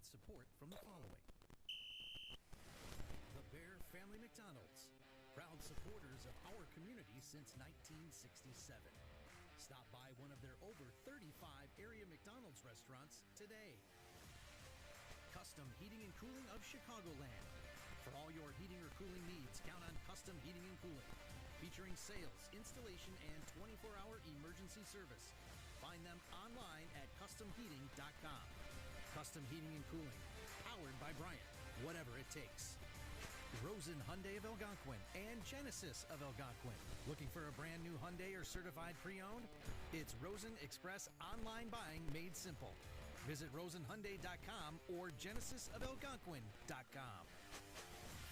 with support from the following. The Bear Family McDonald's, proud supporters of our community since 1967. Stop by one of their over 35 area McDonald's restaurants today. Custom Heating and Cooling of Chicagoland. For all your heating or cooling needs, count on Custom Heating and Cooling. Featuring sales, installation, and 24-hour emergency service. Find them online at customheating.com. Custom Heating and Cooling, powered by Bryant, whatever it takes. Rosen Hyundai of Algonquin and Genesis of Algonquin. Looking for a brand new Hyundai or certified pre-owned? It's Rosen Express online buying made simple. Visit rosenhyundai.com or genesisofelgonquin.com.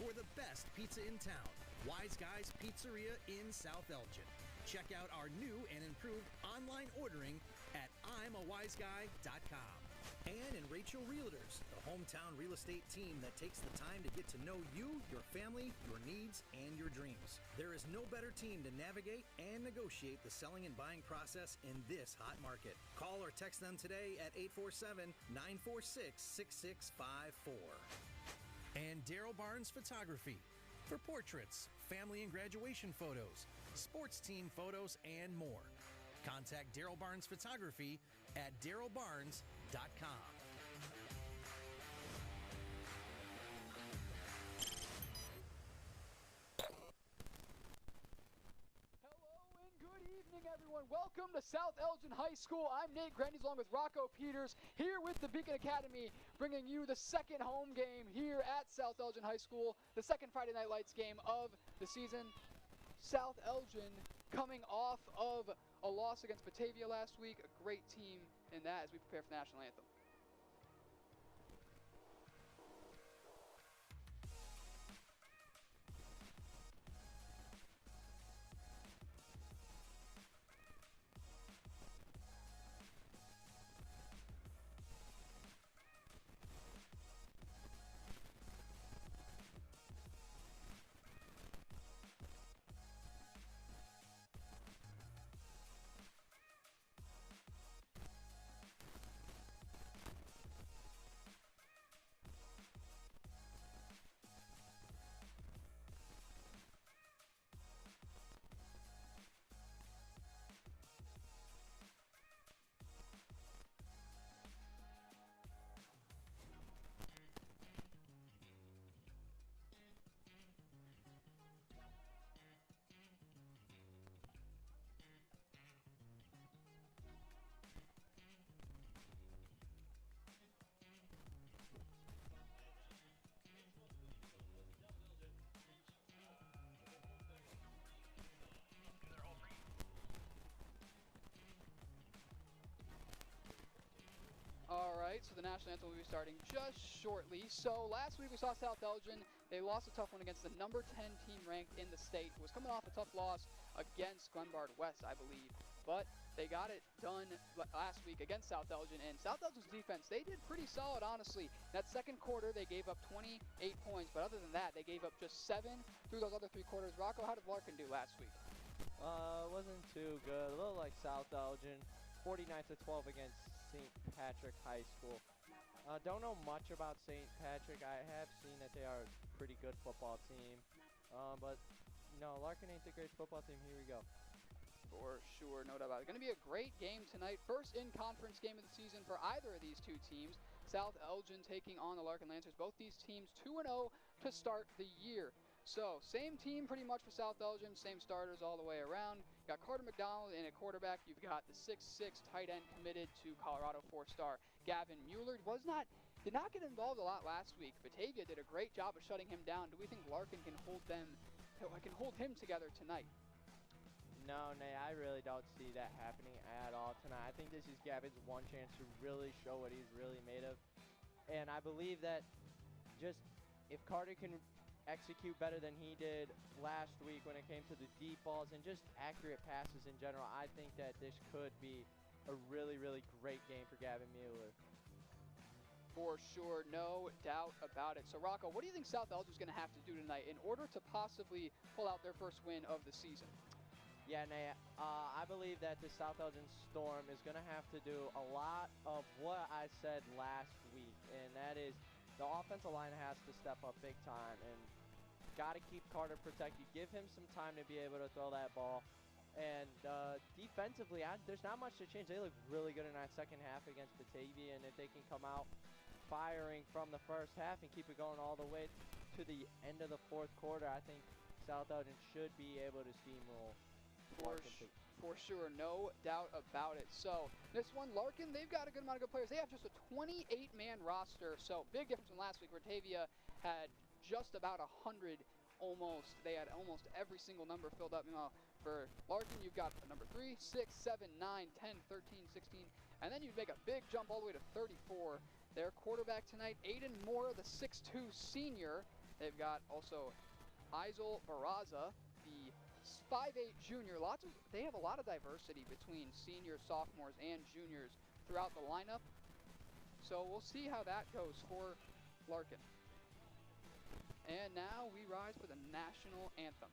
For the best pizza in town, Wise Guys Pizzeria in South Elgin. Check out our new and improved online ordering at I'mAWiseGuy.com. And in Rachel Realtors, the hometown real estate team that takes the time to get to know you, your family, your needs, and your dreams. There is no better team to navigate and negotiate the selling and buying process in this hot market. Call or text them today at 847-946-6654. And Daryl Barnes Photography for portraits, family and graduation photos, sports team photos, and more. Contact Daryl Barnes Photography at darylbarnes.com. Hello and good evening, everyone. Welcome to South Elgin High School. I'm Nate Grendys along with Rocco Peters here with the Beacon Academy, bringing you the second home game here at South Elgin High School, the second Friday Night Lights game of the season. South Elgin coming off of a loss against Batavia last week, a great team in that as we prepare for the national anthem. All right, so the national anthem will be starting just shortly. So last week we saw South Elgin. They lost a tough one against the number 10 team ranked in the state. It was coming off a tough loss against Glenbard West, I believe. But they got it done last week against South Elgin. And South Elgin's defense, they did pretty solid, honestly. That second quarter, they gave up 28 points. But other than that, they gave up just 7 through those other 3 quarters. Rocco, how did Larkin do last week? It wasn't too good. A little like South Elgin, 49-12 against St. Patrick High School. Don't know much about St. Patrick. I have seen that they are a pretty good football team. But no, Larkin ain't the greatest football team. Here we go. For sure, no doubt about it. It's going to be a great game tonight. First in-conference game of the season for either of these two teams. South Elgin taking on the Larkin Lancers. Both these teams 2-0 to start the year. So, same team pretty much for South Elgin, same starters all the way around. You got Carter McDonald in at quarterback. You've got the 6'6" tight end committed to Colorado 4-star Gavin Mueller. Did not get involved a lot last week. Batavia did a great job of shutting him down. Do we think Larkin can hold him together tonight? No, Nate, I really don't see that happening at all tonight. I think this is Gavin's one chance to really show what he's really made of. And I believe that just if Carter can execute better than he did last week when it came to the deep balls and just accurate passes in general, I think that this could be a really, really great game for Gavin Mueller. For sure, no doubt about it. So, Rocco, what do you think South Elgin's going to have to do tonight in order to possibly pull out their first win of the season? Yeah, Nate, I believe that the South Elgin Storm is going to have to do a lot of what I said last week, and that is the offensive line has to step up big time and got to keep Carter protected, give him some time to be able to throw that ball. And defensively, there's not much to change. They look really good in that second half against Batavia, and if they can come out firing from the first half and keep it going all the way to the end of the fourth quarter, I think South Elgin should be able to steamroll Larkin. For sure, no doubt about it. So this one, Larkin, they've got a good amount of good players. They have just a 28-man roster, so big difference from last week. Batavia had just about 100 almost. They had almost every single number filled up. You know, for Larkin, you've got number 3, 6, 7, 9, 10, 13, 16, and then you make a big jump all the way to 34. Their quarterback tonight, Aiden Moore, the 6'2 senior. They've got also Isel Barraza, the 5'8 junior. They have a lot of diversity between seniors, sophomores, and juniors throughout the lineup. So we'll see how that goes for Larkin. And now we rise for the national anthem.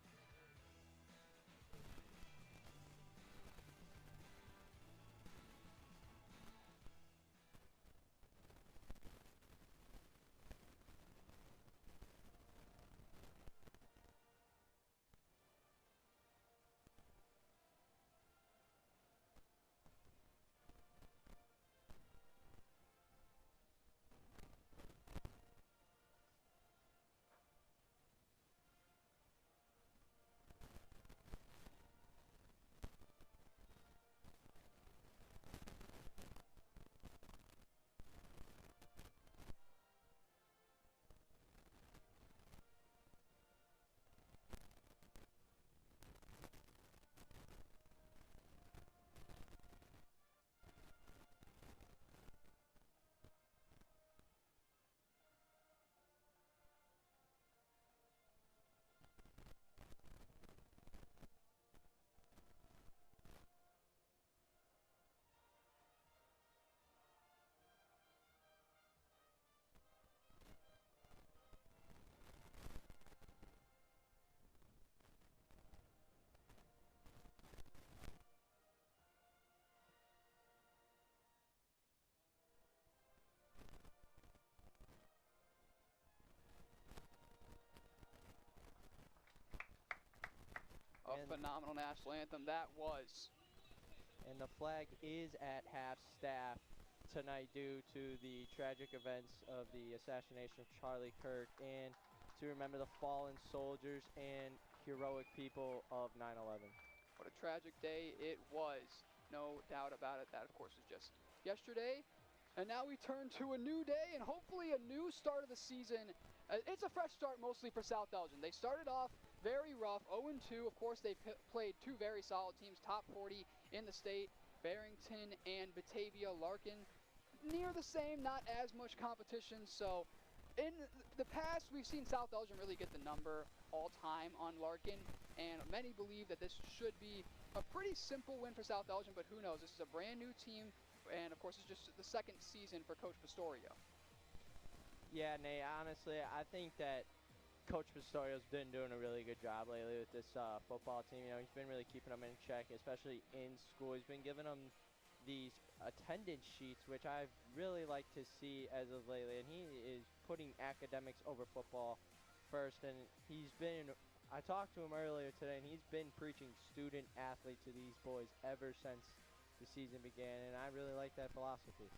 A phenomenal national anthem that was. And the flag is at half-staff tonight due to the tragic events of the assassination of Charlie Kirk and to remember the fallen soldiers and heroic people of 9/11. What a tragic day it was. No doubt about it. That, of course, was just yesterday. And now we turn to a new day and hopefully a new start of the season. It's a fresh start mostly for South Elgin. They started off very rough, 0-2. Of course, they played two very solid teams, top 40 in the state, Barrington and Batavia. Larkin, near the same, not as much competition. So in the past, we've seen South Elgin really get the number all time on Larkin, and many believe that this should be a pretty simple win for South Elgin, but who knows? This is a brand new team, and of course, it's just the second season for Coach Pistorio. Yeah, Nate, honestly, I think that Coach Pistorio's been doing a really good job lately with this football team. You know, he's been really keeping them in check, especially in school. He's been giving them these attendance sheets, which I really like to see as of lately. And he is putting academics over football first. And I talked to him earlier today, and he's been preaching student athlete to these boys ever since the season began. And I really like that philosophy.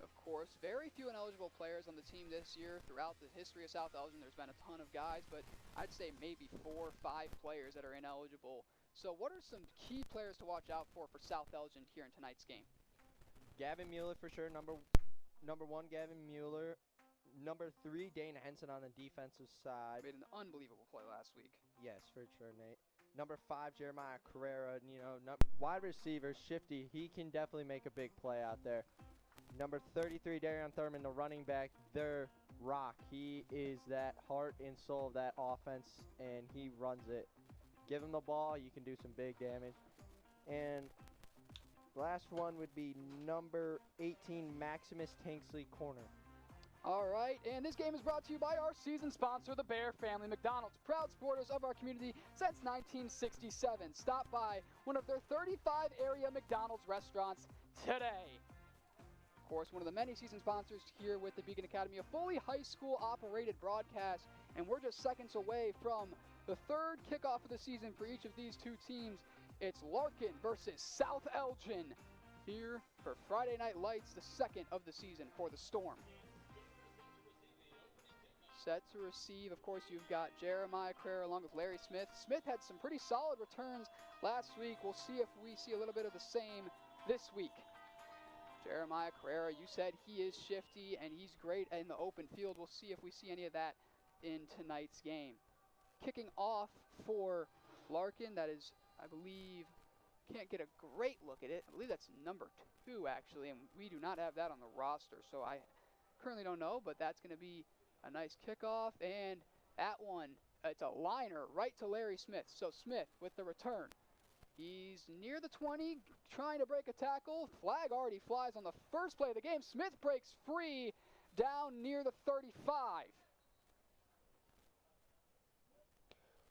Of course, very few ineligible players on the team this year. Throughout the history of South Elgin, there's been a ton of guys, but I'd say maybe 4 or 5 players that are ineligible. So what are some key players to watch out for South Elgin here in tonight's game? Gavin Mueller for sure, number 1, Gavin Mueller. Number 3, Dane Henson on the defensive side. Made an unbelievable play last week. Yes, for sure, Nate. Number 5, Jeremiah Carrera. You know, wide receiver, shifty. He can definitely make a big play out there. Number 33, Darian Thurman, the running back, their rock. He is that heart and soul of that offense, and he runs it. Give him the ball, you can do some big damage. And last one would be number 18, Maximus Tanksley, corner. All right, and this game is brought to you by our season sponsor, the Bear Family McDonald's, proud supporters of our community since 1967. Stop by one of their 35 area McDonald's restaurants today. Of course, one of the many season sponsors here with the Beacon Academy, a fully high school operated broadcast, and we're just seconds away from the third kickoff of the season for each of these two teams. It's Larkin versus South Elgin here for Friday Night Lights, the second of the season for the Storm. Set to receive, of course, you've got Jeremiah Carrera along with Larry Smith. Smith had some pretty solid returns last week. We'll see if we see a little bit of the same this week. Jeremiah Carrera, you said he is shifty and he's great in the open field. We'll see if we see any of that in tonight's game. Kicking off for Larkin, that is, I believe, can't get a great look at it. I believe that's number 2, actually, and we do not have that on the roster, so I currently don't know, but that's going to be a nice kickoff, and that one, it's a liner right to Larry Smith. So Smith with the return. He's near the 20, trying to break a tackle. Flag already flies on the first play of the game. Smith breaks free down near the 35.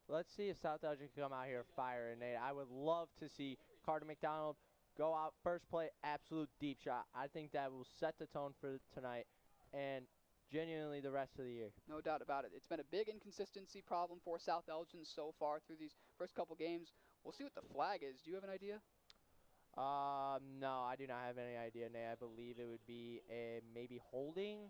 Let's see if South Elgin can come out here firing, Nate. I would love to see Carter McDonald go out first play, absolute deep shot. I think that will set the tone for tonight and genuinely the rest of the year. No doubt about it. It's been a big inconsistency problem for South Elgin so far through these first couple games. We'll see what the flag is. Do you have an idea? No, I do not have any idea, Nate. I believe it would be a maybe holding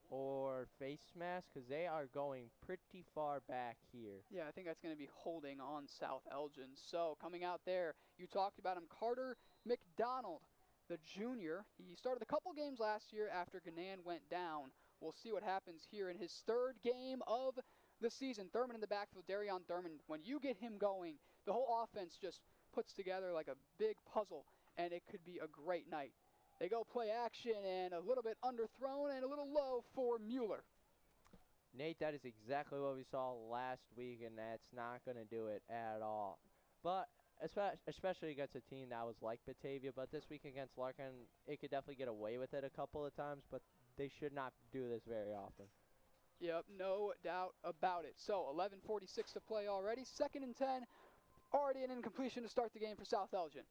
or face mask, because they are going pretty far back here. Yeah, I think that's going to be holding on South Elgin. So coming out there, you talked about him, Carter McDonald, the junior. He started a couple games last year after Ganan went down. We'll see what happens here in his third game of the season. Thurman in the backfield, Darion Thurman. When you get him going, the whole offense just puts together like a big puzzle, and it could be a great night. They go play action, and a little bit underthrown and a little low for Mueller. Nate, that is exactly what we saw last week, and that's not going to do it at all. But especially against a team that was like Batavia, but this week against Larkin, it could definitely get away with it a couple of times, but they should not do this very often. Yep, no doubt about it. So 11:46 to play already. 2nd and 10, already an incompletion to start the game for South Elgin.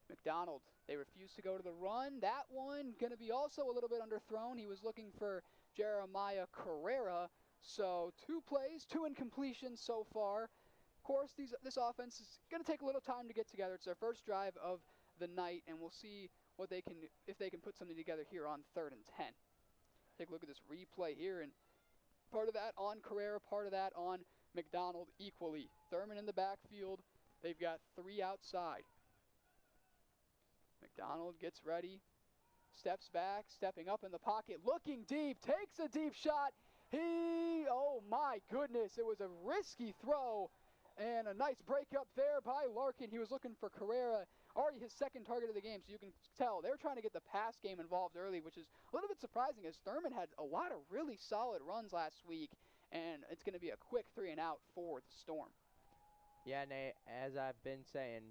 McDonald, they refuse to go to the run. That one going to be also a little bit underthrown. He was looking for Jeremiah Carrera. So 2 plays, 2 incompletions so far. Of course, this offense is going to take a little time to get together. It's their first drive of the night, and we'll see what they can, if they can put something together here on 3rd and 10. Take a look at this replay here, and part of that on Carrera, part of that on McDonald equally. Thurman in the backfield. They've got 3 outside. McDonald gets ready, steps back, stepping up in the pocket, looking deep, takes a deep shot. Oh my goodness, it was a risky throw, and a nice break up there by Larkin. He was looking for Carrera, already his 2nd target of the game, so you can tell they're trying to get the pass game involved early, which is a little bit surprising as Thurman had a lot of really solid runs last week, and it's going to be a quick 3 and out for the Storm. Yeah, Nate, as I've been saying,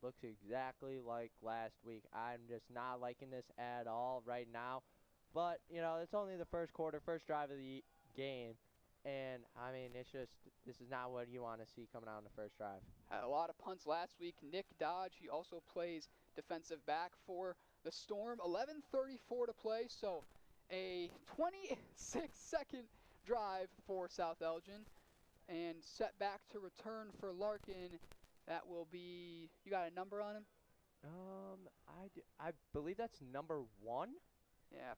looks exactly like last week. I'm just not liking this at all right now. But, you know, it's only the first quarter, first drive of the game. And, I mean, it's just, this is not what you want to see coming out in the first drive. Had a lot of punts last week. Nick Dodge, he also plays defensive back for the Storm. 11:34 to play, so a 26-second drive for South Elgin. And set back to return for Larkin. That will be, you got a number on him? I believe that's number 1. Yeah.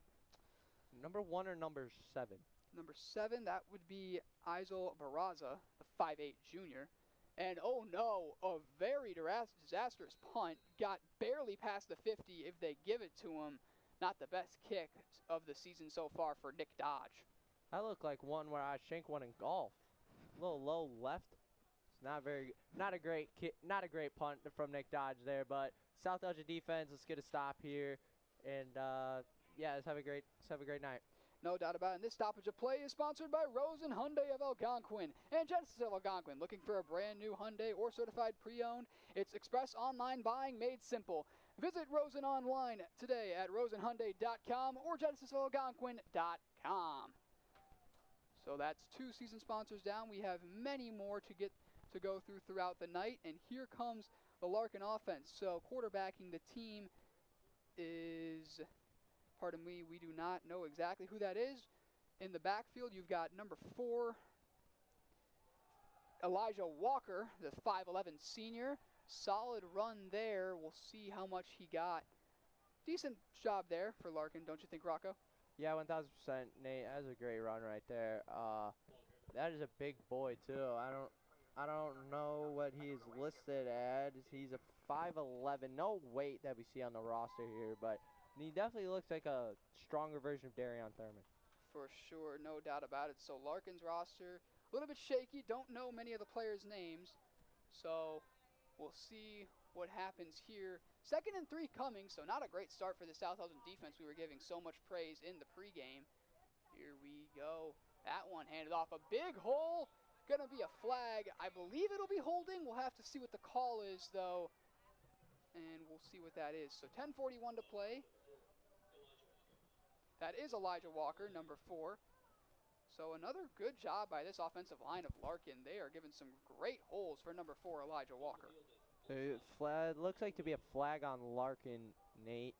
Number 1 or number 7? Number 7, that would be Isel Barraza, the 5'8 junior. And oh no, a very disastrous punt. Got barely past the 50 if they give it to him. Not the best kick of the season so far for Nick Dodge. That looked like one where I shanked one in golf. A little low left. It's not a great punt from Nick Dodge there, but South Elgin defense, let's get a stop here, and yeah, let's have a great night. No doubt about it. And this stoppage of play is sponsored by Rosen Hyundai of Algonquin and Genesis of Algonquin. Looking for a brand new Hyundai or certified pre-owned? It's express online buying made simple. Visit Rosen online today at rosenhyundai.com or genesisalgonquin.com. So that's 2 season sponsors down. We have many more to go through throughout the night, and here comes the Larkin offense. So quarterbacking the team is, pardon me, we do not know exactly who that is. In the backfield, you've got number 4, Elijah Walker, the 5'11 senior. Solid run there. We'll see how much he got. Decent job there for Larkin, don't you think, Rocco? Yeah, 1,000%, Nate. That was a great run right there. That is a big boy too. I don't know what he's listed as. He's a 5'11. No weight that we see on the roster here, but he definitely looks like a stronger version of Darion Thurman. For sure, no doubt about it. So Larkin's roster, a little bit shaky. Don't know many of the players' names. So we'll see what happens here. 2nd and 3 coming, so not a great start for the South Elgin defense we were giving so much praise in the pregame. Here we go. That one handed off a big hole. Gonna be a flag. I believe it'll be holding. We'll have to see what the call is, though. And we'll see what that is. So 10:41 to play. That is Elijah Walker, number 4. So another good job by this offensive line of Larkin. They are giving some great holes for number 4, Elijah Walker. Flag, looks like to be a flag on Larkin, Nate.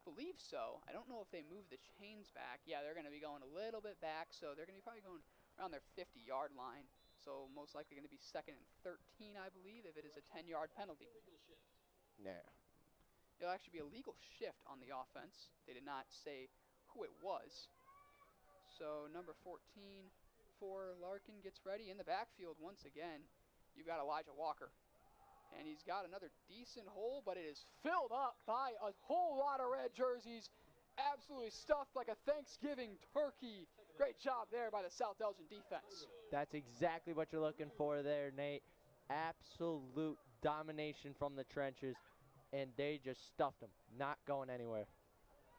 Believe so. I don't know if they move the chains back. Yeah, they're going to be going a little bit back, so they're going to be probably going around their 50-yard line. So most likely going to be 2nd and 13, I believe, if it is a 10-yard penalty. Yeah. It'll actually be a legal shift on the offense. They did not say who it was. So number 14 for Larkin gets ready in the backfield once again. You've got Elijah Walker. And he's got another decent hole, but it is filled up by a whole lot of red jerseys. Absolutely stuffed like a Thanksgiving turkey. Great job there by the South Elgin defense. That's exactly what you're looking for there, Nate. Absolute domination from the trenches, and they just stuffed him, not going anywhere.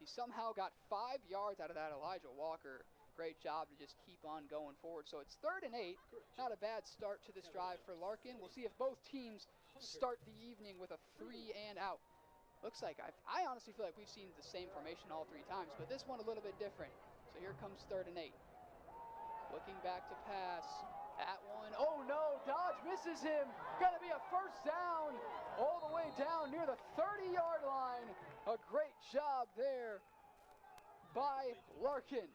He somehow got 5 yards out of that Elijah Walker. Great job to just keep on going forward. So it's 3rd and 8. Not a bad start to this drive for Larkin. We'll see if both teams start the evening with a 3 and out. Looks like I honestly feel like we've seen the same formation all 3 times, but this one a little bit different. So here comes 3rd and 8. Looking back to pass. That one, oh no, Dodge misses him. Gonna be a 1st down all the way down near the 30-yard line. A great job there by Larkin.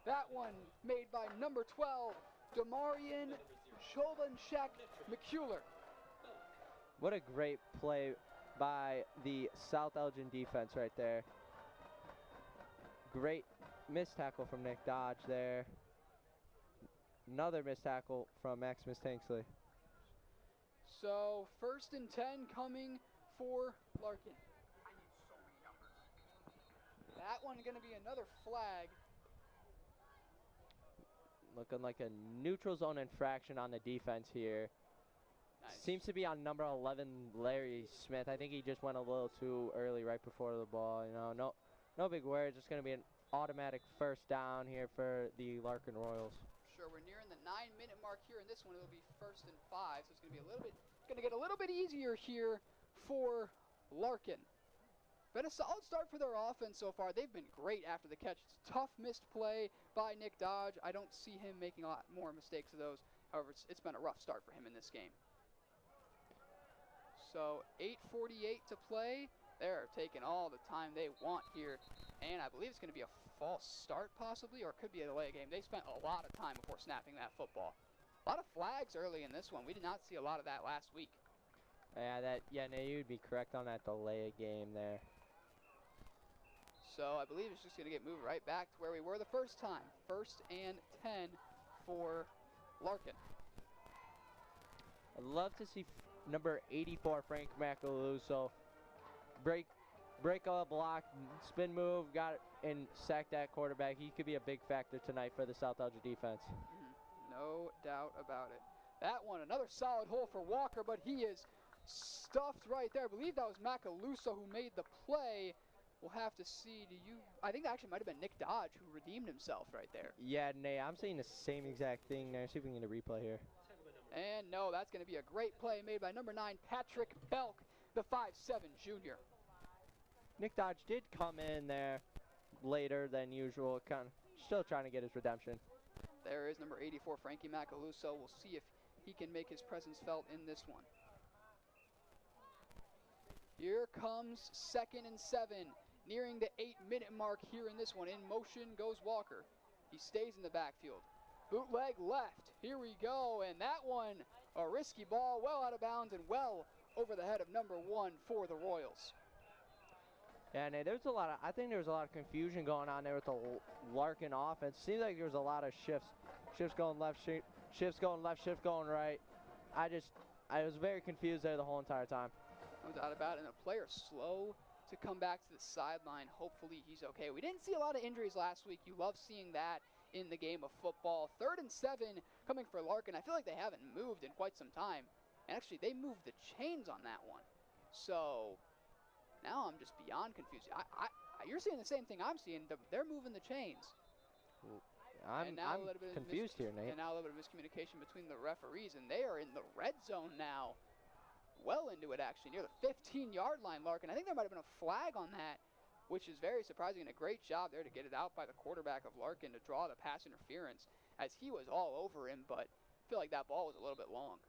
That one made by number 12, Demarian Jovanchek McCuller. What a great play by the South Elgin defense right there. Great missed tackle from Nick Dodge there. Another missed tackle from Maximus Tanksley. So 1st and 10 coming for Larkin. That one going to be another flag. Looking like a neutral zone infraction on the defense here. Nice. Seems to be on number 11, Larry Smith. I think he just went a little too early right before the ball. You know, no big worries. It's going to be an automatic 1st down here for the Larkin Royals. Sure, we're nearing the 9-minute mark here. In this one, it'll be 1st and 5, so it's going to be get a little bit easier here for Larkin. Been a solid start for their offense so far. They've been great after the catch. It's a tough missed play by Nick Dodge. I don't see him making a lot more mistakes of those. However, it's been a rough start for him in this game. So 8:48 to play. They're taking all the time they want here. And I believe it's going to be a false start possibly, or it could be a delay game. They spent a lot of time before snapping that football. A lot of flags early in this one. We did not see a lot of that last week. Yeah, no, you'd be correct on that delay game there. So I believe it's just going to get moved right back to where we were the first time. 1st and 10 for Larkin. I'd love to see number 84, Frank Macaluso, break a block, spin move, got it, and sack that quarterback. He could be a big factor tonight for the South Elgin defense. No doubt about it. That one, another solid hole for Walker, but he is stuffed right there. I believe that was Macaluso who made the play. We'll have to see. I think that actually might have been Nick Dodge who redeemed himself right there. Yeah, Nate, I'm seeing the same exact thing there. See if we can get a replay here. And no, that's going to be a great play made by number 9, Patrick Belk, the 5'7 junior. Nick Dodge did come in there later than usual, kind of still trying to get his redemption. There is number 84, Frankie Macaluso. We'll see if he can make his presence felt in this one. Here comes 2nd and 7, nearing the 8-minute mark here in this one. In motion goes Walker. He stays in the backfield. Bootleg left. Here we go, and that one, a risky ball, well out of bounds and well over the head of number 1 for the Royals. Yeah, and there's a lot of, I think there was a lot of confusion going on there with the Larkin offense. Seems like there was a lot of shifts going left, shifts going left, shifts going right. I was very confused there the whole entire time. No doubt about it, and a player slow to come back to the sideline. Hopefully he's okay. We didn't see a lot of injuries last week. You love seeing that in the game of football. 3rd and 7 coming for Larkin. I feel like they haven't moved in quite some time. And actually, they moved the chains on that one. So now I'm just beyond confused. You're seeing the same thing I'm seeing. They're moving the chains. I'm confused here, Nate. And now a little bit of miscommunication between the referees, and they are in the red zone now. Well into it, actually, near the 15-yard line, Larkin. I think there might have been a flag on that, which is very surprising, and a great job there to get it out by the quarterback of Larkin to draw the pass interference, as he was all over him, but I feel like that ball was a little bit long.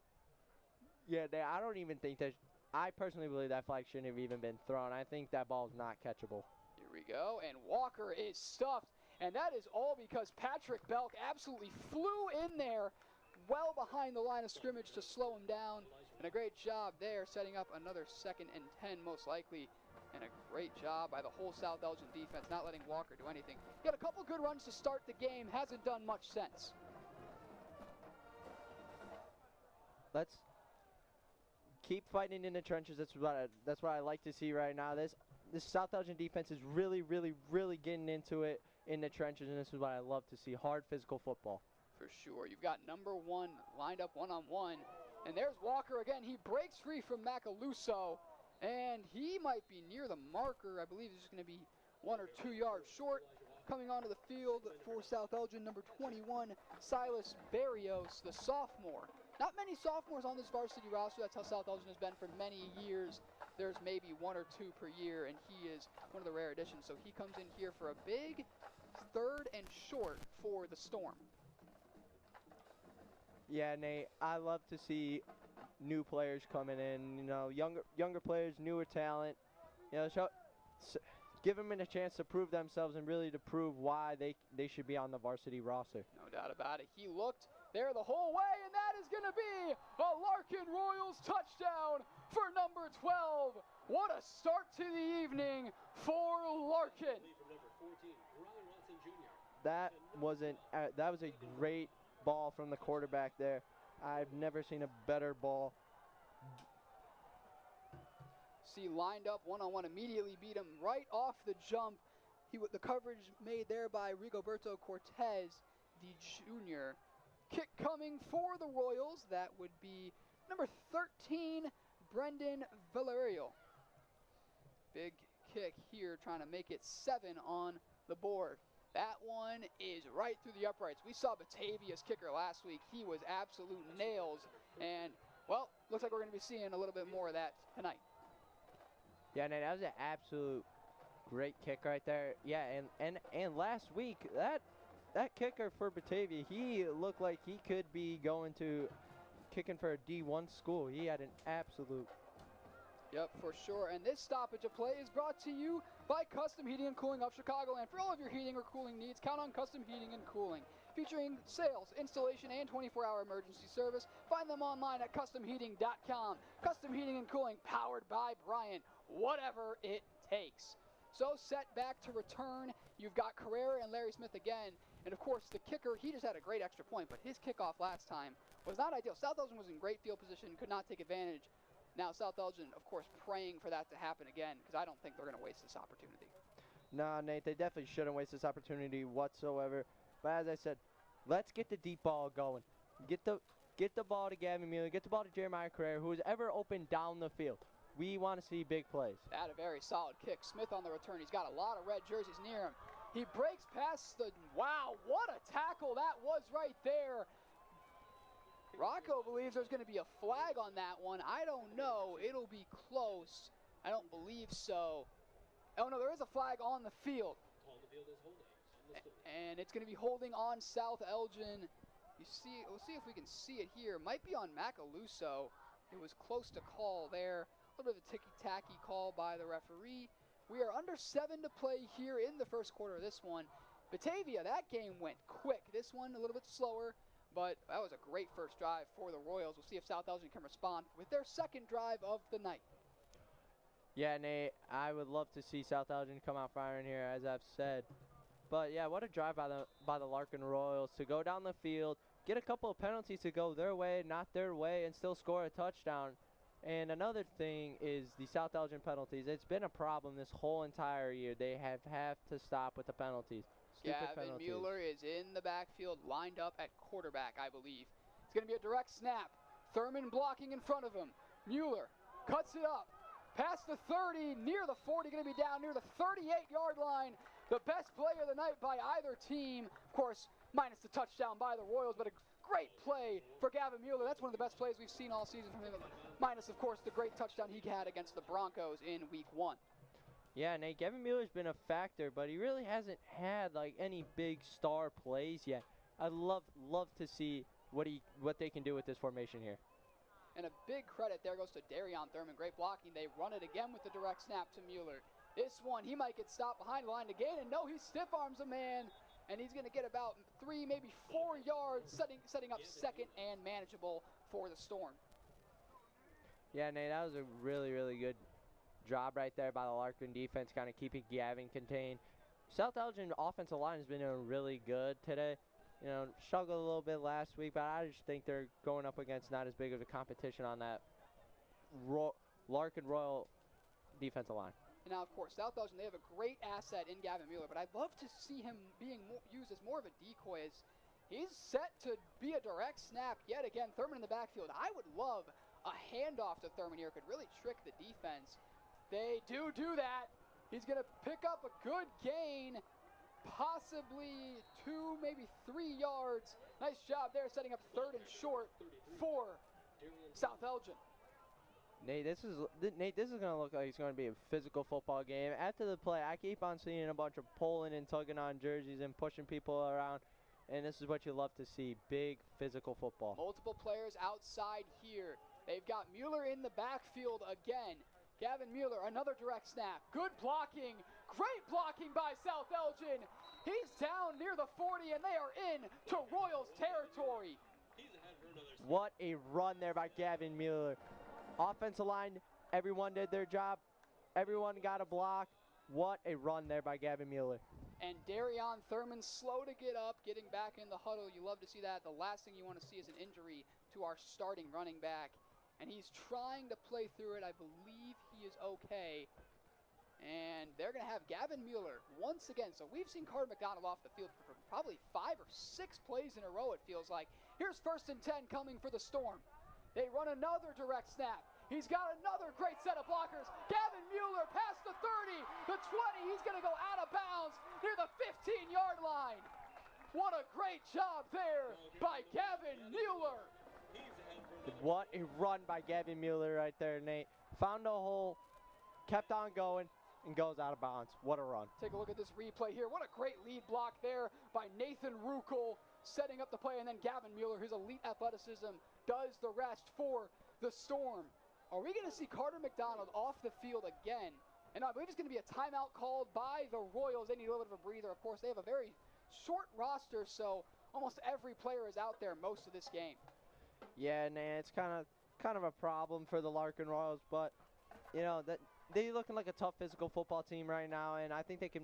Yeah, I don't even think that, I personally believe that flag shouldn't have even been thrown. I think that ball is not catchable. Here we go, and Walker is stuffed, and that is all because Patrick Belk absolutely flew in there well behind the line of scrimmage to slow him down. And a great job there, setting up another 2nd and 10 most likely. And a great job by the whole South Elgin defense, not letting Walker do anything. He had a couple good runs to start the game, hasn't done much since. Let's keep fighting in the trenches. That's what I like to see right now. This South Elgin defense is really, really, really getting into it in the trenches, and this is what I love to see, hard physical football. For sure. You've got number 1 lined up one-on-one. And there's Walker again. He breaks free from Macaluso, and he might be near the marker. I believe he's just going to be 1 or 2 yards short. Coming onto the field for South Elgin, number 21, Silas Barrios, the sophomore. Not many sophomores on this varsity roster. That's how South Elgin has been for many years. There's maybe 1 or 2 per year, and he is one of the rare additions. So he comes in here for a big 3rd and short for the Storm. Yeah, Nate, I love to see new players coming in, you know, younger players, newer talent, you know, give them a chance to prove themselves and really to prove why they should be on the varsity roster. No doubt about it. He looked there the whole way, and that is going to be a Larkin Royals touchdown for number 12. What a start to the evening for Larkin. That was a great ball from the quarterback there. I've never seen a better ball. See, lined up one-on-one, immediately beat him right off the jump. The coverage made there by Rigoberto Cortez, the junior. Kick coming for the Royals. That would be number 13, Brendan Valerio. Big kick here, trying to make it 7 on the board. That one is right through the uprights. We saw Batavia's kicker last week. He was absolute nails. And, well, looks like we're going to be seeing a little bit more of that tonight. Yeah, that was an absolute great kick right there. Yeah, and last week, that kicker for Batavia, he looked like he could be going to kicking for a D1 school. He had an absolute... Yep, for sure. And this stoppage of play is brought to you by Custom Heating and Cooling of Chicagoland. For all of your heating or cooling needs, count on Custom Heating and Cooling. Featuring sales, installation, and 24-hour emergency service. Find them online at customheating.com. Custom Heating and Cooling, powered by Bryant. Whatever it takes. So set back to return. You've got Carrera and Larry Smith again. And of course, the kicker, he just had a great extra point, but his kickoff last time was not ideal. South Elgin was in great field position, could not take advantage. Now, South Elgin, of course, praying for that to happen again, because I don't think they're going to waste this opportunity. No, Nate, they definitely shouldn't waste this opportunity whatsoever. But as I said, let's get the deep ball going. Get the ball to Gavin Mueller, get the ball to Jeremiah Carrera, who is ever open down the field. We want to see big plays. That a very solid kick. Smith on the return. He's got a lot of red jerseys near him. He breaks past the, wow, what a tackle that was right there. Rocco believes there's going to be a flag on that one. I don't know. It'll be close. I don't believe so. Oh, no, there is a flag on the field. On the field is holding. And it's going to be holding on South Elgin. You see, we'll see if we can see it here. Might be on Macaluso. It was close to call there. A little bit of a ticky-tacky call by the referee. We are under 7 to play here in the first quarter of this one. Batavia, that game went quick. This one a little bit slower, but that was a great first drive for the Royals. We'll see if South Elgin can respond with their second drive of the night. Yeah, Nate, I would love to see South Elgin come out firing here, as I've said. But yeah, what a drive by the Larkin Royals to go down the field, get a couple of penalties to go their way, not their way, and still score a touchdown. And another thing is the South Elgin penalties. It's been a problem this whole entire year. They have to stop with the penalties. Gavin Mueller is in the backfield, lined up at quarterback, I believe. It's going to be a direct snap. Thurman blocking in front of him. Mueller cuts it up. Past the 30, near the 40, going to be down near the 38-yard line. The best play of the night by either team. Of course, minus the touchdown by the Royals, but a great play for Gavin Mueller. That's one of the best plays we've seen all season from him. Minus, of course, the great touchdown he had against the Broncos in Week 1. Yeah, Nate, Gavin Mueller's been a factor, but he really hasn't had like any big star plays yet. I'd love to see what they can do with this formation here. And a big credit there goes to Darion Thurman. Great blocking. They run it again with the direct snap to Mueller. This one, he might get stopped behind the line again, and no, he stiff arms a man, and he's going to get about 3, maybe 4 yards, setting up second and manageable for the Storm. Yeah, Nate, that was a really, really good job right there by the Larkin defense, kind of keeping Gavin contained. South Elgin offensive line has been doing really good today. You know, struggled a little bit last week, but I just think they're going up against not as big of a competition on that Larkin Royal defensive line. And now, of course, South Elgin, they have a great asset in Gavin Mueller, but I'd love to see him being used as more of a decoy. He's set to be a direct snap yet again. Thurman in the backfield. I would love a handoff to Thurman here. Could really trick the defense. They do that. He's going to pick up a good gain, possibly 2, maybe 3 yards. Nice job there, setting up third and short for South Elgin. Nate, this is going to look like it's going to be a physical football game. After the play, I keep on seeing a bunch of pulling and tugging on jerseys and pushing people around, and this is what you love to see, big physical football. Multiple players outside here. They've got Mueller in the backfield again. Gavin Mueller, another direct snap. Good blocking. Great blocking by South Elgin. He's down near the 40, and they are in to Royals territory. What a run there by Gavin Mueller. Offensive line, everyone did their job. Everyone got a block. What a run there by Gavin Mueller. And Darion Thurman slow to get up, getting back in the huddle. You love to see that. The last thing you want to see is an injury to our starting running back. And he's trying to play through it. I believe he is okay. And they're going to have Gavin Mueller once again. So we've seen Carter McDonald off the field for probably 5 or 6 plays in a row, it feels like. Here's 1st and 10 coming for the Storm. They run another direct snap. He's got another great set of blockers. Gavin Mueller past the 30, the 20. He's going to go out of bounds near the 15-yard line. What a great job there by Gavin Mueller. What a run by Gavin Mueller right there, Nate. Found a hole, kept on going, and goes out of bounds. What a run. Take a look at this replay here. What a great lead block there by Nathan Rocco, setting up the play, and then Gavin Mueller, his elite athleticism, does the rest for the Storm. Are we going to see Carter McDonald off the field again? And I believe it's going to be a timeout called by the Royals. They need a little bit of a breather. Of course, they have a very short roster, so almost every player is out there most of this game. Yeah, nah, it's kind of a problem for the Larkin Royals, but you know that they're looking like a tough physical football team right now, and I think they can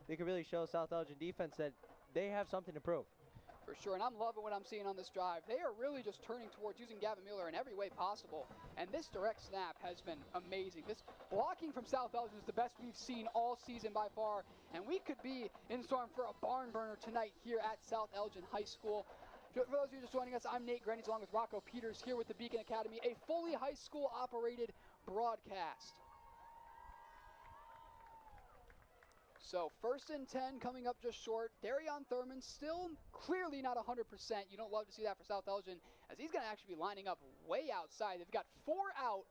really show South Elgin defense that they have something to prove. For sure, and I'm loving what I'm seeing on this drive. They are really just turning towards using Gavin Mueller in every way possible, and this direct snap has been amazing. This blocking from South Elgin is the best we've seen all season by far, and we could be in store for a barn burner tonight here at South Elgin High School. For those of you just joining us, I'm Nate Grendys along with Rocco Peters here with the Beacon Academy, a fully high school operated broadcast. So 1st and 10 coming up just short. Darion Thurman still clearly not 100%. You don't love to see that for South Elgin, as he's going to actually be lining up way outside. They've got 4 out.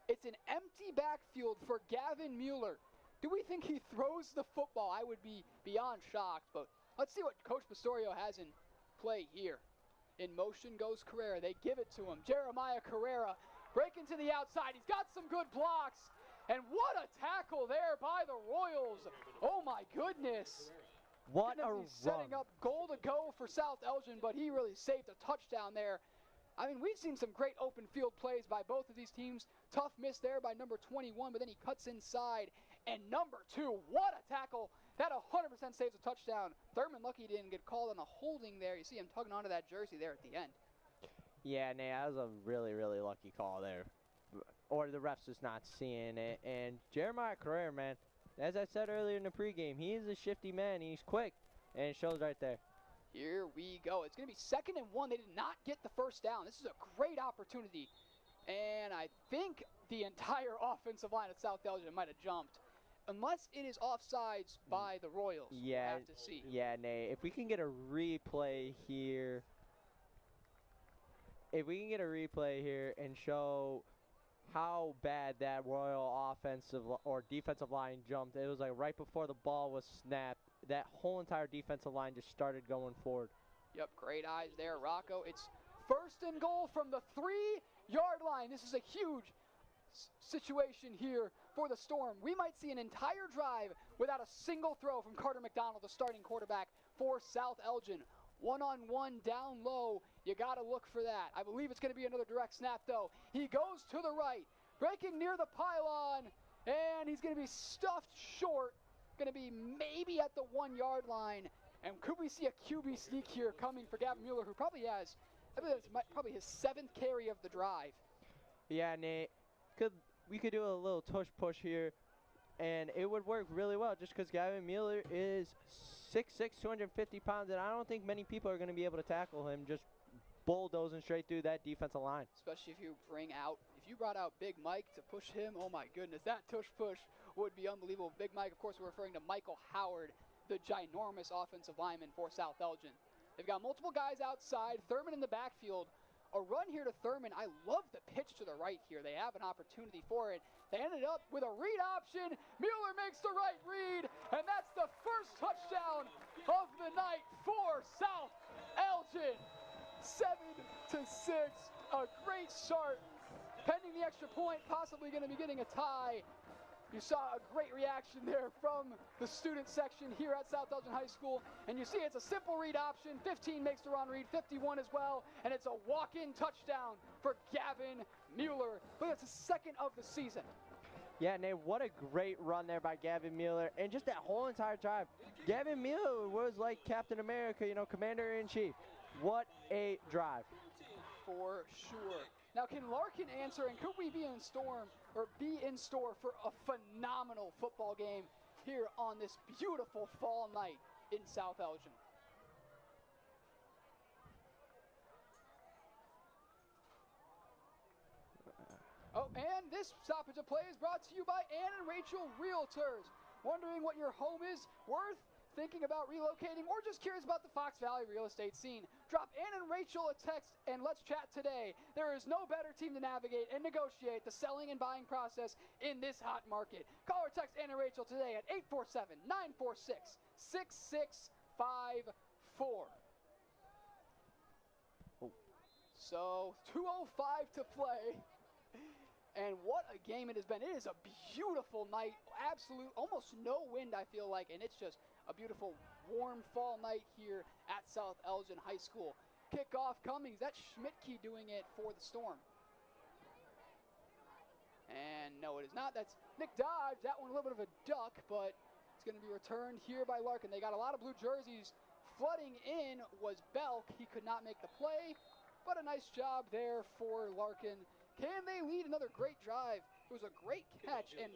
It's an empty backfield for Gavin Mueller. Do we think he throws the football? I would be beyond shocked, but let's see what Coach Pastorio has in play here. In motion goes Carrera. They give it to him. Jeremiah Carrera breaking to the outside. He's got some good blocks. And what a tackle there by the Royals. Oh, my goodness. What a run. Setting up goal to go for South Elgin, but he really saved a touchdown there. I mean, we've seen some great open field plays by both of these teams. Tough miss there by number 21, but then he cuts inside. And number 2, what a tackle. That 100% saves a touchdown. Thurman lucky he didn't get called on the holding there. You see him tugging onto that jersey there at the end. Yeah, that was a really, really lucky call there. Or the ref's just not seeing it. And Jeremiah Carrera, man, as I said earlier in the pregame, he is a shifty man. He's quick, and it shows right there. Here we go. It's going to be 2nd and 1. They did not get the first down. This is a great opportunity. And I think the entire offensive line at South Elgin might have jumped. Unless it is offsides by the Royals. Yeah, we'll have to see. Yeah, Nate. If we can get a replay here. If we can get a replay here and show how bad that Royal offensive or defensive line jumped. It was like right before the ball was snapped. That whole entire defensive line just started going forward. Yep, great eyes there, Rocco. It's 1st and goal from the 3-yard line. This is a huge situation here for the Storm. We might see an entire drive without a single throw from Carter McDonald, the starting quarterback for South Elgin. One-on-one down low. You got to look for that. I believe it's going to be another direct snap, though. He goes to the right, breaking near the pylon, and he's going to be stuffed short. Going to be maybe at the 1-yard line. And could we see a QB sneak here coming for Gavin Mueller, who probably has, I believe that's probably his 7th carry of the drive. Yeah, Nate. We could do a little tush-push here, and it would work really well just because Gavin Mueller is 6'6", 250 pounds, and I don't think many people are going to be able to tackle him just bulldozing straight through that defensive line. Especially if you brought out Big Mike to push him, oh my goodness, that tush-push would be unbelievable. Big Mike, of course, we're referring to Michael Howard, the ginormous offensive lineman for South Elgin. They've got multiple guys outside, Thurman in the backfield. A run here to Thurman. I love the pitch to the right here. They have an opportunity for it. They ended up with a read option. Mueller makes the right read, and that's the first touchdown of the night for South Elgin. 7-6, a great start. Pending the extra point, possibly going to be getting a tie. You saw a great reaction there from the student section here at South Elgin High School. And you see it's a simple read option. 15 makes the run read, 51 as well. And it's a walk-in touchdown for Gavin Mueller. But it's the 2nd of the season. Yeah, Nate, what a great run there by Gavin Mueller. And just that whole entire drive. Gavin Mueller was like Captain America, Commander-in-Chief. What a drive. For sure. Now, can Larkin answer, and could we be in store for a phenomenal football game here on this beautiful fall night in South Elgin? Oh, and this stoppage of play is brought to you by Ann and Rachel Realtors. Wondering what your home is worth? Thinking about relocating, or just curious about the Fox Valley real estate scene? Drop Ann and Rachel a text and let's chat today. There is no better team to navigate and negotiate the selling and buying process in this hot market. Call or text Ann and Rachel today at 847-946-6654. So 2:05 to play. And what a game it has been. It is a beautiful night. Almost no wind, I feel like, and it's just a beautiful, warm fall night here at South Elgin High School. Kickoff coming. That's Schmidtke doing it for the Storm. And no, it is not. That's Nick Dodge. That one a little bit of a duck, but it's going to be returned here by Larkin. They got a lot of blue jerseys. Flooding in was Belk. He could not make the play, but a nice job there for Larkin. Can they lead another great drive? It was a great catch, and,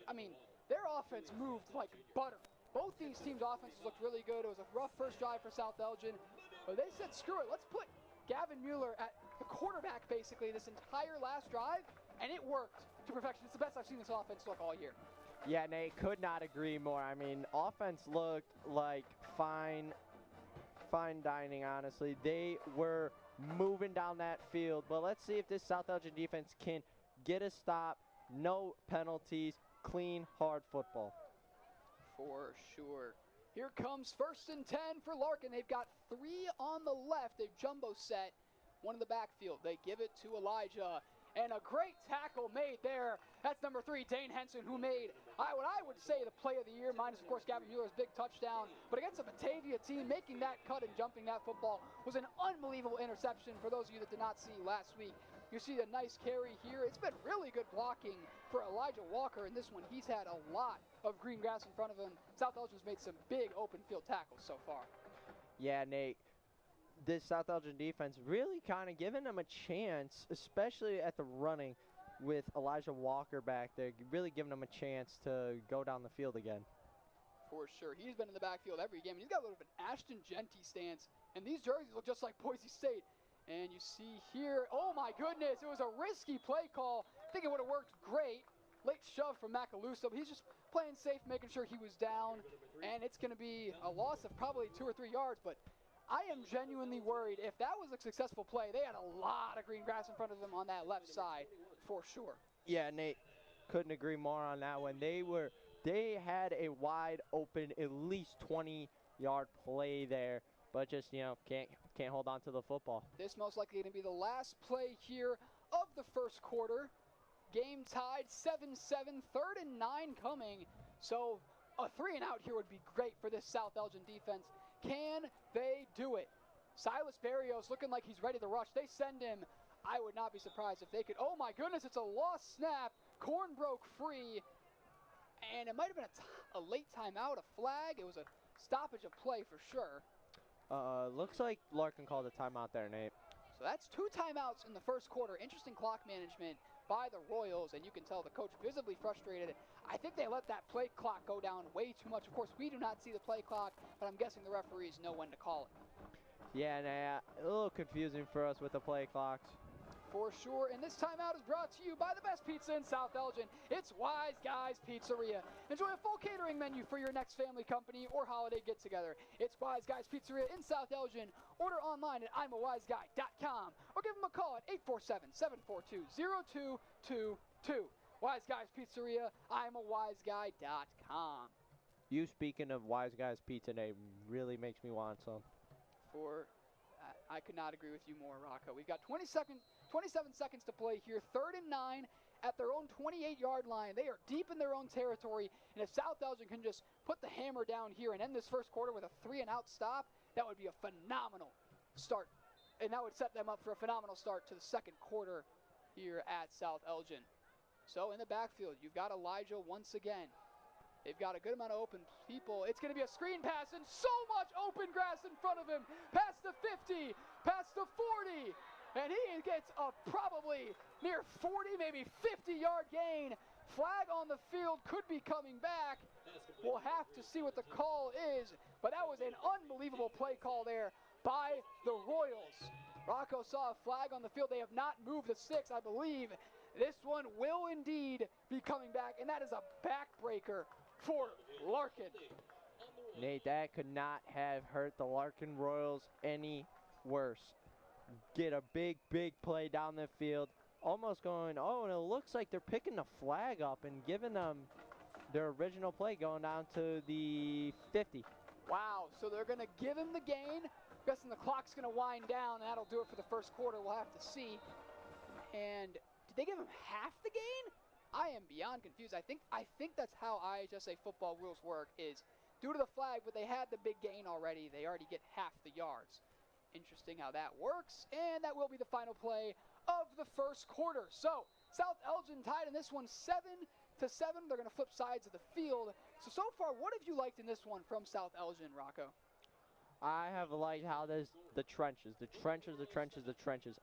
their offense moved like butter. Both these teams' offenses looked really good. It was a rough first drive for South Elgin, but they said, screw it, let's put Gavin Mueller at the quarterback, basically, this entire last drive, and it worked to perfection. It's the best I've seen this offense look all year. Yeah, Nate, could not agree more. Offense looked like fine dining, honestly. They were moving down that field, but let's see if this South Elgin defense can get a stop, no penalties, clean, hard football. For sure. Here comes 1st and 10 for Larkin. They've got 3 on the left. They've jumbo set one in the backfield. They give it to Elijah. And a great tackle made there. That's number 3, Dane Henson, who made what I would say the play of the year, minus, of course, Gavin Mueller's big touchdown. But against a Batavia team, making that cut and jumping that football was an unbelievable interception for those of you that did not see last week. You see a nice carry here. It's been really good blocking for Elijah Walker in this one. He's had a lot of green grass in front of him. South Elgin's made some big open field tackles so far. Yeah, Nate. This South Elgin defense really kind of giving them a chance, especially at the running with Elijah Walker back there, really giving them a chance to go down the field again. For sure. He's been in the backfield every game. He's got a little bit of an Ashton Genty stance, and these jerseys look just like Boise State. And you see here, oh my goodness, it was a risky play call. I think it would have worked great. Late shove from Macaluso, but he's just playing safe, making sure he was down. And it's going to be a loss of probably 2 or 3 yards, but I am genuinely worried. If that was a successful play, they had a lot of green grass in front of them on that left side, for sure. Yeah, Nate, couldn't agree more on that one. They had a wide open, at least 20-yard play there, but just, can't hold on to the football. This most likely going to be the last play here of the first quarter. Game tied 7-7, 3rd and 9 coming. So a 3 and out here would be great for this South Elgin defense. Can they do it? Silas Barrios looking like he's ready to rush. They send him. I would not be surprised if they could. Oh my goodness, it's a lost snap. Corn broke free. And it might have been a late timeout, a flag. It was a stoppage of play for sure. Looks like Larkin called a timeout there, Nate. So that's 2 timeouts in the first quarter. Interesting clock management by the Royals, and you can tell the coach visibly frustrated. I think they let that play clock go down way too much. Of course, we do not see the play clock, but I'm guessing the referees know when to call it. Yeah, a little confusing for us with the play clocks. For sure, and this timeout is brought to you by the best pizza in South Elgin. It's Wise Guys Pizzeria. Enjoy a full catering menu for your next family company or holiday get-together. It's Wise Guys Pizzeria in South Elgin. Order online at I'mAWiseGuy.com or give them a call at 847-742-0222. Wise Guys Pizzeria, I'mAWiseGuy.com. You speaking of Wise Guys Pizza, Nate, really makes me want some. I could not agree with you more, Rocco. We've got 27 seconds to play here. 3rd and 9 at their own 28-yard line. They are deep in their own territory, and if South Elgin can just put the hammer down here and end this first quarter with a 3 and out stop, that would be a phenomenal start, and that would set them up for a phenomenal start to the second quarter here at South Elgin. So in the backfield, you've got Elijah once again. They've got a good amount of open people. It's going to be a screen pass and so much open grass in front of him. Past the 50, past the 40, and he gets a probably near 40, maybe 50-yard gain. Flag on the field, could be coming back. We'll have to see what the call is, but that was an unbelievable play call there by the Royals. Rocco saw a flag on the field. They have not moved the 6, I believe. This one will indeed be coming back, and that is a backbreaker for Larkin. Nate, that could not have hurt the Larkin Royals any worse. Get a big play down the field. Almost going, and it looks like they're picking the flag up and giving them their original play going down to the 50. Wow, so they're going to give him the gain. I'm guessing the clock's going to wind down, and that'll do it for the first quarter. We'll have to see. And did they give him half the gain? I am beyond confused. I think that's how IHSA football rules work, is due to the flag, but they had the big gain already. They already get half the yards. Interesting how that works, and that will be the final play of the first quarter. So South Elgin tied in this one 7-7. They're going to flip sides of the field. So far, what have you liked in this one from South Elgin, Rocco? I have liked how the trenches.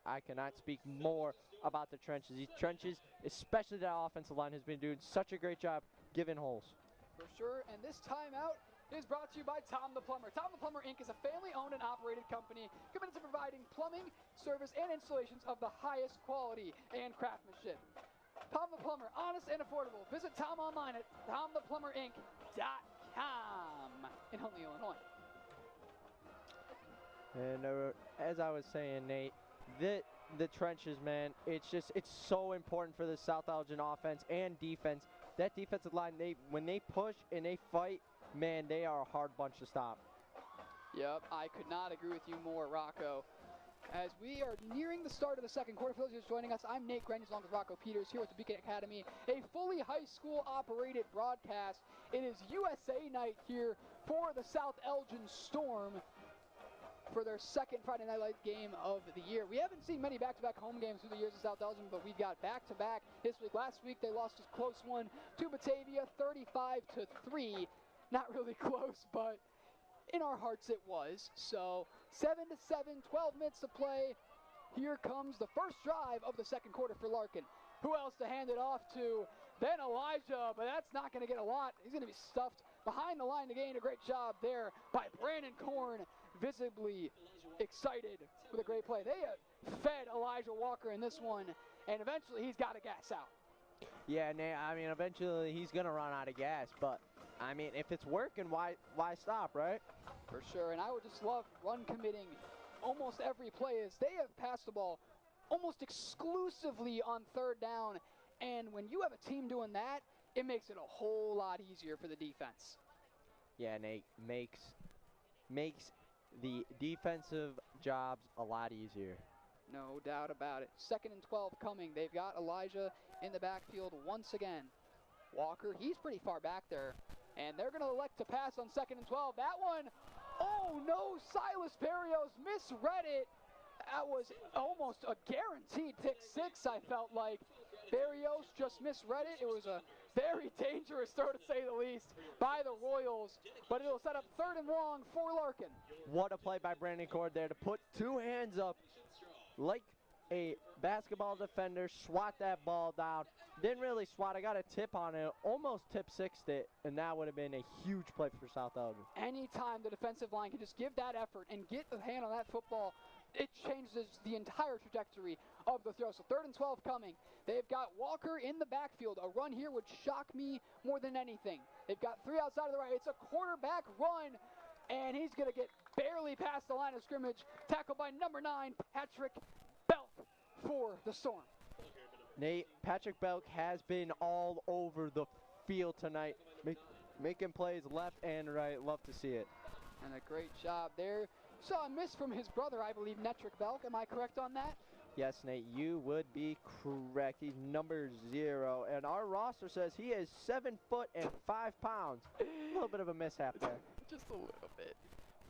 I cannot speak more about the trenches. These trenches, especially that offensive line, has been doing such a great job giving holes. For sure, and this timeout is brought to you by Tom the Plumber. Tom the Plumber, Inc. is a family-owned and operated company committed to providing plumbing, service, and installations of the highest quality and craftsmanship. Tom the Plumber, honest and affordable. Visit Tom online at tomtheplumberInc.com in Huntley, Illinois. And as I was saying, Nate, the trenches, man, it's so important for the South Elgin offense and defense. That defensive line, when they push and they fight, man, they are a hard bunch to stop. Yep, I could not agree with you more, Rocco. As we are nearing the start of the second quarter, for those just joining us, I'm Nate Grendys along with Rocco Peters here with the Beacon Academy, a fully high school operated broadcast. It is USA night here for the South Elgin Storm for their second Friday night game of the year. We haven't seen many back-to-back home games through the years of South Elgin, but we've got back-to-back this week. Last week they lost a close one to Batavia, 35-3. Not really close, but in our hearts it was. So 7-7, 12 minutes to play. Here comes the first drive of the second quarter for Larkin. Who else to hand it off to? Then Elijah, but that's not going to get a lot. He's going to be stuffed behind the line to gain a great job there by Brandon Korn, visibly excited with a great play. They fed Elijah Walker in this one, and eventually he's got to gas out. Yeah, Nate, I mean, eventually he's going to run out of gas, but, I mean, if it's working, why stop, right? For sure, and I would just love run committing almost every play as they have passed the ball almost exclusively on third down, and when you have a team doing that, it makes it a whole lot easier for the defense. Yeah, Nate, makes the defensive jobs a lot easier. No doubt about it. 2nd and 12 coming. They've got Elijah in the backfield once again. Walker, he's pretty far back there, and they're going to elect to pass on 2nd and 12. That one, oh no, Silas Berrios misread it. That was almost a guaranteed pick six, I felt like. Berrios just misread it. It was a very dangerous throw, to say the least, by the Royals, but it'll set up 3rd and long for Larkin. What a play by Brandon Cord there to put two hands up like a basketball defender, swat that ball down. Didn't really swat, I got a tip on it, almost tip-sixed it, and that would have been a huge play for South Elgin. Anytime the defensive line can just give that effort and get a hand on that football, it changes the entire trajectory of the throw. So 3rd and 12 coming. They've got Walker in the backfield. A run here would shock me more than anything. They've got 3 outside of the right. It's a quarterback run, and he's going to get barely past the line of scrimmage. Tackled by number 9, Patrick Belk for the Storm. Nate, Patrick Belk has been all over the field tonight, making plays left and right. Love to see it. And a great job there. Saw a miss from his brother, I believe, Netrick Belk. Am I correct on that? Yes, Nate, you would be correct. He's number 0, and our roster says he is 7 foot and 5 pounds. A little bit of a mishap there. Just a little bit.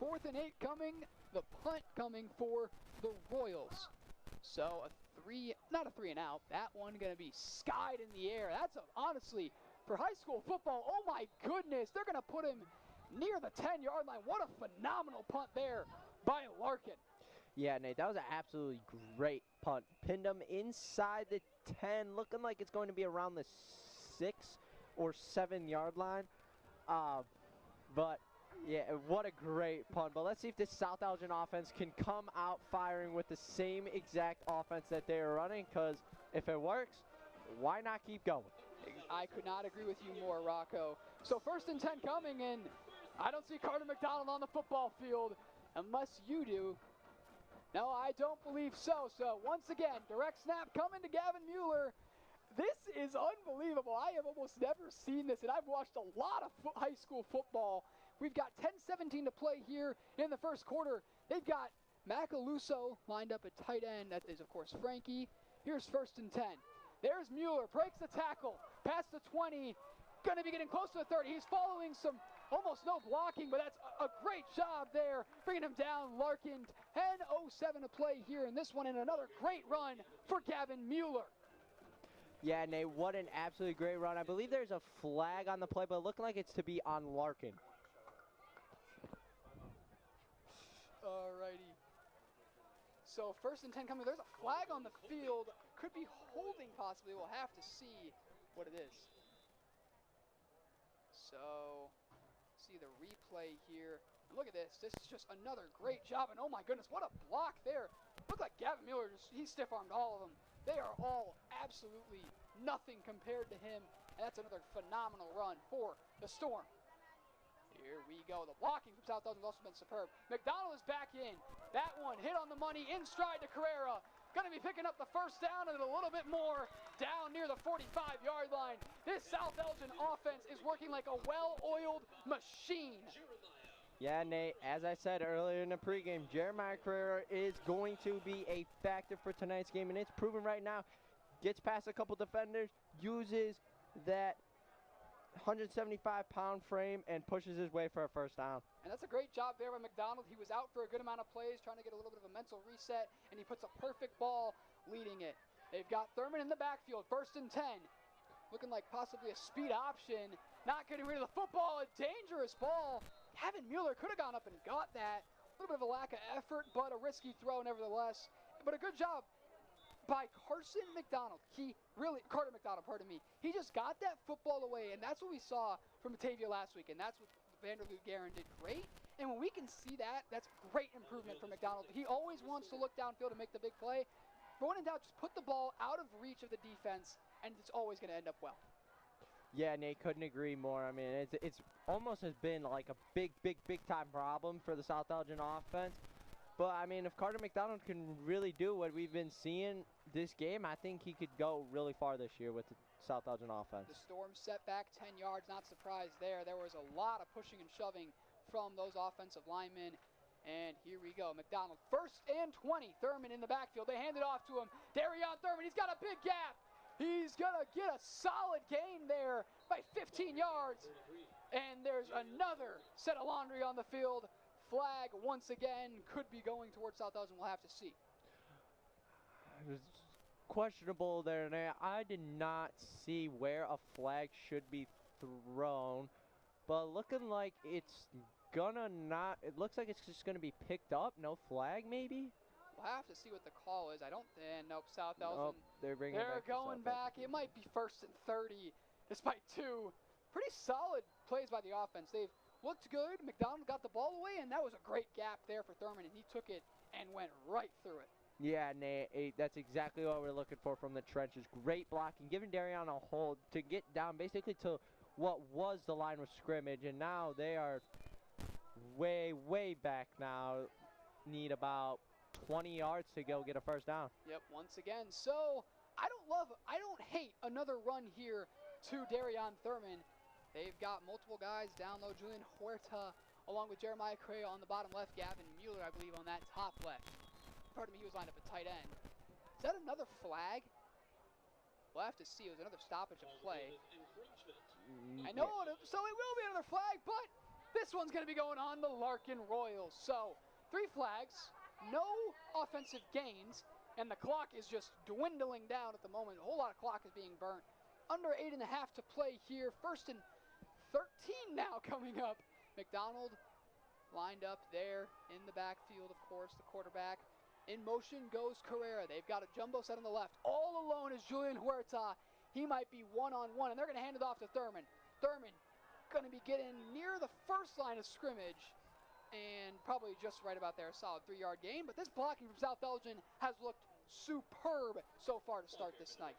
4th and 8 coming. The punt coming for the Royals. So not a 3 and out. That one going to be skied in the air. That's honestly, for high school football, oh my goodness, they're going to put him near the 10-yard line. What a phenomenal punt there by Larkin. Yeah, Nate, that was an absolutely great punt. Pinned him inside the 10, looking like it's going to be around the 6 or 7-yard line. But, yeah, what a great punt. But let's see if this South Elgin offense can come out firing with the same exact offense that they are running, because if it works, why not keep going? I could not agree with you more, Rocco. So 1st and 10 coming, and I don't see Carter McDonald on the football field unless you do. No, I don't believe so. So once again, direct snap coming to Gavin Mueller. This is unbelievable. I have almost never seen this, and I've watched a lot of high school football. We've got 10-17 to play here in the first quarter. They've got Macaluso lined up at tight end. That is, of course, Frankie. Here's 1st and 10. There's Mueller, breaks the tackle, past the 20, going to be getting close to the 30. He's following some almost no blocking, but that's a great job there, bringing him down. Larkin, 10:07 to play here in this one, and another great run for Gavin Mueller. Yeah, Nate, what an absolutely great run. I believe there's a flag on the play, but looking like it's to be on Larkin. Alrighty. So 1st and 10 coming. There's a flag on the field. Could be holding possibly. We'll have to see what it is. So see the replay here. And look at this. This is just another great job. And oh my goodness, what a block there. Looked like Gavin Mueller, he stiff-armed all of them. They are all absolutely nothing compared to him. And that's another phenomenal run for the Storm. Here we go. The blocking from South Elgin has also been superb. McDonald is back in. That one hit on the money in stride to Carrera. going to be picking up the first down and a little bit more down near the 45-yard line. This South Elgin offense is working like a well-oiled machine. Yeah, Nate, as I said earlier in the pregame, Jeremiah Carrera is going to be a factor for tonight's game, and it's proven right now. Gets past a couple defenders, uses that 175-pound frame, and pushes his way for a first down. And that's a great job there by McDonald. He was out for a good amount of plays, trying to get a little bit of a mental reset, and he puts a perfect ball leading it. They've got Thurman in the backfield, 1st and 10. Looking like possibly a speed option. Not getting rid of the football, a dangerous ball. Gavin Mueller could have gone up and got that. A little bit of a lack of effort, but a risky throw nevertheless. But a good job by Carter McDonald. Pardon me. He just got that football away, and that's what we saw from Batavia last week, and that's what Vanderloot Guerin did great. And when we can see that, that's great improvement from McDonald. He always wants to look downfield and make the big play. But when in doubt, just put the ball out of reach of the defense, and it's always going to end up well. Yeah, Nate, couldn't agree more. I mean, it's almost has been like a big time problem for the South Elgin offense. But, I mean, if Carter McDonald can really do what we've been seeing this game, I think he could go really far this year with the South Elgin offense. The Storm set back 10 yards, not surprised there. There was a lot of pushing and shoving from those offensive linemen. And here we go. McDonald, 1st and 20. Thurman in the backfield. They hand it off to him. Darion Thurman, he's got a big gap. He's going to get a solid gain there by 15 yards. And there's another set of laundry on the field. Flag, once again, could be going towards South Elgin. We'll have to see. It was questionable there. I did not see where a flag should be thrown. But looking like it's gonna not, it looks like it's just gonna be picked up. No flag, maybe? We'll have to see what the call is. I don't think. Nope, South Elgin. Nope, they're going back. It might be 1st and 30, despite 2 pretty solid plays by the offense. They've looked good. McDonald got the ball away, and that was a great gap there for Thurman, and he took it and went right through it. Yeah, Nate, that's exactly what we're looking for from the trenches. Great blocking, giving Darion a hold to get down basically to what was the line of scrimmage, and now they are way back now. Need about 20 yards to go get a first down. Yep, once again. So I don't hate another run here to Darion Thurman. They've got multiple guys down low. Julian Huerta along with Jeremiah Cray on the bottom left. Gavin Mueller, I believe, on that top left. Pardon me, he was lined up at tight end. Is that another flag? We'll have to see. It was another stoppage of play. I know, so it will be another flag, but this one's going to be going on the Larkin Royals. So 3 flags, no offensive gains, and the clock is just dwindling down at the moment. A whole lot of clock is being burnt. Under 8.5 to play here. 1st and 13 now coming up. McDonald lined up there in the backfield, of course, the quarterback. In motion goes Carrera. They've got a jumbo set on the left. All alone is Julian Huerta. He might be one-on-one, and they're going to hand it off to Thurman. Thurman going to be getting near the first line of scrimmage, and probably just right about there, a solid 3-yard gain. But this blocking from South Elgin has looked superb so far to start this night.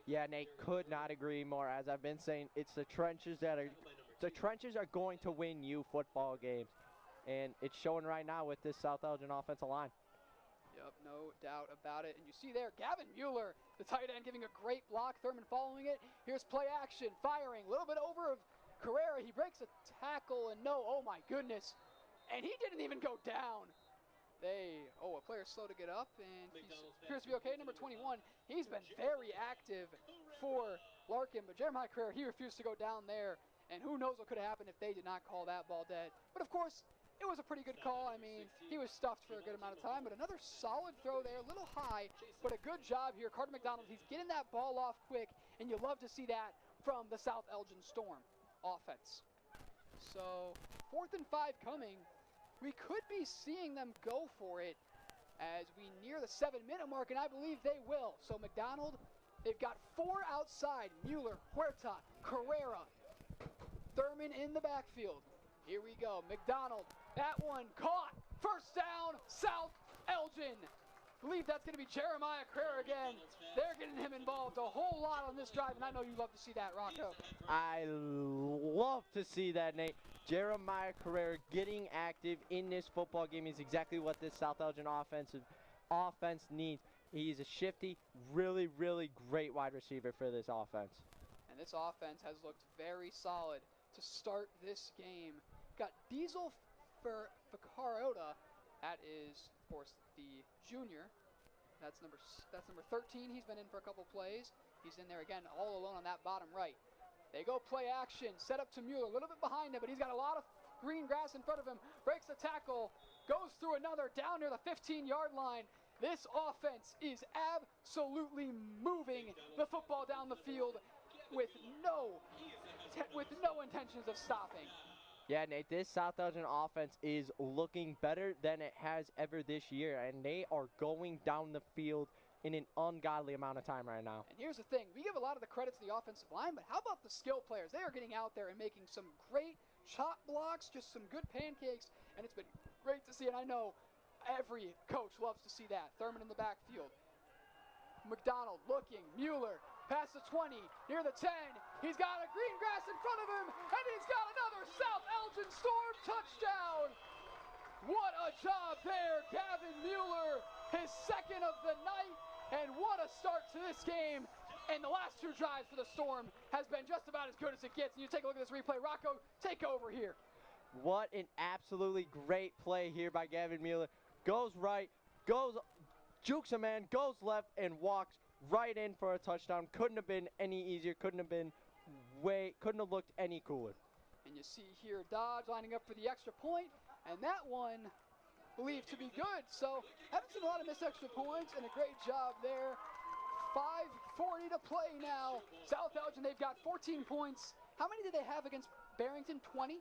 Yeah, Nate, could not agree more. As I've been saying, it's the trenches are going to win you football games, and it's showing right now with this South Elgin offensive line. Yep, no doubt about it. And you see there, Gavin Mueller, the tight end, giving a great block. Thurman following it. Here's play action, firing, a little bit over of Carrera. He breaks a tackle, and oh my goodness. And he didn't even go down. A player's slow to get up, and he appears to be okay. Number 21, he's been very active for Larkin, but Jeremiah Carrera, he refused to go down there, and who knows what could have happened if they did not call that ball dead. But of course, it was a pretty good call. I mean, he was stuffed for a good amount of time, but another solid throw there, a litlittle high, but a good job here. Carter McDonald, he's getting that ball off quick, and you love to see that from the South Elgin Storm offense. So 4th and 5 coming. We could be seeing them go for it as we near the 7-minute mark, and I believe they will. So McDonald, they've got 4 outside. Mueller, Huerta, Carrera, Thurman in the backfield. Here we go. McDonald, that one caught. First down, South Elgin. I believe that's going to be Jeremiah Carrera again. They're getting him involved a whole lot on this drive, and I know you love to see that, Rocco. I love to see that, Nate. Jeremiah Carrera getting active in this football game is exactly what this South Elgin offense needs. He's a shifty, really, really great wide receiver for this offense. And this offense has looked very solid to start this game. Got Diesel for Ficarota. That is, of course, the junior. That's number 13. He's been in for a couple plays. He's in there again, all alone on that bottom right. They go play action, set up to Mueller, a little bit behind him, but he's got a lot of green grass in front of him. Breaks the tackle, goes through another down near the 15-yard line. This offense is absolutely moving the football down the field with no intentions of stopping. Yeah, Nate, this South Elgin offense is looking better than it has ever this year, and they are going down the field in an ungodly amount of time right now. And here's the thing. We give a lot of the credit to the offensive line, but how about the skill players? They are getting out there and making some great chop blocks, just some good pancakes, and it's been great to see, and I know every coach loves to see that. Thurman in the backfield. McDonald looking, Mueller, past the 20, near the 10. He's got a green grass in front of him, and he's got another South Elgin Storm touchdown. What a job there, Gavin Mueller, his second of the night, and what a start to this game. And the last two drives for the Storm has been just about as good as it gets. And you take a look at this replay. Rocco, take over here. What an absolutely great play here by Gavin Mueller. Goes right, jukes a man, goes left, and walks right in for a touchdown. Couldn't have been any easier. Couldn't have looked any cooler. And you see here Dodge lining up for the extra point, and that one believed to be good. So haven't seen a lot of missed extra points, and a great job there. 5:40 to play now. South Elgin, they've got 14 points. How many did they have against Barrington? 20?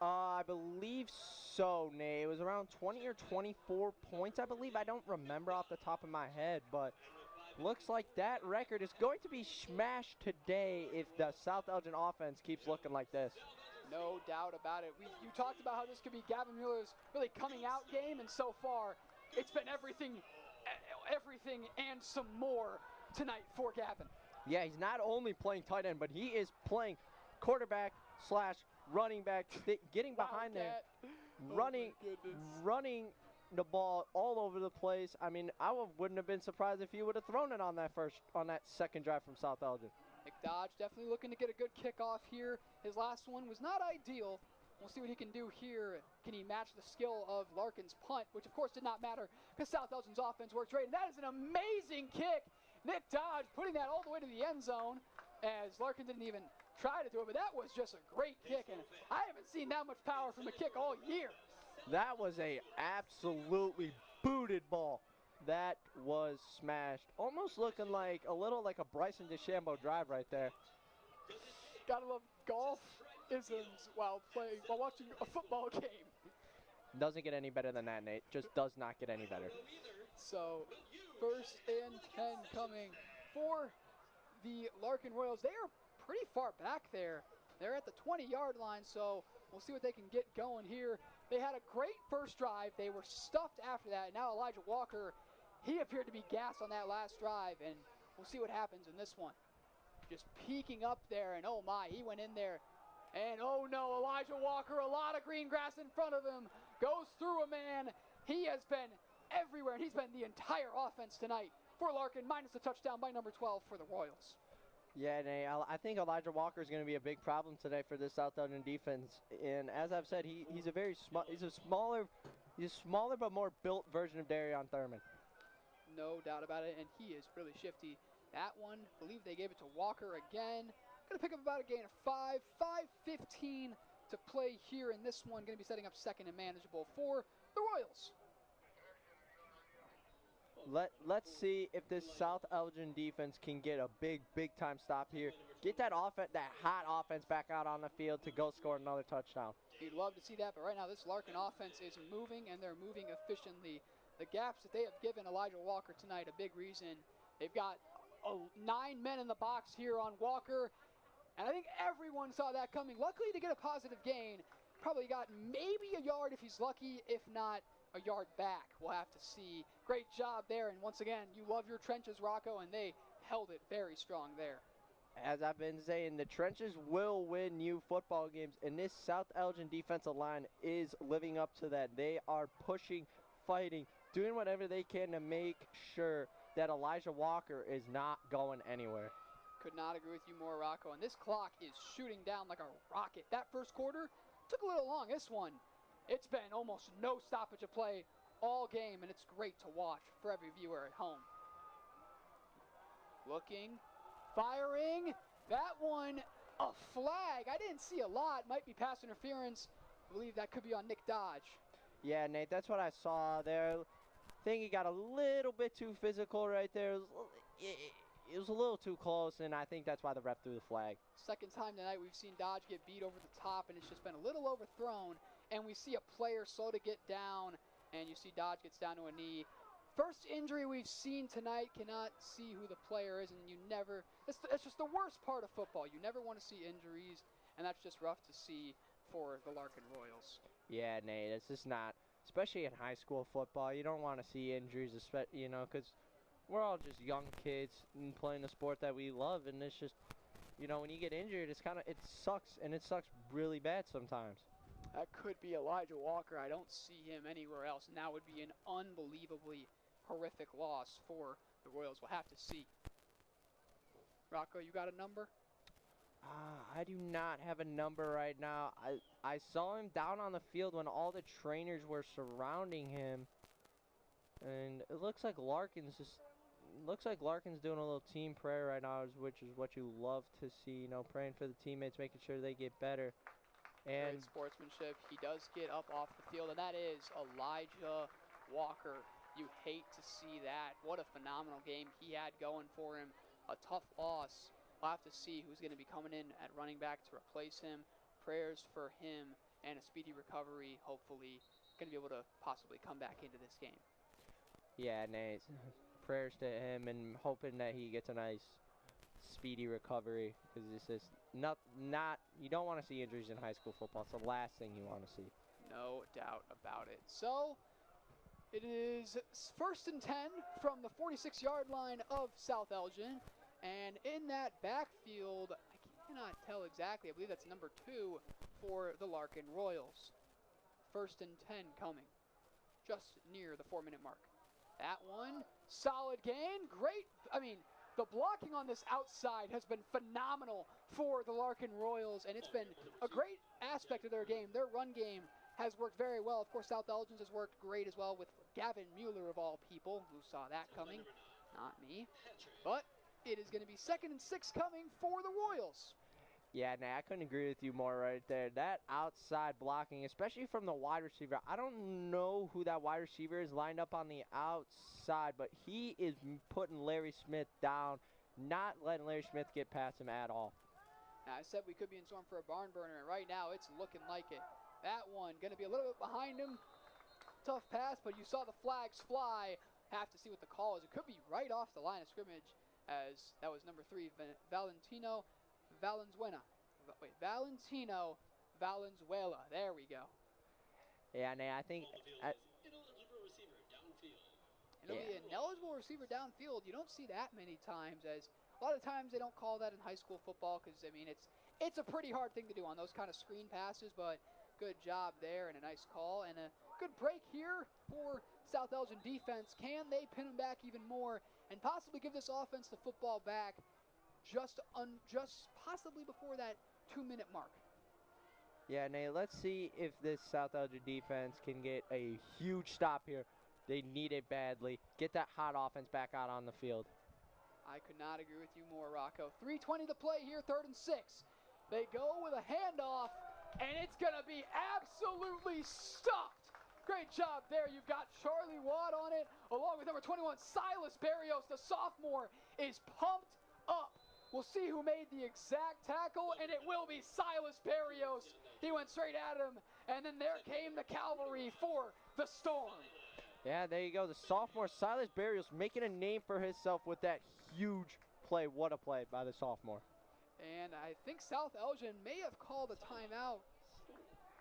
I believe so, Nate. It was around 20 or 24 points, I believe. I don't remember off the top of my head, but looks like that record is going to be smashed today if the South Elgin offense keeps looking like this. No doubt about it. You talked about how this could be Gavin Mueller's really coming out game, and so far it's been everything and some more tonight for Gavin. Yeah, he's not only playing tight end, but he is playing quarterback / running back, getting behind there, running the ball all over the place. I mean, I wouldn't have been surprised if he would have thrown it on that second drive from South Elgin. McDodge definitely looking to get a good kickoff here. His last one was not ideal. We'll see what he can do here. Can he match the skill of Larkin's punt, which of course did not matter because South Elgin's offense worked great. And that is an amazing kick. Nick Dodge putting that all the way to the end zone as Larkin didn't even try to do it, but that was just a great kick, and I haven't seen that much power from a kick all year. That was a absolutely booted ball. That was smashed. Almost looking like a little like a Bryson DeChambeau drive right there. Gotta love golf-isms while watching a football game. Doesn't get any better than that, Nate. Just does not get any better. So, 1st and 10 coming for the Larkin Royals. They are pretty far back there. They're at the 20-yard line, so we'll see what they can get going here. They had a great first drive. They were stuffed after that. Now Elijah Walker, he appeared to be gassed on that last drive, and we'll see what happens in this one. Just peeking up there, and oh my, he went in there. And oh no, Elijah Walker, a lot of green grass in front of him. Goes through a man. He has been everywhere, and he's been the entire offense tonight for Larkin, minus the touchdown by number 12 for the Royals. Yeah, Nate, I think Elijah Walker is going to be a big problem today for this South Elgin defense. And as I've said, he's a smaller but more built version of Darion Thurman. No doubt about it, and he is really shifty. That one, I believe they gave it to Walker again. Going to pick up about a gain of 5, 5:15 to play here in this one. Going to be setting up second and manageable for the Royals. Let's see if this South Elgin defense can get a big time stop here. Get that hot offense back out on the field to go score another touchdown. You'd love to see that, but right now this Larkin offense is moving, and they're moving efficiently. The gaps that they have given Elijah Walker tonight, a big reason. They've got 9 men in the box here on Walker, and I think everyone saw that coming. Luckily to get a positive gain, probably got maybe a yard if he's lucky, if not a yard back. We'll have to see. Great job there, and once again, you love your trenches, Rocco, and they held it very strong there. As I've been saying, the trenches will win you football games, and this South Elgin defensive line is living up to that. They are pushing fighting, doing whatever they can to make sure that Elijah Walker is not going anywhere. Could not agree with you more, Rocco. And this clock is shooting down like a rocket. That first quarter took a little long. This one, it's been almost no stoppage of play all game, and it's great to watch for every viewer at home. Looking, firing, that one, a flag. I didn't see a lot. Might be pass interference. I believe that could be on Nick Dodge. Yeah, Nate, that's what I saw there. I think he got a little bit too physical right there. It was a little too close, and I think that's why the ref threw the flag. Second time tonight we've seen Dodge get beat over the top, and it's just been a little overthrown. And we see a player slow to get down, and you see Dodge gets down to a knee. First injury we've seen tonight, cannot see who the player is, and you never, it's just the worst part of football. You never want to see injuries, and that's just rough to see for the Larkin Royals. Yeah, Nate, it's just not, especially in high school football, you don't want to see injuries, you know, because we're all just young kids and playing the sport that we love, and it's just, you know, when you get injured, it's kind of, it sucks, and it sucks really bad sometimes. That could be Elijah Walker. I don't see him anywhere else, and that would be an unbelievably horrific loss for the Royals. We'll have to see. Rocco, you got a number? I do not have a number right now. I saw him down on the field when all the trainers were surrounding him, and it looks like Larkin's doing a little team prayer right now, which is what you love to see. You know, praying for the teammates, making sure they get better. And great sportsmanship. He does get up off the field, and that is Elijah Walker. You hate to see that. What a phenomenal game he had going for him. A tough loss. We'll have to see who's going to be coming in at running back to replace him. Prayers for him and a speedy recovery, hopefully. Going to be able to possibly come back into this game. Yeah, Nate. Prayers to him and hoping that he gets a nice speedy recovery, because this is not you don't want to see injuries in high school football. It's the last thing you want to see. No doubt about it. So it is 1st and 10 from the 46-yard line of South Elgin, and in that backfield, I cannot tell exactly. I believe that's number 2 for the Larkin Royals. 1st and 10 coming, just near the 4-minute mark. That one, solid gain, great. I mean, the blocking on this outside has been phenomenal for the Larkin Royals, and it's been a great aspect of their game. Their run game has worked very well. Of course, South Elgin's has worked great as well with Gavin Mueller, of all people. Who saw that coming? Not me. But it is going to be 2nd and 6 coming for the Royals. Yeah, nah, I couldn't agree with you more right there. That outside blocking, especially from the wide receiver. I don't know who that wide receiver is lined up on the outside, but he is putting Larry Smith down, not letting Larry Smith get past him at all. Now, I said we could be in store for a barn burner, and right now it's looking like it. That one going to be a little bit behind him. Tough pass, but you saw the flags fly. Have to see what the call is. It could be right off the line of scrimmage, as that was number 3, Valentino Valenzuela. There we go. Yeah, nah, I think It'll be an eligible receiver downfield. You don't see that many times, as a lot of times they don't call that in high school football, because I mean it's a pretty hard thing to do on those kind of screen passes, but good job there and a nice call and a good break here for South Elgin defense. Can they pin them back even more and possibly give this offense the football back just possibly before that 2-minute mark? Yeah, Nate, let's see if this South Elgin defense can get a huge stop here. They need it badly. Get that hot offense back out on the field. I could not agree with you more, Rocco. 3:20 to play here, 3rd and 6. They go with a handoff, and it's going to be absolutely stuffed. Great job there. You've got Charlie Watt on it, along with number 21, Silas Barrios. The sophomore is pumped up. We'll see who made the exact tackle, and it will be Silas Barrios. He went straight at him, and then there came the cavalry for the Storm. Yeah, there you go. The sophomore, Silas Barrios, making a name for himself with that huge play. What a play by the sophomore. And I think South Elgin may have called a timeout.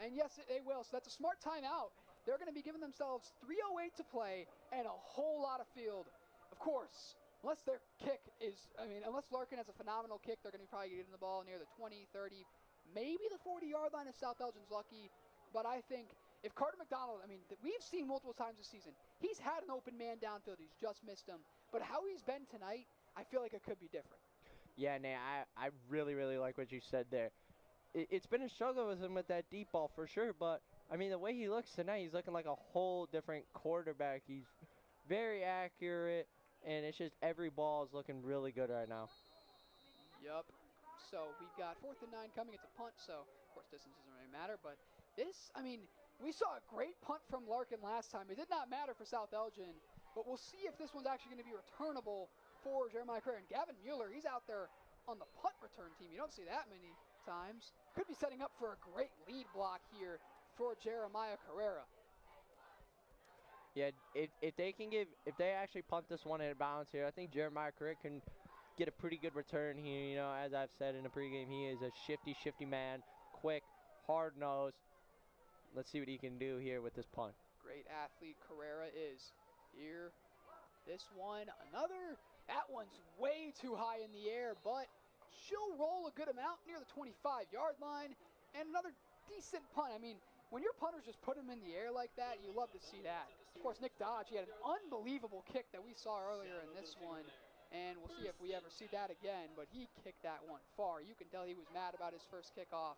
And yes, they will. So that's a smart timeout. They're going to be giving themselves 3:08 to play and a whole lot of field. Of course, unless their kick is, unless Larkin has a phenomenal kick, they're going to be probably getting the ball near the 20, 30, maybe the 40-yard line if South Elgin's lucky. But I think if Carter McDonald, I mean, we've seen multiple times this season, he's had an open man downfield. He's just missed him. But how he's been tonight, I feel like it could be different. Yeah, Nate, I really, really like what you said there. It's been a struggle with him with that deep ball for sure, but, I mean, the way he looks tonight, he's looking like a whole different quarterback. He's very accurate, and it's just every ball is looking really good right now. Yup. So we've got 4th and 9 coming. It's a punt, so, of course, distance doesn't really matter. But this, I mean, we saw a great punt from Larkin last time. It did not matter for South Elgin, but we'll see if this one's actually going to be returnable for Jeremiah Carrera. And Gavin Mueller, he's out there on the punt return team. You don't see that many times. Could be setting up for a great lead block here for Jeremiah Carrera. Yeah, if they actually punt this one in bounds here, I think Jeremiah Carrera can get a pretty good return here. You know, as I've said in the pregame, he is a shifty man, quick, hard-nosed. Let's see what he can do here with this punt. Great athlete Carrera is here. This one, that one's way too high in the air, but she'll roll a good amount near the 25-yard line, and another decent punt. I mean, when your punters just put them in the air like that, you love to see that. Of course, Nick Dodge, he had an unbelievable kick that we saw earlier in this one, and we'll see if we ever see that again, but he kicked that one far. You can tell he was mad about his first kickoff.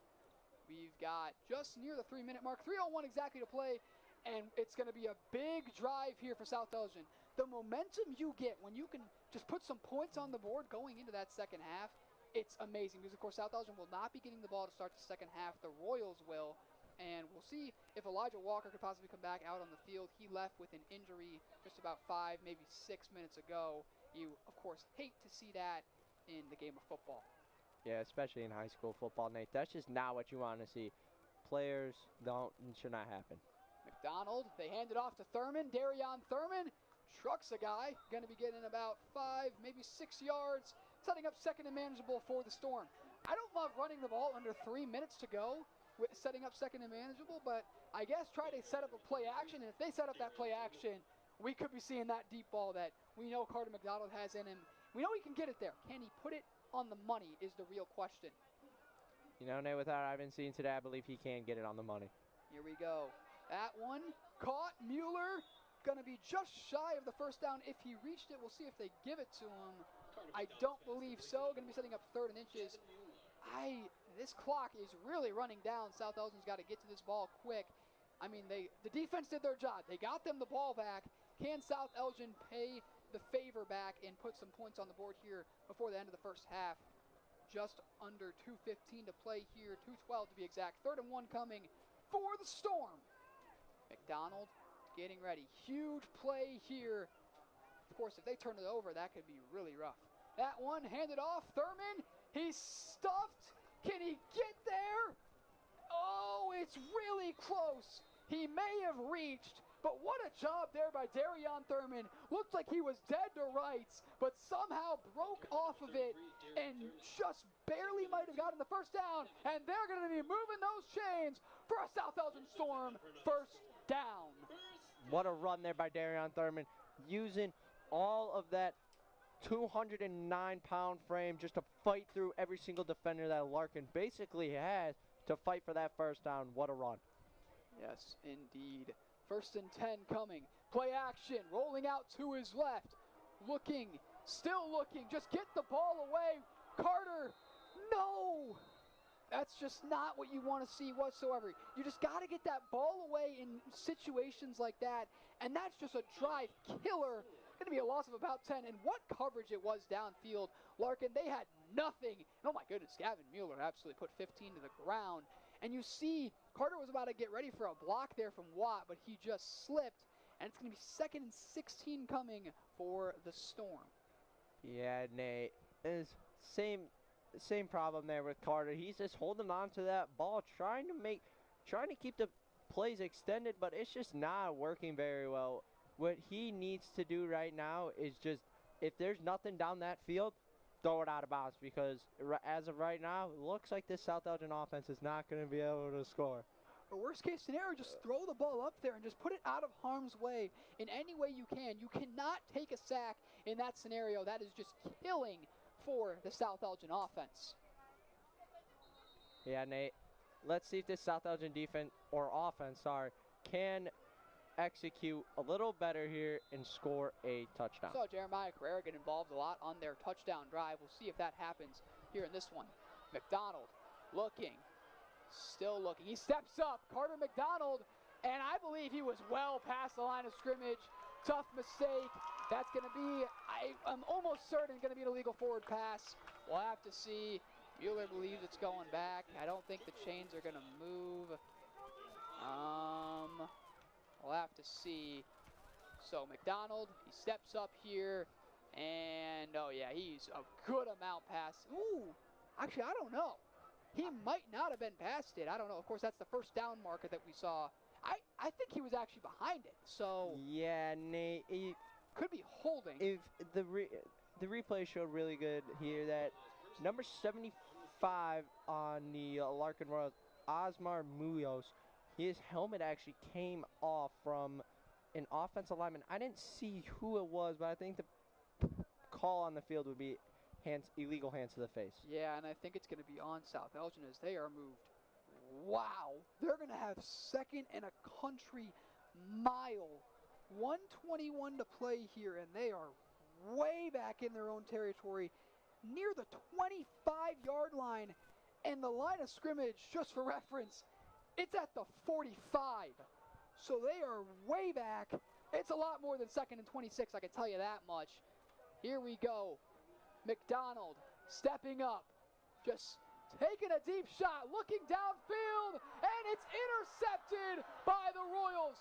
We've got just near the 3-minute mark, 3:01 exactly to play, and it's going to be a big drive here for South Elgin. The momentum you get when you can just put some points on the board going into that second half, it's amazing because, of course, South Elgin will not be getting the ball to start the second half. The Royals will, and we'll see if Elijah Walker could possibly come back out on the field. He left with an injury just about 5, maybe 6 minutes ago. You, of course, hate to see that in the game of football. Yeah, especially in high school football, Nate. That's just not what you want to see. Players should not happen. McDonald, they hand it off to Thurman. Darion Thurman trucks a guy. Going to be getting about 5, maybe 6 yards, setting up second and manageable for the Storm. I don't love running the ball under 3 minutes to go with setting up second and manageable, but I guess try to set up a play action, and if they set up that play action, we could be seeing that deep ball that we know Carter McDonald has in him. We know he can get it there. Can he put it on the money is the real question. You know, Nate, with what I've been seeing today, I believe he can get it on the money. Here we go. That one caught. Mueller going to be just shy of the first down if he reached it. We'll see if they give it to him. I don't believe so. Going to be setting up 3rd and inches. This clock is really running down. South Elgin's got to get to this ball quick. I mean, the defense did their job. They got them the ball back. Can South Elgin pay the favor back and put some points on the board here before the end of the first half? Just under 2:15 to play here, 2:12 to be exact. 3rd and 1 coming for the Storm. McDonald getting ready. Huge play here. Of course, if they turn it over, that could be really rough. That one handed off. Thurman, he's stuffed. Can he get there? Oh, it's really close. He may have reached, but what a job there by Darion Thurman. Looked like he was dead to rights, but somehow broke off of it and just barely might have gotten the first down. And they're going to be moving those chains for a South Elgin Storm first down. What a run there by Darion Thurman, using all of that 209-pound frame just to fight through every single defender that Larkin basically has to fight for that first down. What a run. Yes, indeed. 1st and 10 coming. Play action, rolling out to his left. Looking, still looking, just get the ball away. Carter, no! That's just not what you want to see whatsoever. You just got to get that ball away in situations like that, and that's just a drive killer. Going to be a loss of about 10, and what coverage it was downfield. Larkin, they had nothing. And oh my goodness, Gavin Mueller absolutely put 15 to the ground. And you see, Carter was about to get ready for a block there from Watt, but he just slipped, and it's going to be 2nd and 16 coming for the Storm. Yeah, Nate, it's same problem there with Carter. He's just holding on to that ball, trying to keep the plays extended, but it's just not working very well. What he needs to do right now is just, if there's nothing down that field, throw it out of bounds, because as of right now, it looks like this South Elgin offense is not going to be able to score. Or worst case scenario, just throw the ball up there and just put it out of harm's way in any way you can. You cannot take a sack in that scenario. That is just killing for the South Elgin offense. Yeah, Nate, let's see if this South Elgin defense, or offense, can execute a little better here and score a touchdown. So Jeremiah Carrera get involved a lot on their touchdown drive. We'll see if that happens here in this one. McDonald looking, still looking. He steps up, Carter McDonald, and I believe he was well past the line of scrimmage. Tough mistake. That's going to be, I'm almost certain, going to be an illegal forward pass. We'll have to see. Mueller believes it's going back. I don't think the chains are going to move. We'll have to see. So McDonald, he steps up here, and oh yeah, he's a good amount past. Ooh, actually, I don't know. He might not have been past it. I don't know. Of course, that's the first down marker that we saw. I think he was actually behind it. So yeah, Nate, could be holding. If the replay showed really good here that number 75 on the Larkin Royals, Osmar Munoz, his helmet actually came off from an offensive lineman. I didn't see who it was, but I think the call on the field would be illegal hands to the face. Yeah, and I think it's going to be on South Elgin as they are moved. Wow, they're going to have second and a country mile. 1:21 to play here, and they are way back in their own territory, near the 25-yard line. And the line of scrimmage, just for reference, it's at the 45. So they are way back. It's a lot more than second and 26, I can tell you that much. Here we go. McDonald stepping up, just taking a deep shot, looking downfield, and it's intercepted by the Royals.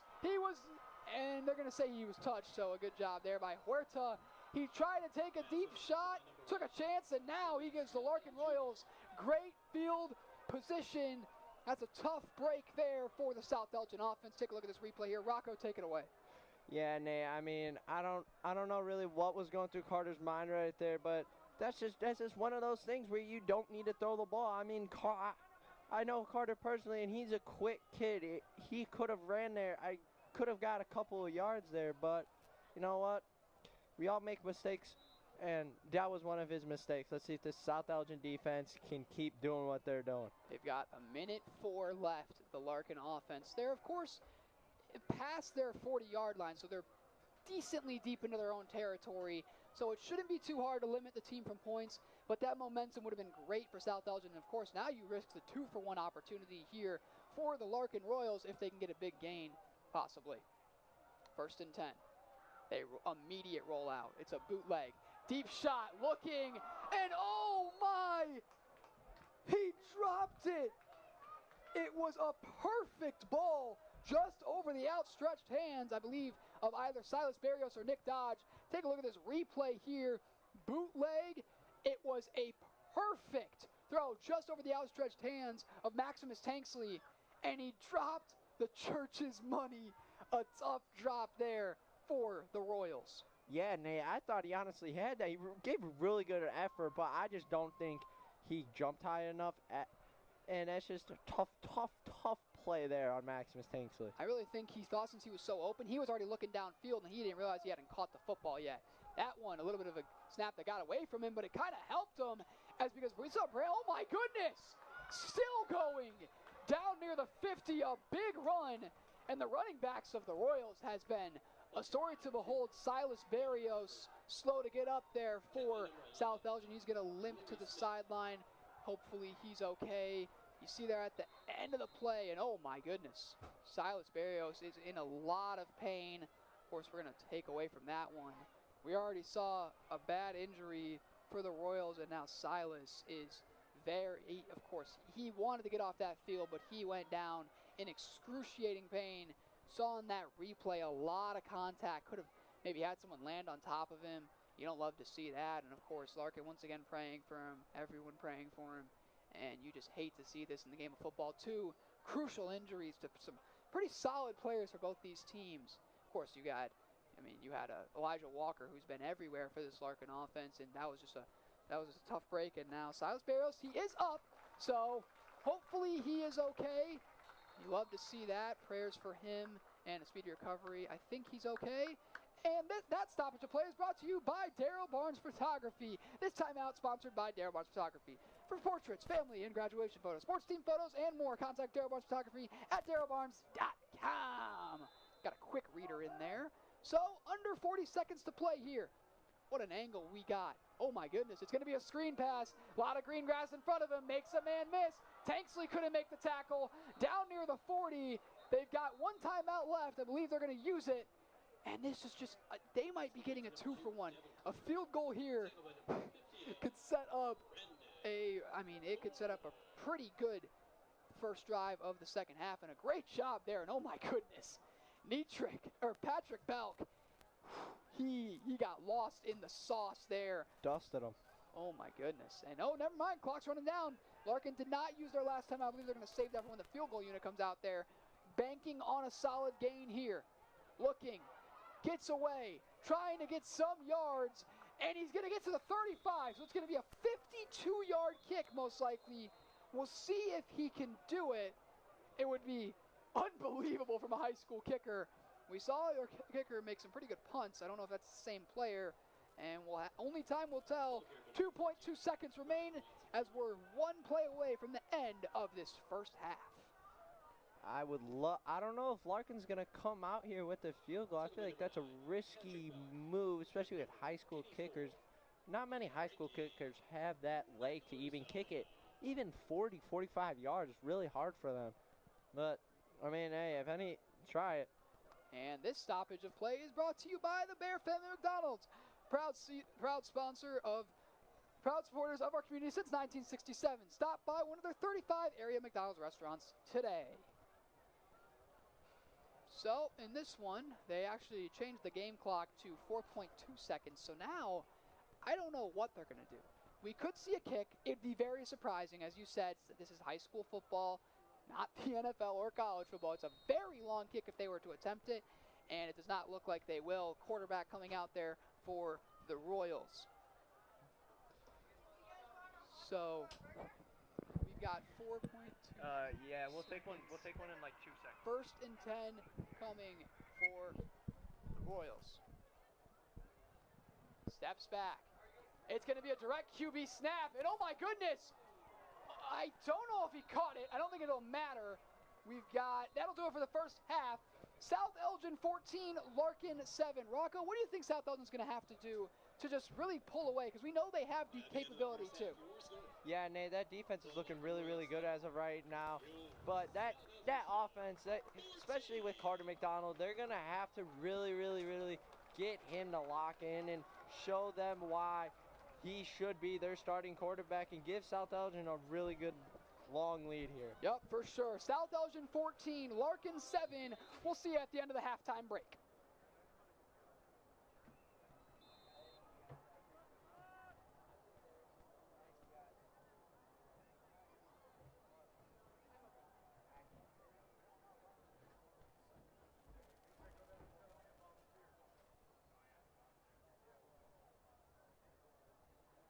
And they're going to say he was touched, so a good job there by Huerta. He tried to take a deep shot, took a chance, and now he gives the Larkin Royals great field position. That's a tough break there for the South Elgin offense. Take a look at this replay here. Rocco, take it away. Yeah, Nate, I mean, I don't know really what was going through Carter's mind right there, but that's just one of those things where you don't need to throw the ball. I mean, I know Carter personally, and he's a quick kid. He could have ran there. I could have got a couple of yards there, but you know what? We all make mistakes, and that was one of his mistakes. Let's see if this South Elgin defense can keep doing what they're doing. They've got 1:04 left, the Larkin offense. They're, of course, past their 40-yard line, so they're decently deep into their own territory. So it shouldn't be too hard to limit the team from points, but that momentum would have been great for South Elgin. And, of course, now you risk the 2-for-1 opportunity here for the Larkin Royals if they can get a big gain, possibly. 1st and 10. They immediate rollout. It's a bootleg. Deep shot, looking, and oh my! He dropped it! It was a perfect ball just over the outstretched hands, I believe, of either Silas Barrios or Nick Dodge. Take a look at this replay here. Bootleg. It was a perfect throw just over the outstretched hands of Maximus Tanksley, and he dropped the church's money. A tough drop there for the Royals. Yeah, Nate, I thought he honestly had that. He gave a really good effort, but I just don't think he jumped high enough. And that's just a tough play there on Maximus Tanksley. I really think he thought since he was so open, he was already looking downfield, and he didn't realize he hadn't caught the football yet. That one, a little bit of a snap that got away from him, but it kind of helped him because we saw Bray, oh my goodness, still going down near the 50, a big run. And the running backs of the Royals has been a story to behold. Silas Barrios, slow to get up there for South Elgin. He's going to limp to the sideline. Hopefully he's okay. You see there at the end of the play, and oh my goodness, Silas Barrios is in a lot of pain. Of course, we're going to take away from that one. We already saw a bad injury for the Royals, and now Silas is very, of course, he wanted to get off that field, but he went down in excruciating pain. Saw in that replay a lot of contact. Could have maybe had someone land on top of him. You don't love to see that. And of course, Larkin once again praying for him. Everyone praying for him. And you just hate to see this in the game of football. 2 crucial injuries to some pretty solid players for both these teams. Of course, you had Elijah Walker, who's been everywhere for this Larkin offense, and that was just a tough break. And now Silas Barrios, he is up. So hopefully he is okay. You love to see that. Prayers for him and a speedy recovery. I think he's okay. And that stoppage of play is brought to you by Darryl Barnes Photography. This time out sponsored by Darryl Barnes Photography. For portraits, family, and graduation photos, sports team photos, and more, contact Darryl Barnes Photography at darrylbarnes.com. Got a quick reader in there. So under 40 seconds to play here. What an angle we got. Oh my goodness, it's going to be a screen pass. A lot of green grass in front of him. Makes a man miss. Tanksley couldn't make the tackle. Down near the 40. They've got one timeout left. I believe they're going to use it. And this is just, they might be getting a 2-for-1. A field goal here could set up it could set up a pretty good first drive of the second half. And a great job there. And oh my goodness, Patrick Belk. He got lost in the sauce there. Dusted him. Oh my goodness. And oh, never mind, clock's running down. Larkin did not use their last time. I believe they're going to save that for when the field goal unit comes out there. Banking on a solid gain here. Looking, gets away, trying to get some yards, and he's going to get to the 35. So it's going to be a 52-yard kick most likely. We'll see if he can do it. It would be unbelievable from a high school kicker. We saw your kicker make some pretty good punts. I don't know if that's the same player, and only time will tell. 2.2 seconds remain as we're one play away from the end of this first half. I don't know if Larkin's going to come out here with the field goal. I feel like that's a risky move, especially with high school kickers. Not many high school kickers have that leg to even kick it. Even 40, 45 yards is really hard for them. But, I mean, hey, if any, try it. And this stoppage of play is brought to you by the Bear Family McDonald's, proud supporters of our community since 1967. Stop by one of their 35 area McDonald's restaurants today. So in this one, they actually changed the game clock to 4.2 seconds. So now, I don't know what they're going to do. We could see a kick. It'd be very surprising. As you said, this is high school football, not the NFL or college football. It's a very long kick if they were to attempt it, and it does not look like they will. Quarterback coming out there for the Royals. So we've got 4.2. Yeah, we'll take one in like 2 seconds. 1st and 10 coming for the Royals. Steps back. It's going to be a direct QB snap, and oh my goodness! I don't know if he caught it. I don't think it'll matter. That'll do it for the first half. South Elgin 14, Larkin 7. Rocco, what do you think South Elgin's going to have to do to just really pull away? Because we know they have the capability too. Yeah, Nate, that defense is looking really, really good as of right now. But that offense, especially with Carter McDonald, they're going to have to really, really, really get him to lock in and show them why he should be their starting quarterback and give South Elgin a really good long lead here. Yep, for sure. South Elgin 14, Larkin 7. We'll see you at the end of the halftime break.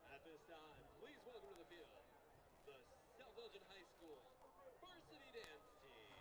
At this time, please welcome to the field the South Elgin High School Varsity Dance Team.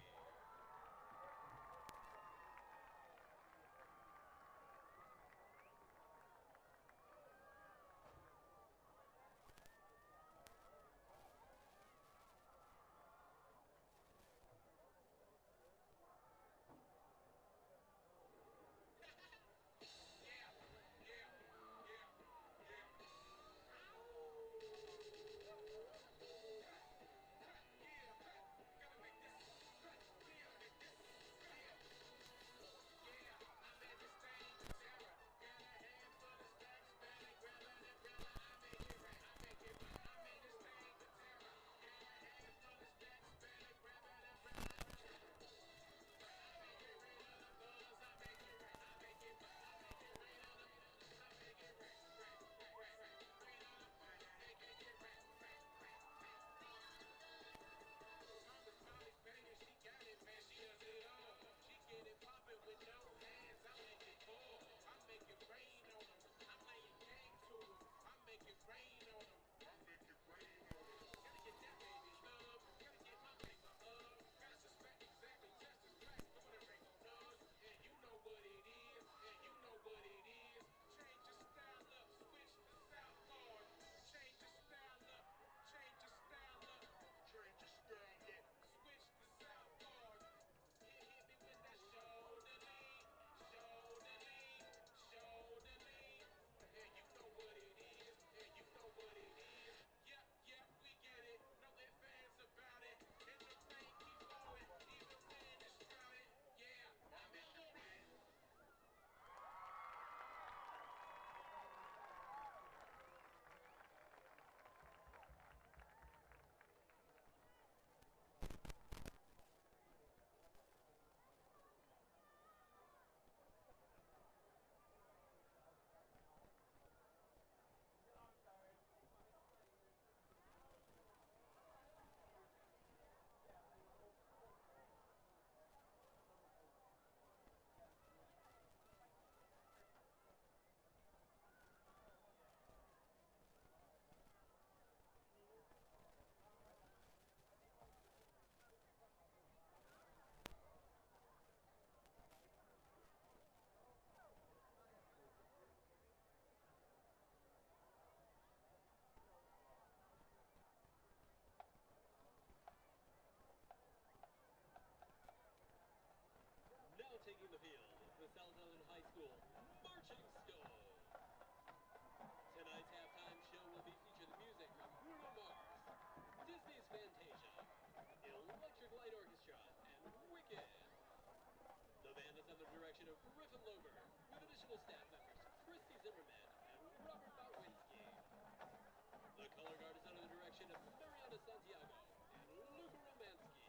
marching stone. Tonight's halftime show will be featured music from Bruno Mars, Disney's Fantasia, Electric Light Orchestra, and Wicked. The band is under the direction of Griffin Lober, with additional staff members Christy Zimmerman and Robert Bałwinski. The color guard is under the direction of Mariana Santiago and Luca Romansky.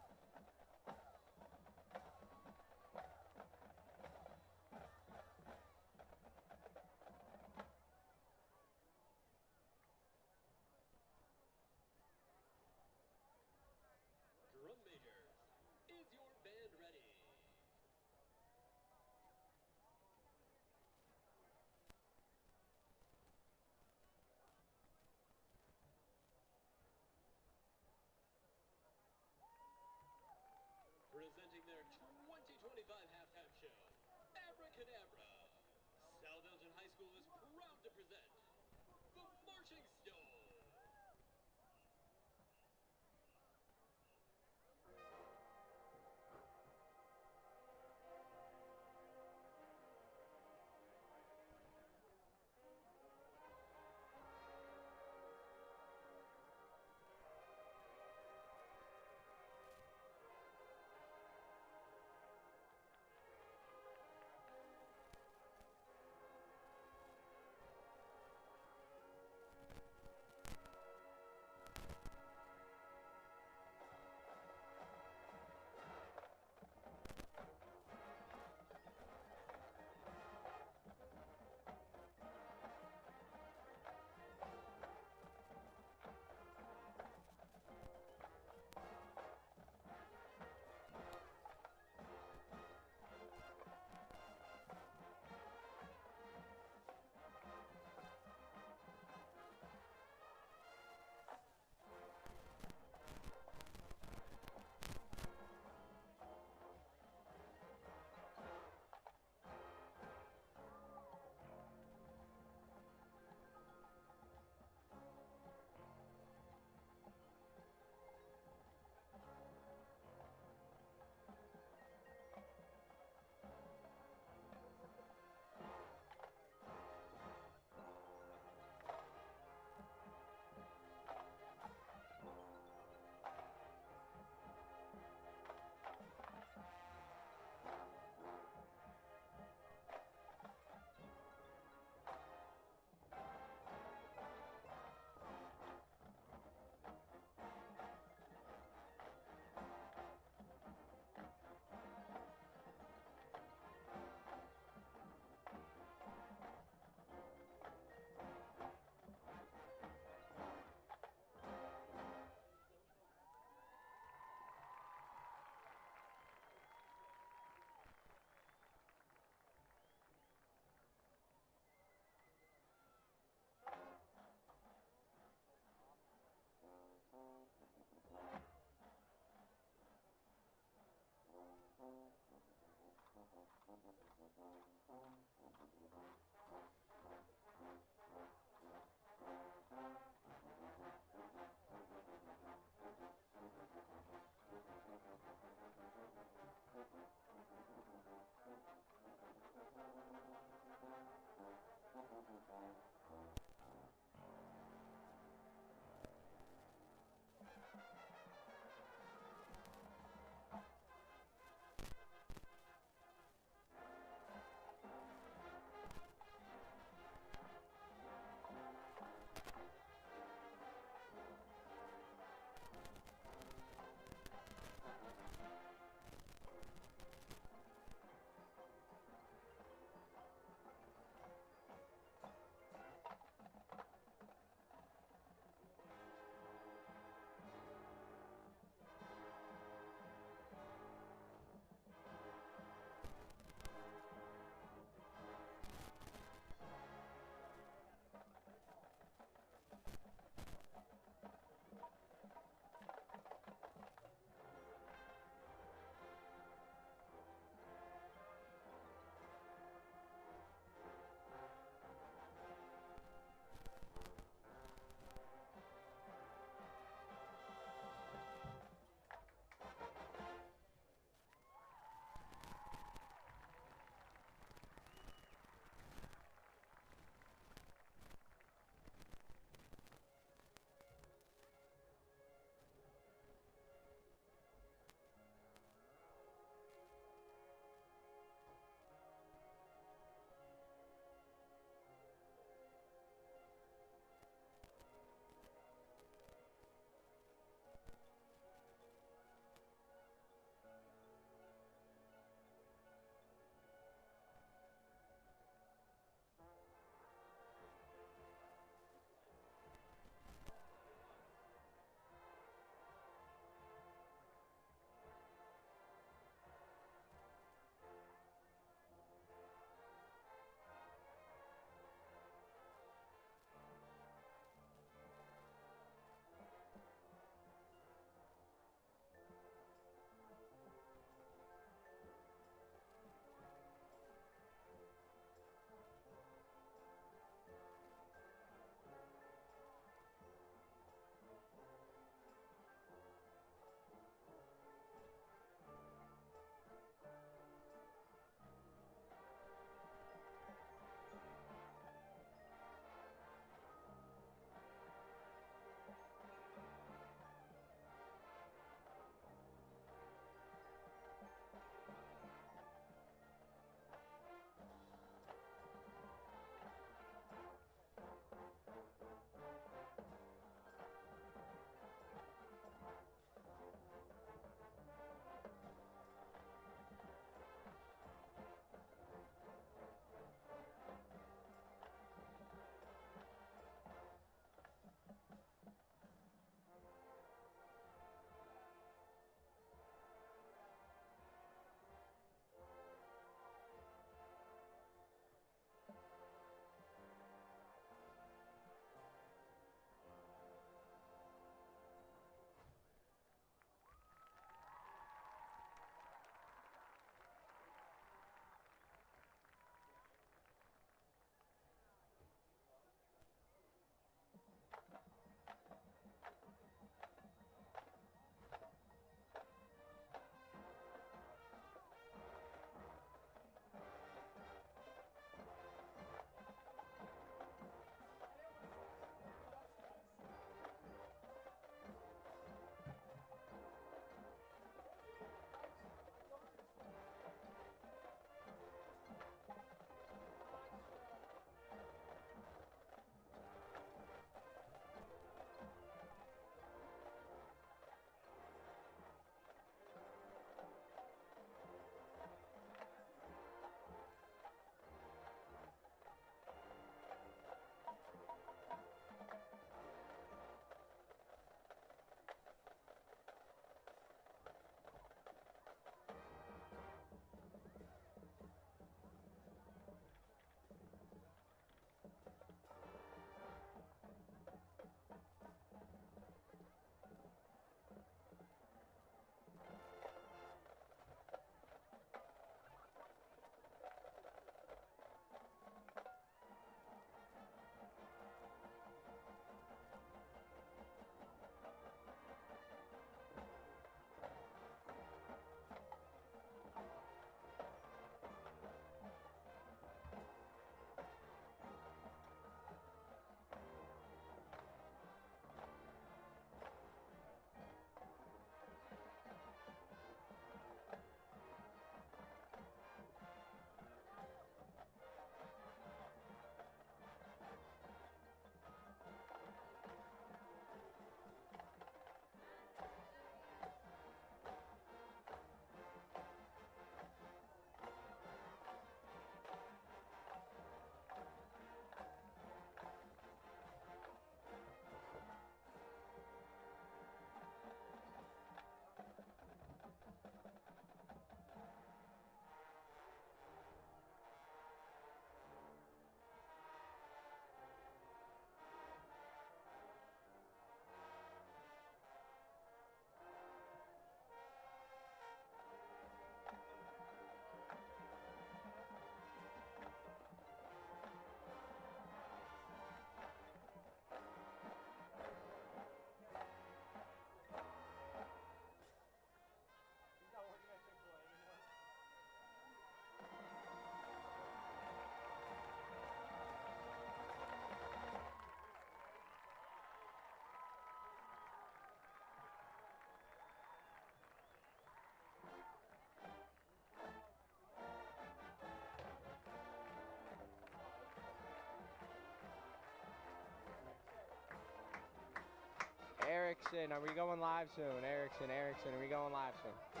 Erickson, are we going live soon? Erickson, are we going live soon? We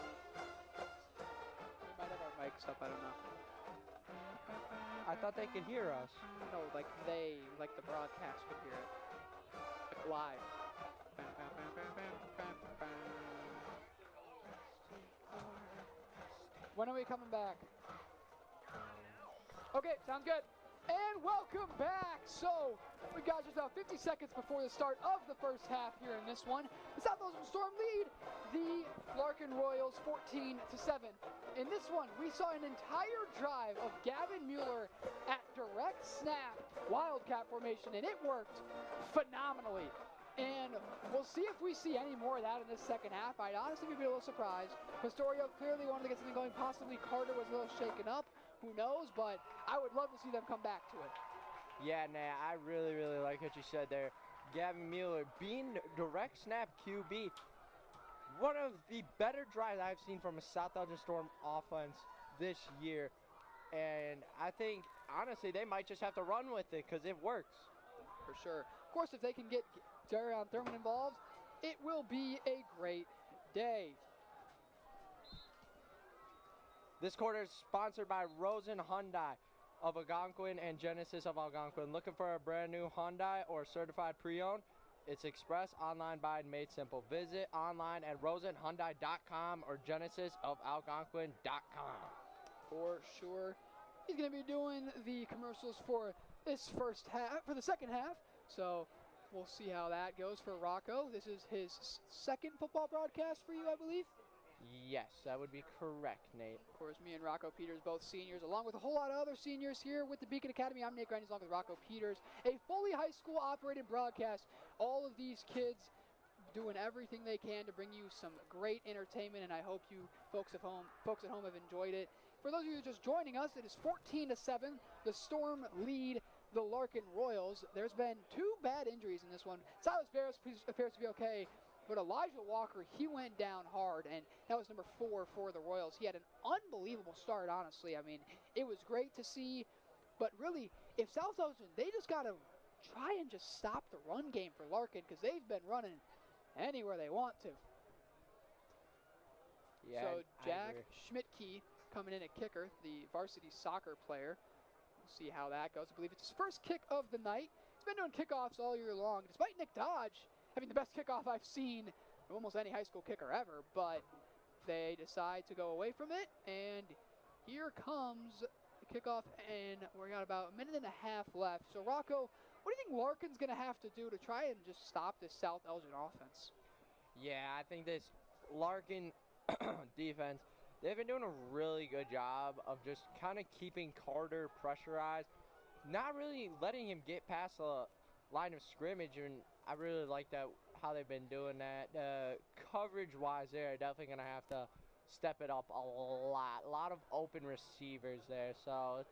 might have our mics up, I don't know. I thought they could hear us. No, like the broadcast could hear it. Like live. When are we coming back? Okay, sounds good. And welcome back. So, we got just about 50 seconds before the start of the first half here in this one. The South Elgin Storm lead the Larkin Royals 14-7. In this one, we saw an entire drive of Gavin Mueller at direct snap wildcat formation, and it worked phenomenally. And we'll see if we see any more of that in this second half. I'd honestly be a little surprised. Pastorio clearly wanted to get something going. Possibly Carter was a little shaken up. Who knows? But I would love to see them come back to it. Yeah, Nate, I really like what you said there. Gavin Mueller being direct snap QB. One of the better drives I've seen from a South Elgin Storm offense this year. And I think, honestly, they might just have to run with it because it works. For sure. Of course, if they can get Darion Thurman involved, it will be a great day. This quarter is sponsored by Rosen Hyundai of Algonquin and Genesis of Algonquin. Looking for a brand new Hyundai or certified pre-owned? It's express, online, buy, and made simple. Visit online at rosenhyundai.com or genesisofalgonquin.com. For sure. He's going to be doing the commercials for this first half, for the second half. So we'll see how that goes for Rocco. This is his second football broadcast for you, I believe. Yes, that would be correct, Nate. Of course, me and Rocco Peters, both seniors, along with a whole lot of other seniors here with the Beacon Academy. I'm Nate Grendys, along with Rocco Peters. A fully high school operated broadcast. All of these kids doing everything they can to bring you some great entertainment, and I hope you folks at home have enjoyed it. For those of you just joining us, it is 14-7. The Storm lead the Larkin Royals. There's been 2 bad injuries in this one. Silas Barris appears to be okay. But Elijah Walker, he went down hard, and that was number 4 for the Royals. He had an unbelievable start, honestly. I mean, it was great to see. But really, if South Elgin, they just got to try and just stop the run game for Larkin because they've been running anywhere they want to. Yeah, so Jack Schmidtke coming in at kicker, the varsity soccer player. We'll see how that goes. I believe it's his first kick of the night. He's been doing kickoffs all year long, despite Nick Dodge having the best kickoff I've seen of almost any high school kicker ever, but they decide to go away from it, and here comes the kickoff, and we got about a minute and a half left. So, Rocco, what do you think Larkin's going to have to do to try and just stop this South Elgin offense? Yeah, I think this Larkin defense, they've been doing a really good job of just kind of keeping Carter pressurized, not really letting him get past the line of scrimmage, and I really like that, how they've been doing that. Coverage-wise, they're definitely going to have to step it up a lot. A lot of open receivers there, so it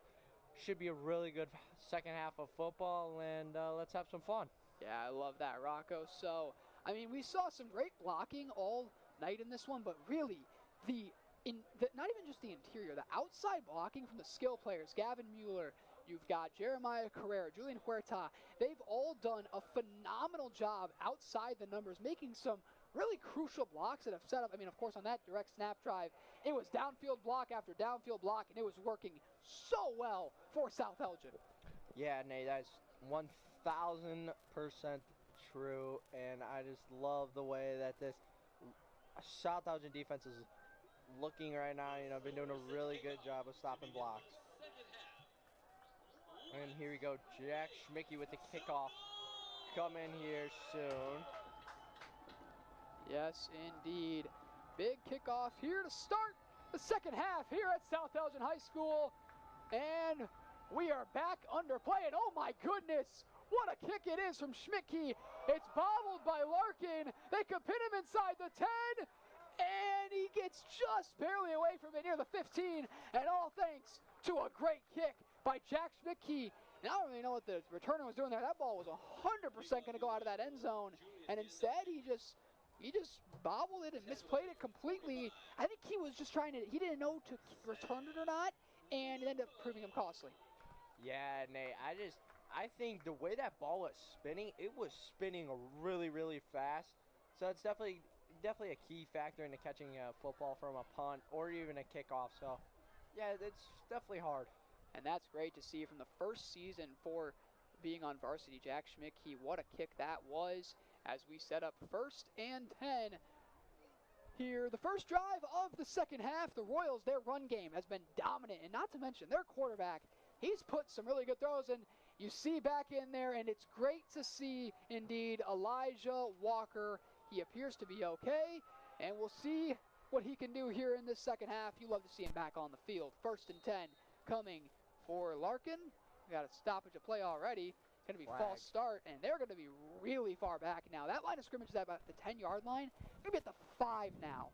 should be a really good second half of football, and let's have some fun. Yeah, I love that, Rocco. So, I mean, we saw some great blocking all night in this one, but really, not even just the interior, the outside blocking from the skill players, Gavin Mueller, you've got Jeremiah Carrera, Julian Huerta. They've all done a phenomenal job outside the numbers, making some really crucial blocks that have set up. I mean, of course, on that direct snap drive, it was downfield block after downfield block, and it was working so well for South Elgin. Yeah, Nate, that's 1,000% true, and I just love the way that this South Elgin defense is looking right now. You know, been doing a really good job of stopping blocks. And here we go, Jack Schmidtke with the kickoff. Coming here soon. Yes, indeed. Big kickoff here to start the second half here at South Elgin High School. And we are back under play. And oh my goodness, what a kick it is from Schmidtke. It's bobbled by Larkin. They can pin him inside the 10. And he gets just barely away from it near the 15. And all thanks to a great kick by Jack Schmidtke. And I don't really know what the returner was doing there. That ball was 100% going to go out of that end zone. And instead, he just bobbled it and misplayed it completely. I think he was just he didn't know to return it or not, and it ended up proving him costly. Yeah, Nate, I think the way that ball was spinning, it was spinning really, really fast. So it's definitely a key factor into catching a football from a punt or even a kickoff. So, yeah, it's definitely hard. And that's great to see from the first season for being on varsity. Jack Schmidt, what a kick that was as we set up 1st and 10 here. The first drive of the second half, the Royals, their run game has been dominant, and not to mention their quarterback, he's put some really good throws, and you see back in there, and it's great to see indeed Elijah Walker. He appears to be okay, and we'll see what he can do here in this second half. You love to see him back on the field. 1st and 10 coming for Larkin. We got a stoppage of play already. Going to be false start, and they're going to be really far back now. That line of scrimmage is at about the 10-yard line. Going to be at the 5 now.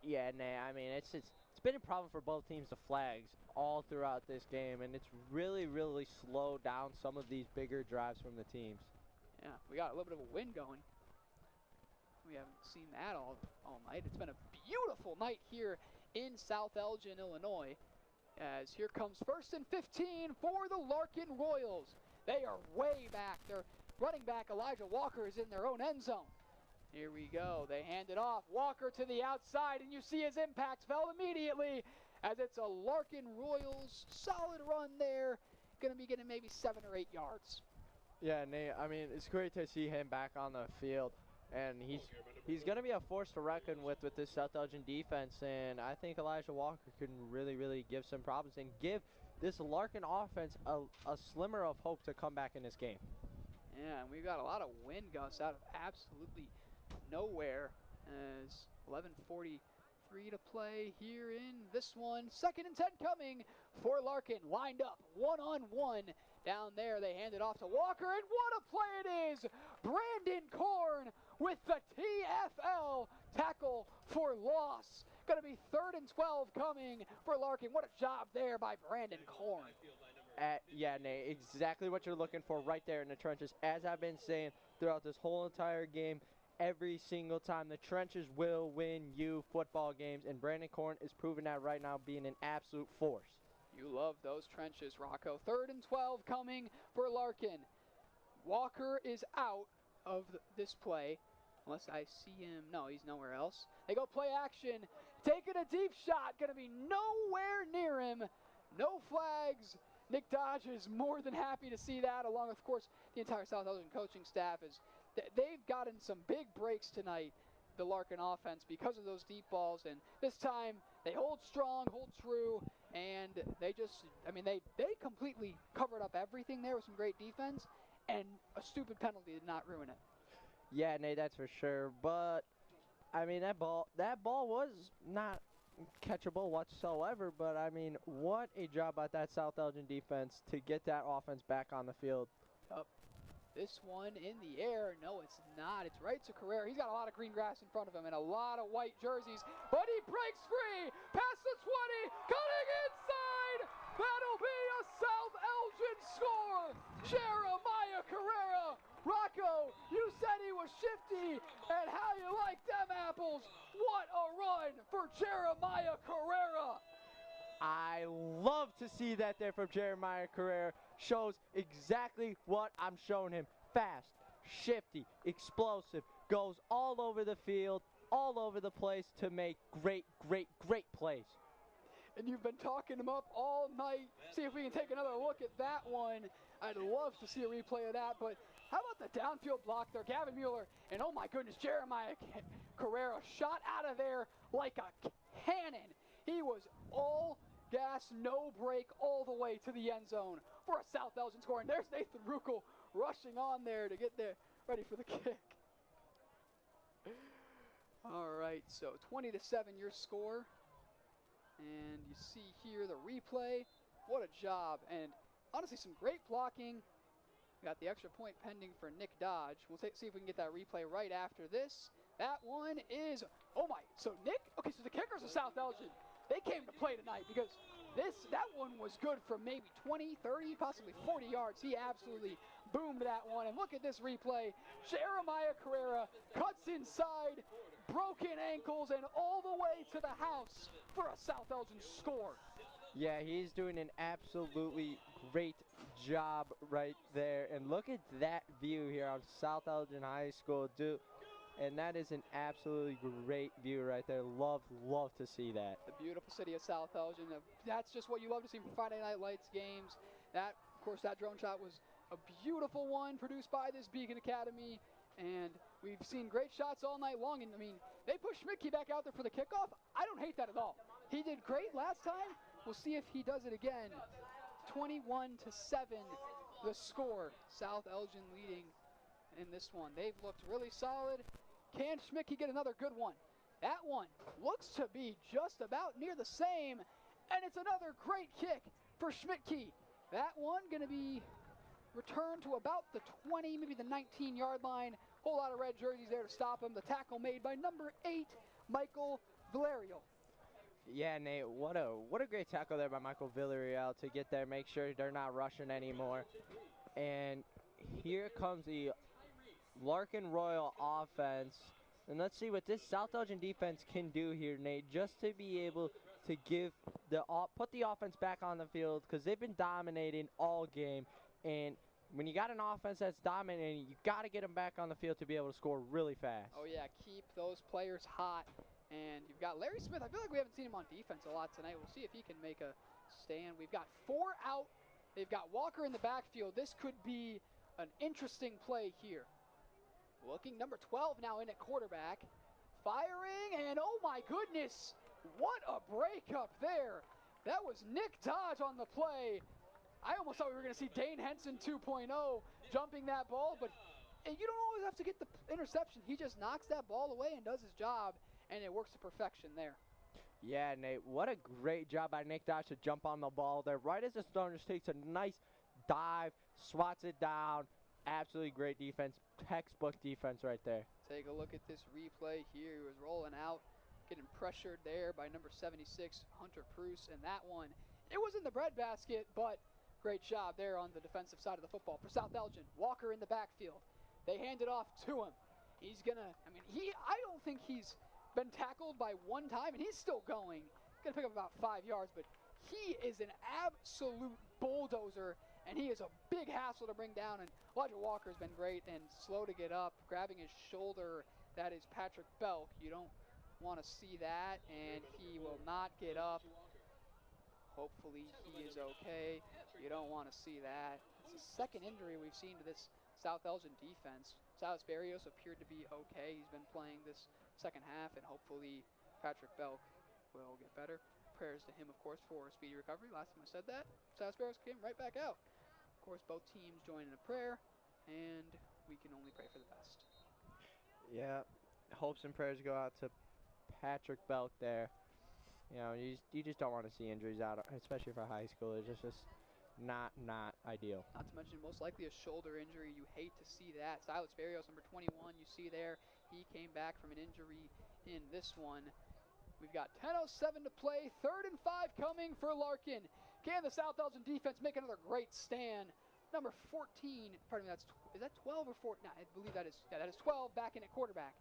Yeah, I mean, it's been a problem for both teams, the flags, all throughout this game, and it's really, really slowed down some of these bigger drives from the teams. Yeah, we got a little bit of a wind going. We haven't seen that all night. It's been a beautiful night here in South Elgin, Illinois. As here comes 1st and 15 for the Larkin Royals. They are way back. Their running back, Elijah Walker, is in their own end zone. Here we go. They hand it off. Walker to the outside, and you see his impact fell immediately as it's a Larkin Royals solid run there. Going to be getting maybe 7 or 8 yards. Yeah, Nate, I mean, it's great to see him back on the field, and he's going to be a force to reckon with this South Elgin defense, and I think Elijah Walker can really, really give some problems and give this Larkin offense a slimmer of hope to come back in this game. Yeah, and we've got a lot of wind gusts out of absolutely nowhere as 11:43 to play here in this one. 2nd and 10 coming for Larkin. Lined up, one-on-one down there. They hand it off to Walker, and what a play it is! Brandon Korn with the TFL tackle for loss. Going to be 3rd and 12 coming for Larkin. What a job there by Brandon Korn. Yeah, Nate, exactly what you're looking for right there in the trenches. As I've been saying throughout this whole entire game, every single time, the trenches will win you football games, and Brandon Korn is proving that right now, being an absolute force. You love those trenches, Rocco. 3rd and 12 coming for Larkin. Walker is out of this play, unless I see him. No, he's nowhere else. They go play action, taking a deep shot, going to be nowhere near him. No flags. Nick Dodge is more than happy to see that, along with, of course, the entire South Elgin coaching staff. They've gotten some big breaks tonight, the Larkin offense, because of those deep balls, and this time they hold strong, hold true, and they completely covered up everything there with some great defense, and a stupid penalty did not ruin it. Yeah, Nate, that's for sure. But I mean, that ball was not catchable whatsoever. But I mean, what a job by that South Elgin defense to get that offense back on the field. Yep. This one in the air. No, it's not. It's right to Carrera. He's got a lot of green grass in front of him and a lot of white jerseys. But he breaks free. Past the 20. Cutting inside. That'll be a South Elgin score. Jeremiah Carrera. Rocco, you said he was shifty. And how you like them apples. What a run for Jeremiah Carrera. I love to see that there from Jeremiah Carrera. Shows exactly what I'm showing him. Fast, shifty, explosive, goes all over the field, all over the place to make great, great, great plays. And you've been talking him up all night. See if we can take another look at that one. I'd love to see a replay of that, but how about the downfield block there? Gavin Mueller, and oh my goodness, Jeremiah Carrera shot out of there like a cannon. He was all gas, no break, all the way to the end zone for a South Elgin score. And there's Nathan Ruckel rushing on there to get there, ready for the kick. All right, so 20-7 your score. And you see here the replay. What a job. And honestly, some great blocking. Got the extra point pending for Nick Dodge. We'll see if we can get that replay right after this. That one is, oh my, so Nick, okay, so the kickers of South Elgin, they came to play tonight because that one was good for maybe 20, 30, possibly 40 yards. He absolutely boomed that one. And look at this replay. Jeremiah Carrera cuts inside, broken ankles, and all the way to the house for a South Elgin score. Yeah, he's doing an absolutely great job right there. And look at that view here on South Elgin High School, and that is an absolutely great view right there. Love to see that. The beautiful city of South Elgin. That's just what you love to see from Friday Night Lights games. That, of course, that drone shot was a beautiful one produced by this Beacon Academy. And we've seen great shots all night long. And, I mean, they pushed Schmidtke back out there for the kickoff. I don't hate that at all. He did great last time. We'll see if he does it again. 21-7, the score. South Elgin leading in this one. They've looked really solid. Can Schmidtke get another good one? That one looks to be just about near the same. And it's another great kick for Schmidtke. That one going to be returned to about the 20, maybe the 19-yard line. Whole lot of red jerseys there to stop him. The tackle made by number 8, Michael Valerio. Yeah, Nate, what a great tackle there by Michael Villarreal to get there, make sure they're not rushing anymore. And here comes the Larkin Royal offense. And let's see what this South Elgin defense can do here, Nate, just to be able to put the offense back on the field, because they've been dominating all game. And when you got an offense that's dominating, you got to get them back on the field to be able to score really fast. Oh, yeah, keep those players hot. And you've got Larry Smith. I feel like we haven't seen him on defense a lot tonight. We'll see if he can make a stand. We've got 4 out. They've got Walker in the backfield. This could be an interesting play here. Looking, number 12 now in at quarterback. Firing, and oh my goodness, what a breakup there. That was Nick Dodge on the play. I almost thought we were going to see Dane Henson 2.0 jumping that ball, but you don't always have to get the interception. He just knocks that ball away and does his job, and it works to perfection there. Yeah, Nate, what a great job by Nick Dodge to jump on the ball there. Right as the stone just takes a nice dive, swats it down. Absolutely great defense, textbook defense right there. Take a look at this replay here. He was rolling out, getting pressured there by number 76, Hunter Pruce, and that one, it was in the breadbasket, but great job there on the defensive side of the football for South Elgin. Walker in the backfield. They hand it off to him. He's gonna, I don't think he's been tackled by one time, and he's still going. Gonna pick up about 5 yards, but he is an absolute bulldozer, and he is a big hassle to bring down. And Elijah Walker's been great and slow to get up, grabbing his shoulder. That is Patrick Belk. You don't want to see that, and he will not get up. Hopefully he is okay. You don't want to see that. It's the second injury we've seen to this South Elgin defense. Silas Barrios appeared to be okay. He's been playing this second half, and hopefully Patrick Belk will get better. Prayers to him, of course, for a speedy recovery. Last time I said that, Silas Barrios came right back out. Of course, both teams join in a prayer, and we can only pray for the best. Yeah, hopes and prayers go out to Patrick Belk there. You know, you just don't want to see injuries out, especially for high school. It's just not ideal. Not to mention, most likely a shoulder injury. You hate to see that. Silas Barrios, number 21, you see there. He came back from an injury in this one. We've got 10:07 to play. 3rd and 5 coming for Larkin. Can the South Elgin defense make another great stand? Number 14, pardon me, is that 12 or 14? No, I believe that is 12 back in at quarterback.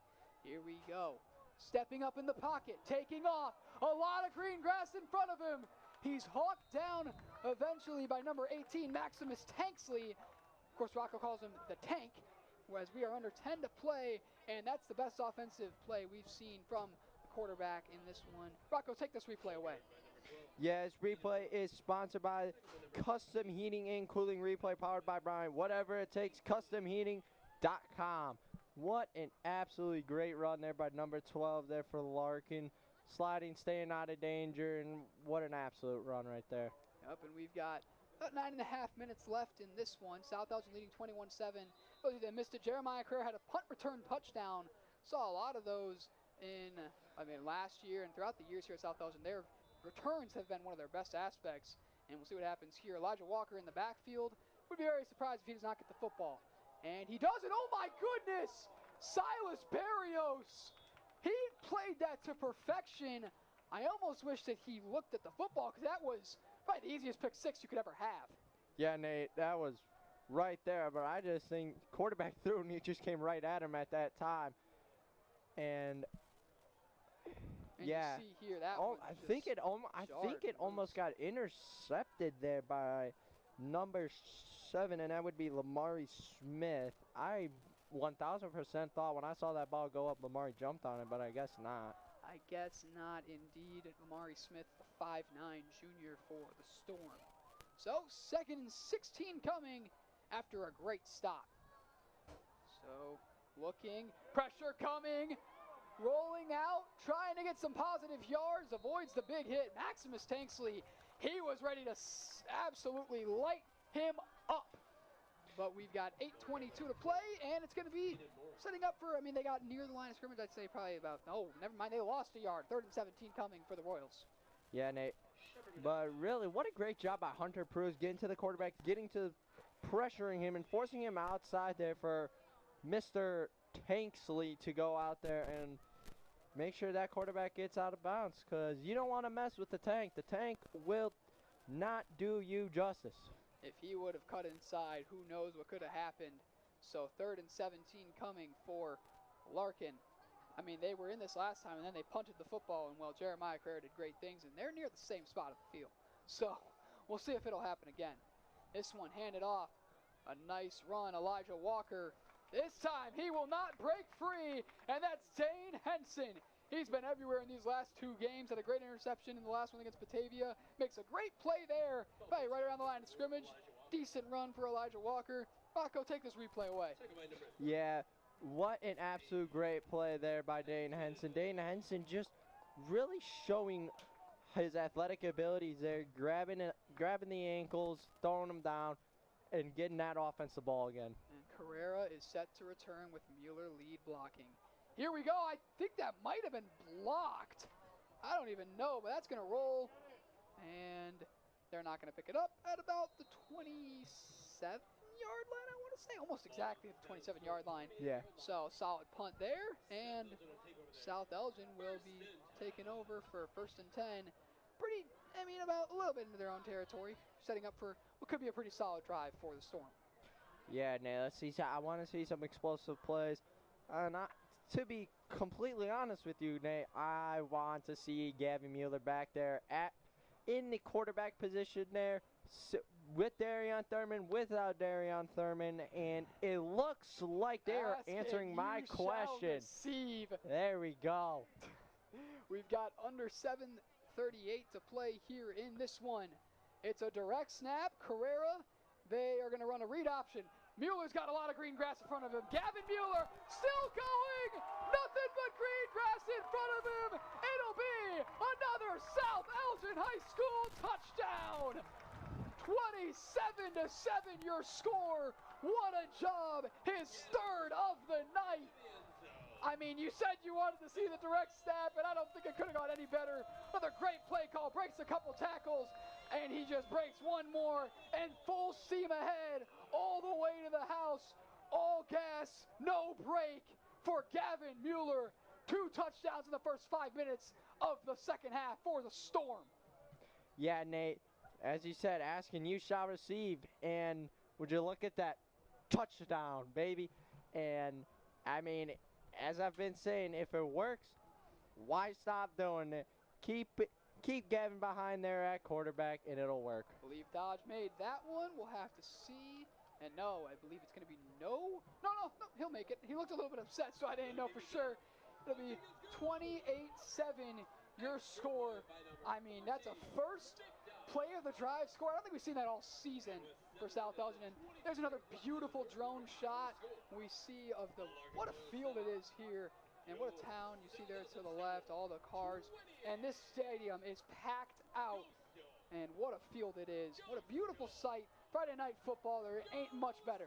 Here we go. Stepping up in the pocket, taking off. A lot of green grass in front of him. He's hawked down eventually by number 18, Maximus Tanksley. Of course, Rocco calls him the Tank, whereas we are under 10 to play, and that's the best offensive play we've seen from the quarterback in this one. Rocco, take this replay away. Yes, replay is sponsored by Custom Heating and Cooling Replay, powered by Brian. Whatever it takes, customheating.com. What an absolutely great run there by number 12 there for Larkin. Sliding, staying out of danger, and what an absolute run right there. Yep, and we've got about 9.5 minutes left in this one. South Elgin leading 21-7. Those of you that missed it, Jeremiah Carrera had a punt return touchdown. Saw a lot of those last year and throughout the years here at South Elgin. Their returns have been one of their best aspects, and we'll see what happens here. Elijah Walker in the backfield. Would be very surprised if he does not get the football. And he does it. Oh my goodness! Silas Barrios! He played that to perfection. I almost wish that he looked at the football, because that was probably the easiest pick six you could ever have. Yeah, Nate, that was right there, but I just think quarterback threw and he just came right at him at that time. And And Yeah. you see here that Oh, one I just think it jarred almost loose. got intercepted there by number 7, and that would be Lamari Smith. I 1000% thought when I saw that ball go up, Lamari jumped on it, but I guess not. I guess not indeed. Amari Smith, the 5'9 junior for the Storm. So 2nd and 16 coming after a great stop. So looking, pressure coming, rolling out, trying to get some positive yards, avoids the big hit. Maximus Tanksley, he was ready to absolutely light him up. But we've got 8:22 to play, and it's going to be setting up for, I mean, they got near the line of scrimmage, I'd say probably about, oh, never mind, they lost a yard. 3rd and 17 coming for the Royals. Yeah, Nate. But really, what a great job by Hunter Pruz getting to the quarterback, pressuring him and forcing him outside there for Mr. Tanksley to go out there and make sure that quarterback gets out of bounds, because you don't want to mess with the tank. The tank will not do you justice. If he would have cut inside, who knows what could have happened. So 3rd and 17 coming for Larkin. I mean, they were in this last time, and then they punted the football, and, well, Jeremiah Carrera did great things, and they're near the same spot of the field. So we'll see if it'll happen again. This one handed off. A nice run, Elijah Walker. This time he will not break free, and that's Dane Henson. He's been everywhere in these last 2 games. Had a great interception in the last one against Batavia. Makes a great play there, right around the line of scrimmage. Decent run for Elijah Walker. Rocco, take this replay away. Yeah, what an absolute great play there by Dane Henson. Dane Henson just really showing his athletic abilities there, grabbing the ankles, throwing them down, and getting that offensive ball again. And Carrera is set to return with Mueller lead blocking. Here we go. I think that might have been blocked. I don't even know, but that's going to roll. And they're not going to pick it up at about the 27-yard line, I want to say. Almost exactly at the 27-yard line. Yeah. So solid punt there. And South Elgin will be taking over for 1st and 10. About a little bit into their own territory. Setting up for what could be a pretty solid drive for the Storm. Yeah, Nate, let's see. I want to see some explosive plays. To be completely honest with you, Nate, I want to see Gavin Mueller back there in the quarterback position there with Darion Thurman, without Darion Thurman, and it looks like they are answering my question. Receive. There we go. We've got under 7:38 to play here in this one. It's a direct snap. Carrera, they are going to run a read option. Mueller's got a lot of green grass in front of him. Gavin Mueller still going. Nothing but green grass in front of him. It'll be another South Elgin High School touchdown. 27-7 your score. What a job. His 3rd of the night. I mean, you said you wanted to see the direct snap, and I don't think it could have gone any better. Another great play call, breaks a couple tackles, and he just breaks one more, and full steam ahead all the way to the house. All gas, no break for Gavin Mueller. 2 touchdowns in the first 5 minutes of the second half for the Storm. Yeah, Nate, as you said, asking you shall receive, and would you look at that touchdown, baby? And, I mean, as I've been saying, if it works, why stop doing it? Keep Gavin behind there at quarterback, and it'll work. I believe Dodge made that one. We'll have to see. And no, I believe it's going to be no, he'll make it. He looked a little bit upset, so I didn't know for sure. It'll be 28-7 your score. I mean, that's a first play of the drive score. I don't think we've seen that all season for South Elgin. And there's another beautiful drone shot we see of what a field it is here. And what a town you see there to the left, all the cars. And this stadium is packed out. And what a field it is. What a beautiful sight. Friday night football, there ain't much better.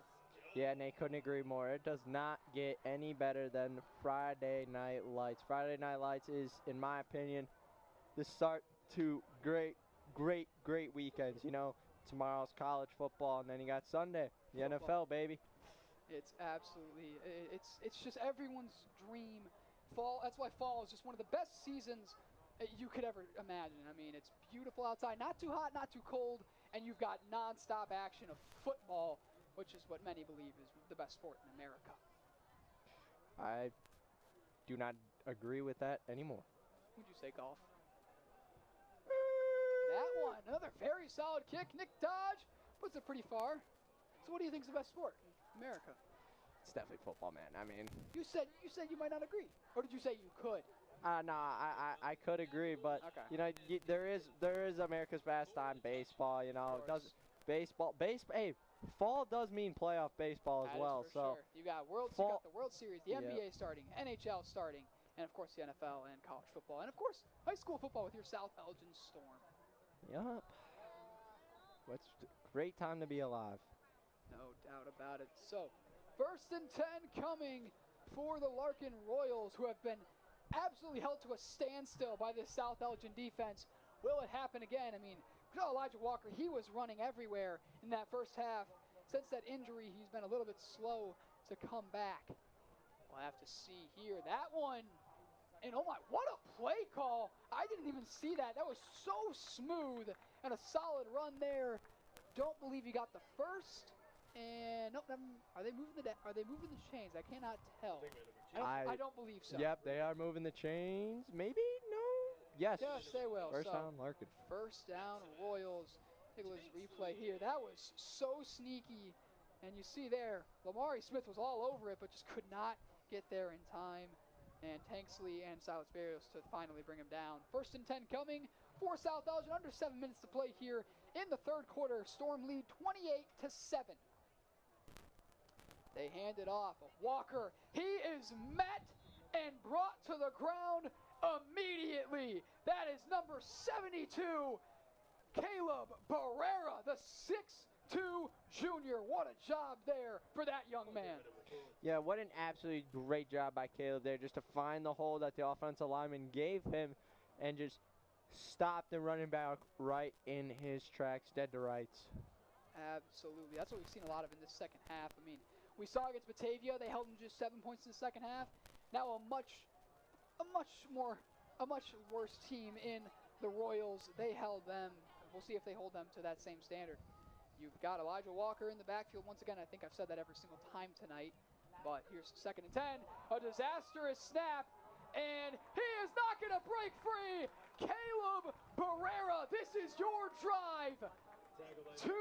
Yeah, Nate, couldn't agree more. It does not get any better than Friday Night Lights. Friday Night Lights is, in my opinion, the start to great weekends. You know, tomorrow's college football, and then you got Sunday, the NFL, baby. It's absolutely, it's just everyone's dream. Fall, that's why fall is just one of the best seasons you could ever imagine. I mean, it's beautiful outside, not too hot, not too cold, and you've got nonstop action of football, which is what many believe is the best sport in America. I do not agree with that anymore. Who'd you say, golf? That one, another very solid kick. Nick Dodge puts it pretty far. So what do you think is the best sport in America? It's definitely football, man. I mean, You said you might not agree, or did you say you could? no, I could agree, but Okay. you know, there is America's pastime, baseball. You know, Of course. Hey, fall does mean playoff baseball as That is well. for So sure. You got you got the World Series, the Yep. NBA starting, NHL starting, and of course the NFL and college football, and of course high school football with your South Elgin Storm. Yup. What's great time to be alive. No doubt about it. So, 1st and 10 coming for the Larkin Royals, who have been absolutely held to a standstill by this South Elgin defense. Will it happen again? I mean, Elijah Walker, he was running everywhere in that first half. Since that injury, he's been a little bit slow to come back. We'll have to see here. That one, and oh my, what a play call. I didn't even see that. That was so smooth and a solid run there. Don't believe he got the first. And nope, are they moving the chains? I cannot tell. I don't believe so. Yep, they are moving the chains. Maybe? No? Yes. Yes, they will. First So, down, Larkin. First down, Royals. Take a look at this replay here. That was so sneaky. And you see there, Lamari Smith was all over it, but just could not get there in time. And Tanksley and Silas Barrios to finally bring him down. 1st and 10 coming for South Elgin. Under 7 minutes to play here in the third quarter. Storm lead 28-7. They hand it off. Walker, he is met and brought to the ground immediately. That is number 72, Caleb Barrera, the 6'2 junior. What a job there for that young man. Yeah, what an absolutely great job by Caleb there, just to find the hole that the offensive lineman gave him and just stopped the running back right in his tracks, dead to rights. Absolutely. That's what we've seen a lot of in this second half. I mean, we saw against Batavia, they held them just 7 points in the second half. Now a much worse team in the Royals. They held them. We'll see if they hold them to that same standard. You've got Elijah Walker in the backfield. Once again, I think I've said that every single time tonight. But here's 2nd and 10. A disastrous snap. And he is not going to break free. Caleb Barrera, this is your drive. 2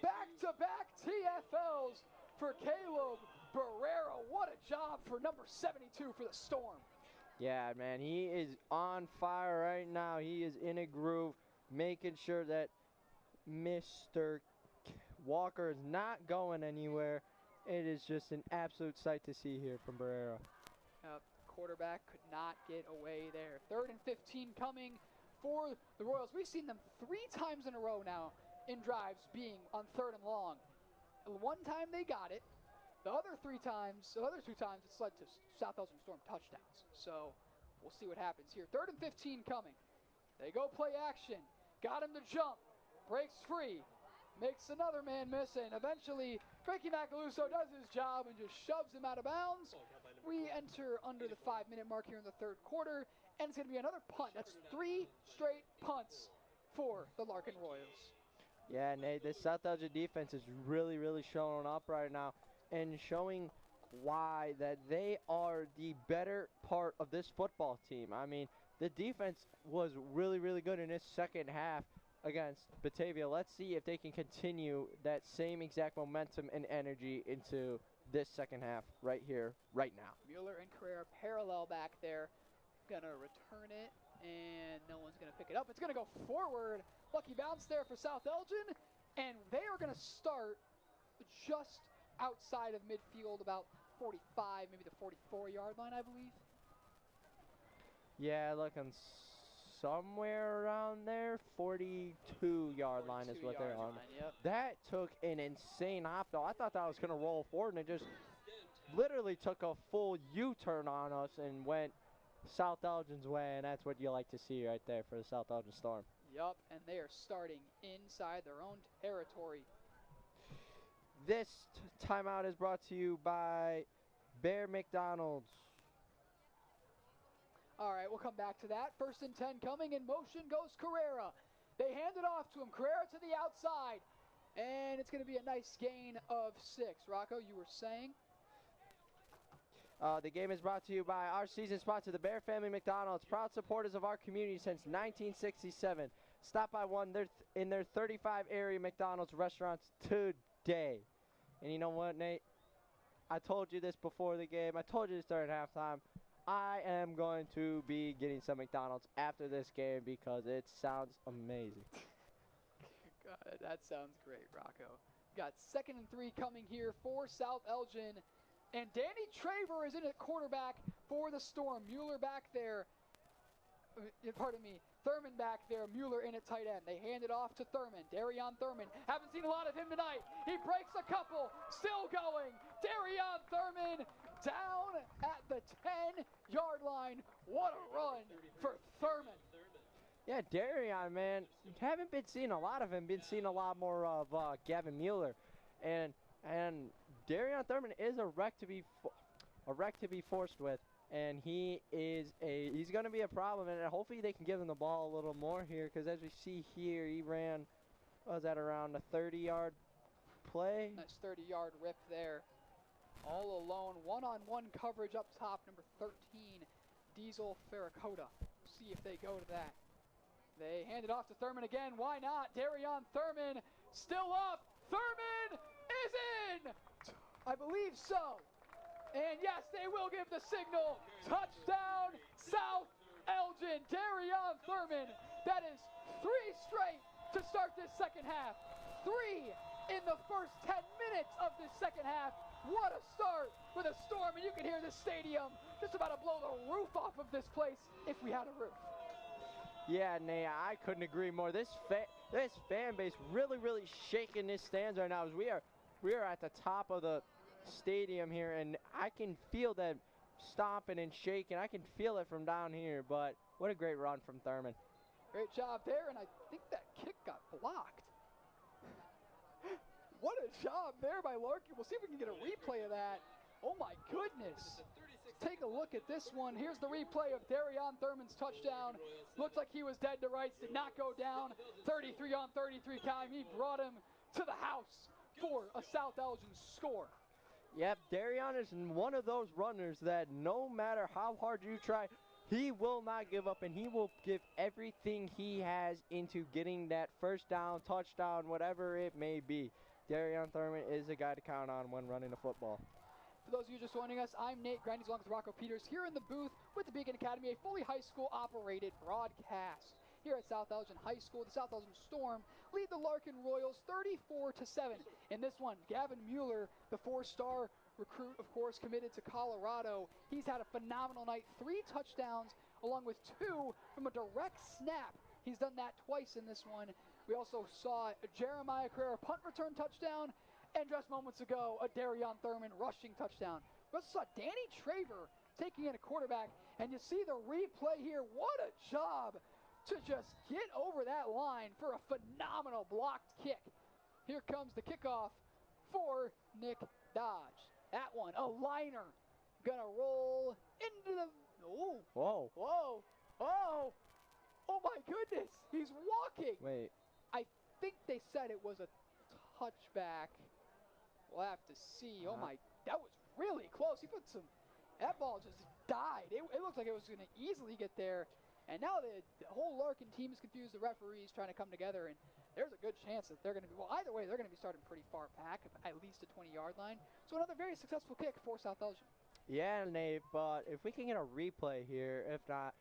back-to-back TFLs for Caleb Barrera. What a job for number 72 for the Storm. Yeah, man, he is on fire right now. He is in a groove, making sure that Mr. Walker is not going anywhere. It is just an absolute sight to see here from Barrera. Quarterback could not get away there. 3rd and 15 coming for the Royals. We've seen them 3 times in a row now in drives being on 3rd and long. One time they got it. The other 2 times, it's led to South Elgin Storm touchdowns. So we'll see what happens here. 3rd and 15 coming. They go play action. Got him to jump. Breaks free. Makes another man miss, and eventually Frankie Macaluso does his job and just shoves him out of bounds. We enter under the 5-minute mark here in the third quarter, and it's going to be another punt. That's 3 straight punts for the Larkin Royals. Yeah, Nate, this South Elgin defense is really, really showing up right now and showing why that they are the better part of this football team. I mean, the defense was really, really good in this second half against Batavia. Let's see if they can continue that same exact momentum and energy into this second half right here, right now. Mueller and Carrera parallel back there. Gonna return it, and no one's gonna pick it up. It's gonna go forward. Lucky bounce there for South Elgin, and they are gonna start just outside of midfield, about 45, maybe the 44-yard line, I believe. Yeah, looking somewhere around there. 42-yard line is what they're on. Yep. That took an insane hop, though. I thought that was going to roll forward, and it just literally took a full U-turn on us and went South Elgin's way, and that's what you like to see right there for the South Elgin Storm. Yup, and they are starting inside their own territory. This timeout is brought to you by Bear McDonald's. All right, we'll come back to that. 1st and 10 coming, in motion goes Carrera. They hand it off to him. Carrera to the outside, and it's going to be a nice gain of 6. Rocco, you were saying? The game is brought to you by our season sponsor, the Bear Family McDonald's, proud supporters of our community since 1967. Stop by one in their 35 area McDonald's restaurants today. And you know what, Nate? I told you this before the game. I told you this during halftime. I am going to be getting some McDonald's after this game because it sounds amazing. God, that sounds great, Rocco. Got 2nd and 3 coming here for South Elgin. And Danny Traver is in at quarterback for the Storm. Mueller back there. Pardon me. Thurman back there. Mueller in at tight end. They hand it off to Thurman. Darion Thurman. Haven't seen a lot of him tonight. He breaks a couple. Still going. Darion Thurman down at the 10-yard line. What a run for Thurman. Yeah, Darion, man, haven't been seeing a lot of him. Been seeing a lot more of Gavin Mueller, and Darion Thurman is a wreck to be forced with, and he's going to be a problem. And hopefully they can give him the ball a little more here, because as we see here, he ran, what was that, around a 30-yard play? Nice 30-yard rip there. All alone, one-on-one coverage up top, number 13, Diesel Farrakota. See if they go to that. They hand it off to Thurman again. Why not? Darion Thurman still up. Thurman is in! I believe so. And yes, they will give the signal. Touchdown, South Elgin. Darion Thurman. That is 3 straight to start this second half. 3 in the first 10 minutes of this second half. What a start for the Storm. And you can hear this stadium just about to blow the roof off of this place if we had a roof. Yeah, Nate, I couldn't agree more. This fan base really shaking this stands right now. As we are at the top of the stadium here, and I can feel that stomping and shaking. I can feel it from down here. But what a great run from Thurman. Great job there, and I think that kick got blocked. What a job there by Larkin. We'll see if we can get a replay of that. Oh my goodness. Take a look at this one. Here's the replay of Darion Thurman's touchdown. Looked like he was dead to rights, did not go down. 33 on 33 count. He brought him to the house for a South Elgin score. Yep, Darion is one of those runners that no matter how hard you try, he will not give up, and he will give everything he has into getting that first down, touchdown, whatever it may be. Darion Thurman is a guy to count on when running the football. For those of you just joining us, I'm Nate Grendys along with Rocco Peters here in the booth with the Beacon Academy, a fully high school operated broadcast. Here at South Elgin High School, the South Elgin Storm lead the Larkin Royals 34-7. In this one, Gavin Mueller, the 4-star recruit, of course, committed to Colorado. He's had a phenomenal night, 3 touchdowns along with 2 from a direct snap. He's done that twice in this one. We also saw Jeremiah Carrera punt return touchdown, and just moments ago, a Darion Thurman rushing touchdown. We also saw Danny Traver taking in a quarterback, and you see the replay here. What a job to just get over that line for a phenomenal blocked kick. Here comes the kickoff for Nick Dodge. That one, a liner, gonna roll into the, oh, Whoa. whoa, oh, oh my goodness, he's walking. Wait. I think they said it was a touchback. We'll have to see. Oh my, that was really close. He put some, that ball just died. It looked like it was going to easily get there. And now the whole Larkin team is confused. The referees trying to come together, and there's a good chance that they're going to be, well, either way, they're going to be starting pretty far back, at least a 20-yard line. So another very successful kick for South Elgin. Yeah, Nate, but if we can get a replay here, if not,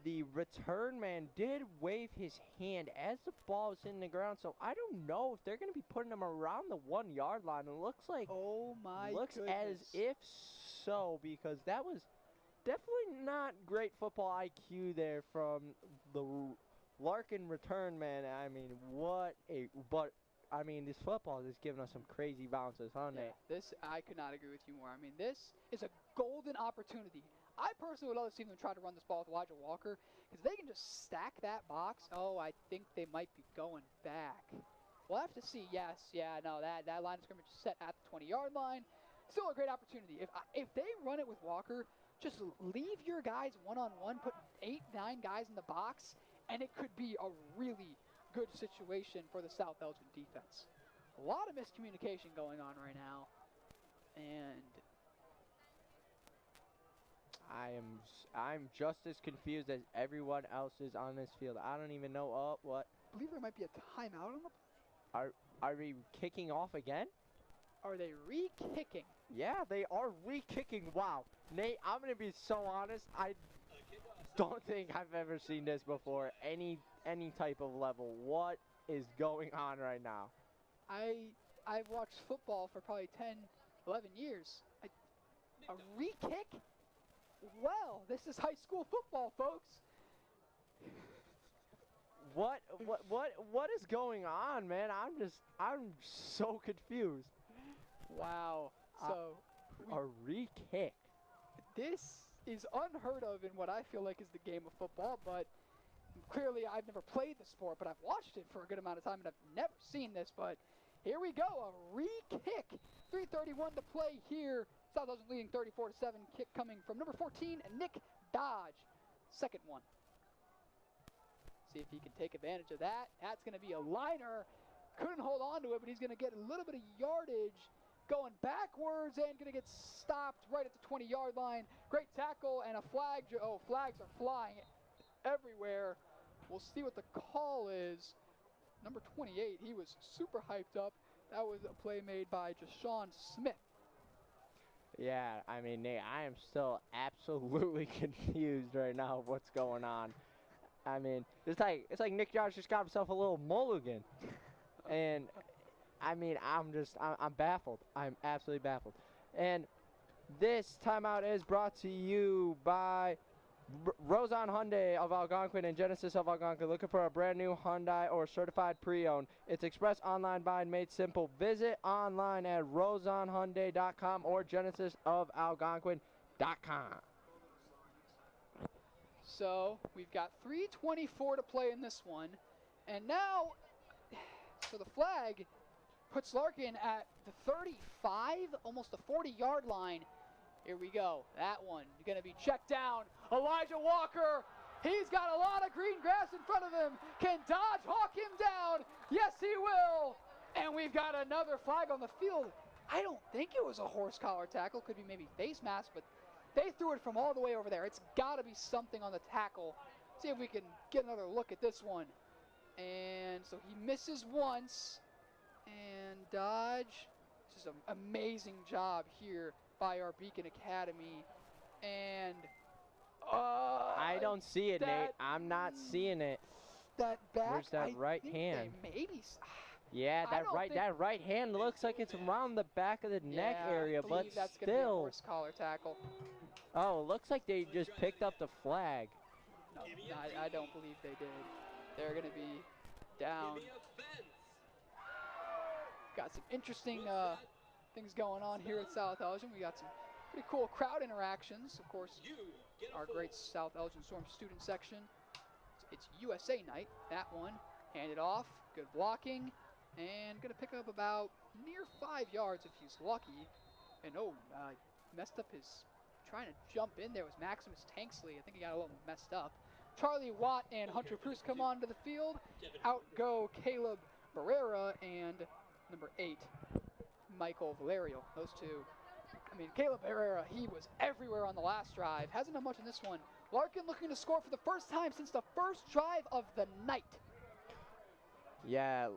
the return man did wave his hand as the ball was hitting the ground, so I don't know if they're going to be putting him around the 1-yard line. It looks like, oh my looks goodness. as if so, because that was definitely not great football IQ there from the Larkin return man. I mean, this football is giving us some crazy bounces, huh, Nate? This, I could not agree with you more. I mean, this is a golden opportunity. I personally would love to see them try to run this ball with Elijah Walker, because they can just stack that box. Oh, I think they might be going back. We'll have to see. Yes, yeah, no, that line of scrimmage is set at the 20-yard line. Still a great opportunity. If they run it with Walker, just leave your guys one-on-one, put 8-9 guys in the box, and it could be a really good situation for the South Elgin defense. A lot of miscommunication going on right now, and I'm just as confused as everyone else is on this field. I don't even know what. I believe there might be a timeout on the play. Are we kicking off again? Are they re-kicking? Yeah, they are re-kicking. Wow. Nate, I'm going to be so honest. I don't think I've ever seen this before. Any type of level. What is going on right now? I've watched football for probably 10, 11 years. A re-kick? Well, this is high school football, folks. What is going on, man? I'm so confused. Wow. So a re-kick. This is unheard of in what I feel like is the game of football, but clearly I've never played the sport, but I've watched it for a good amount of time and I've never seen this, but here we go, a re-kick. 3:31 to play here. South Elgin leading 34-7. Kick coming from number 14, Nick Dodge. Second one. See if he can take advantage of that. That's going to be a liner. Couldn't hold on to it, but he's going to get a little bit of yardage going backwards and going to get stopped right at the 20-yard line. Great tackle and a flag. Oh, flags are flying everywhere. We'll see what the call is. Number 28, he was super hyped up. That was a play made by Jashawn Smith. Yeah, I mean, Nate, I am still absolutely confused right now of what's going on. I mean, it's like Nick Josh just got himself a little mulligan. And, I mean, I'm baffled. I'm absolutely baffled. And this timeout is brought to you by Rosan Hyundai of Algonquin and Genesis of Algonquin. Looking for a brand new Hyundai or certified pre-owned? It's express online buying made simple. Visit online at rosanhyundai.com or genesisofalgonquin.com. So we've got 3:24 to play in this one, and now, so the flag puts Larkin at the 35, almost the 40-yard line. Here we go. That one going to be checked down. Elijah Walker, he's got a lot of green grass in front of him. Can Dodge hawk him down? Yes, he will. And we've got another flag on the field. I don't think it was a horse collar tackle. Could be maybe face mask, but they threw it from all the way over there. It's got to be something on the tackle. See if we can get another look at this one. And so he misses once. And Dodge, just an amazing job here by our Beacon Academy. And I don't see it, Nate. I'm not seeing it. That back, where's that right hand? Maybe. Yeah, that right hand looks like it's around the back of the neck area, but that's still. Gonna be a horse collar tackle. Oh, it looks like they just picked up the flag. No, I don't believe they did. They're going to be down. Got some interesting things going on here at South Elgin. We got some pretty cool crowd interactions. Of course, our great South Elgin Storm student section. It's USA night. That one handed off. Good blocking. And going to pick up about near 5 yards if he's lucky. And messed up his trying to jump in there was Maximus Tanksley. I think he got a little messed up. Charlie Watt and Hunter Proust come onto the field. Out go Caleb Barrera and number 8, Michael Valerio. Those two. I mean, Caleb Barrera, he was everywhere on the last drive. Hasn't done much in this one. Larkin looking to score for the first time since the first drive of the night. Yeah,